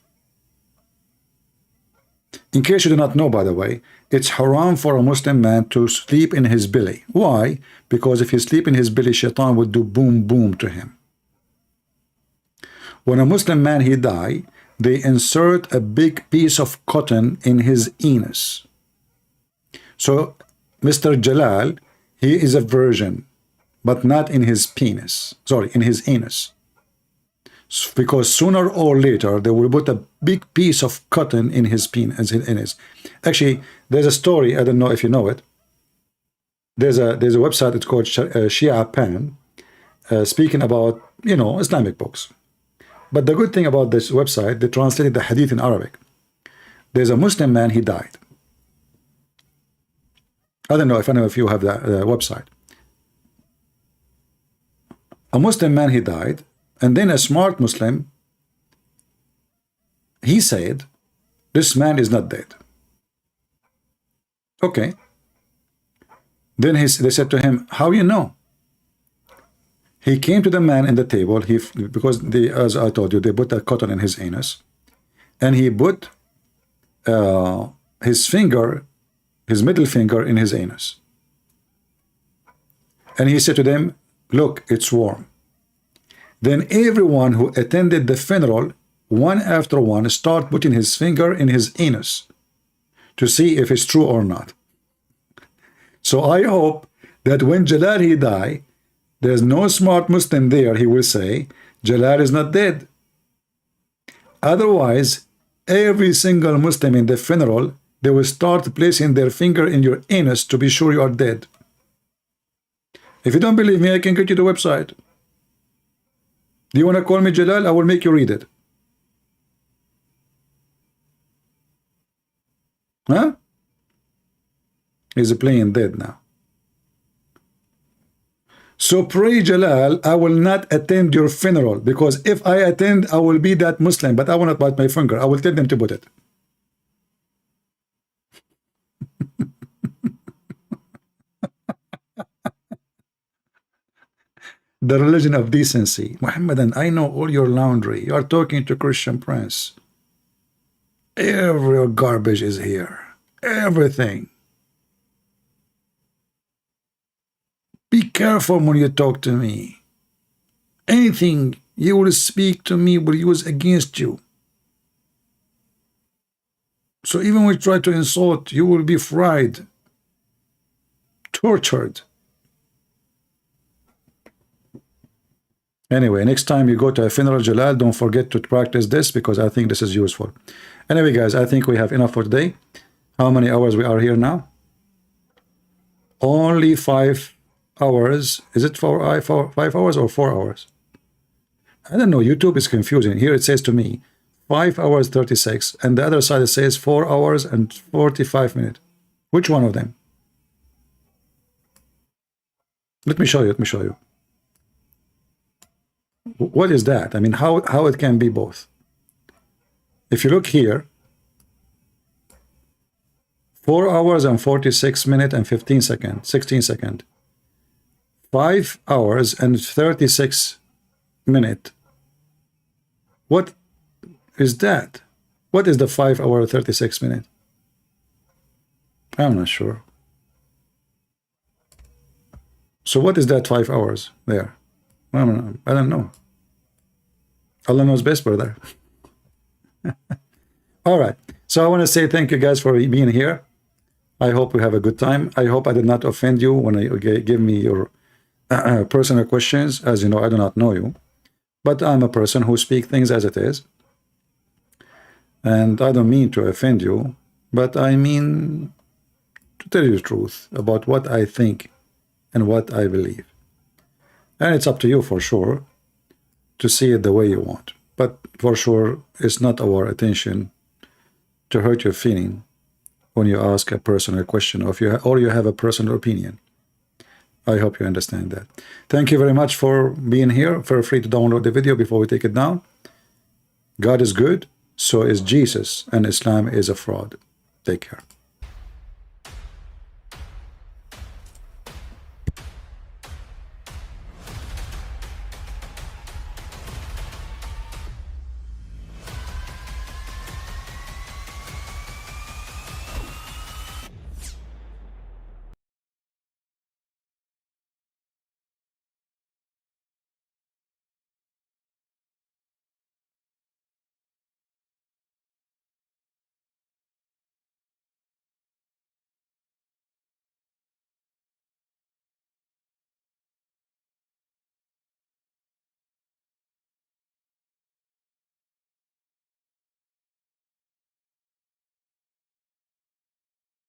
In case you do not know, by the way, it's haram for a Muslim man to sleep in his belly. Why? Because if he sleep in his belly, shaitan would do boom boom to him. When a Muslim man he die, they insert a big piece of cotton in his anus. So Mr. Jalal, he is a virgin, but not in his penis. Sorry, in his anus. Because sooner or later they will put a big piece of cotton in his penis. Actually, there's a story. I don't know if you know it. There's a website. It's called Shia Pan, speaking about Islamic books. But the good thing about this website, they translated the hadith in Arabic. There's a Muslim man, he died. I don't know if any of you have that website. A Muslim man, he died, and then a smart Muslim, he said, this man is not dead. Okay. Then they said to him, how you know? He came to the man in the table, because as I told you, they put a cotton in his anus, and he put his middle finger in his anus. And he said to them, look, it's warm. Then everyone who attended the funeral, one after one, start putting his finger in his anus to see if it's true or not. So I hope that when Jalal he die, there's no smart Muslim there, he will say, Jalal is not dead. Otherwise, every single Muslim in the funeral, they will start placing their finger in your anus to be sure you are dead. If you don't believe me, I can get you the website. Do you want to call me Jalal? I will make you read it. Huh? He's playing dead now. So pray, Jalal, I will not attend your funeral, because if I attend, I will be that Muslim, but I will not bite my finger. I will tell them to put it. The religion of decency. Muhammadan, I know all your laundry. You are talking to Christian Prince. Every garbage is here. Everything. Be careful when you talk to me. Anything you will speak to me will use against you. So even when you try to insult, you will be fried, tortured. Anyway, next time you go to a funeral, Jalal, don't forget to practice this, because I think this is useful. Anyway, guys, I think we have enough for today. How many hours we are here now? Only 5 hours. Is it 5 hours or 4 hours? I don't know. YouTube is confusing. Here it says to me 5 hours 36, and the other side it says 4 hours and 45 minutes. Which one of them? Let me show you. Let me show you. What is that? I mean, how it can be both? If you look here, 4 hours and 46 minutes and 15 seconds, 16 seconds. 5 hours and 36 minutes. What is that? What is the 5 hour 36 minutes? I'm not sure. So what is that 5 hours there? I don't know. Allah knows best, brother. All right. So I want to say thank you guys for being here. I hope we have a good time. I hope I did not offend you when you give me your personal questions. As you know, I do not know you, but I'm a person who speaks things as it is. And I don't mean to offend you, but I mean to tell you the truth about what I think and what I believe. And it's up to you for sure to see it the way you want. But for sure, it's not our intention to hurt your feeling when you ask a personal question or you have a personal opinion. I hope you understand that. Thank you very much for being here. Feel free to download the video before we take it down. God is good, so is Jesus, and Islam is a fraud. Take care.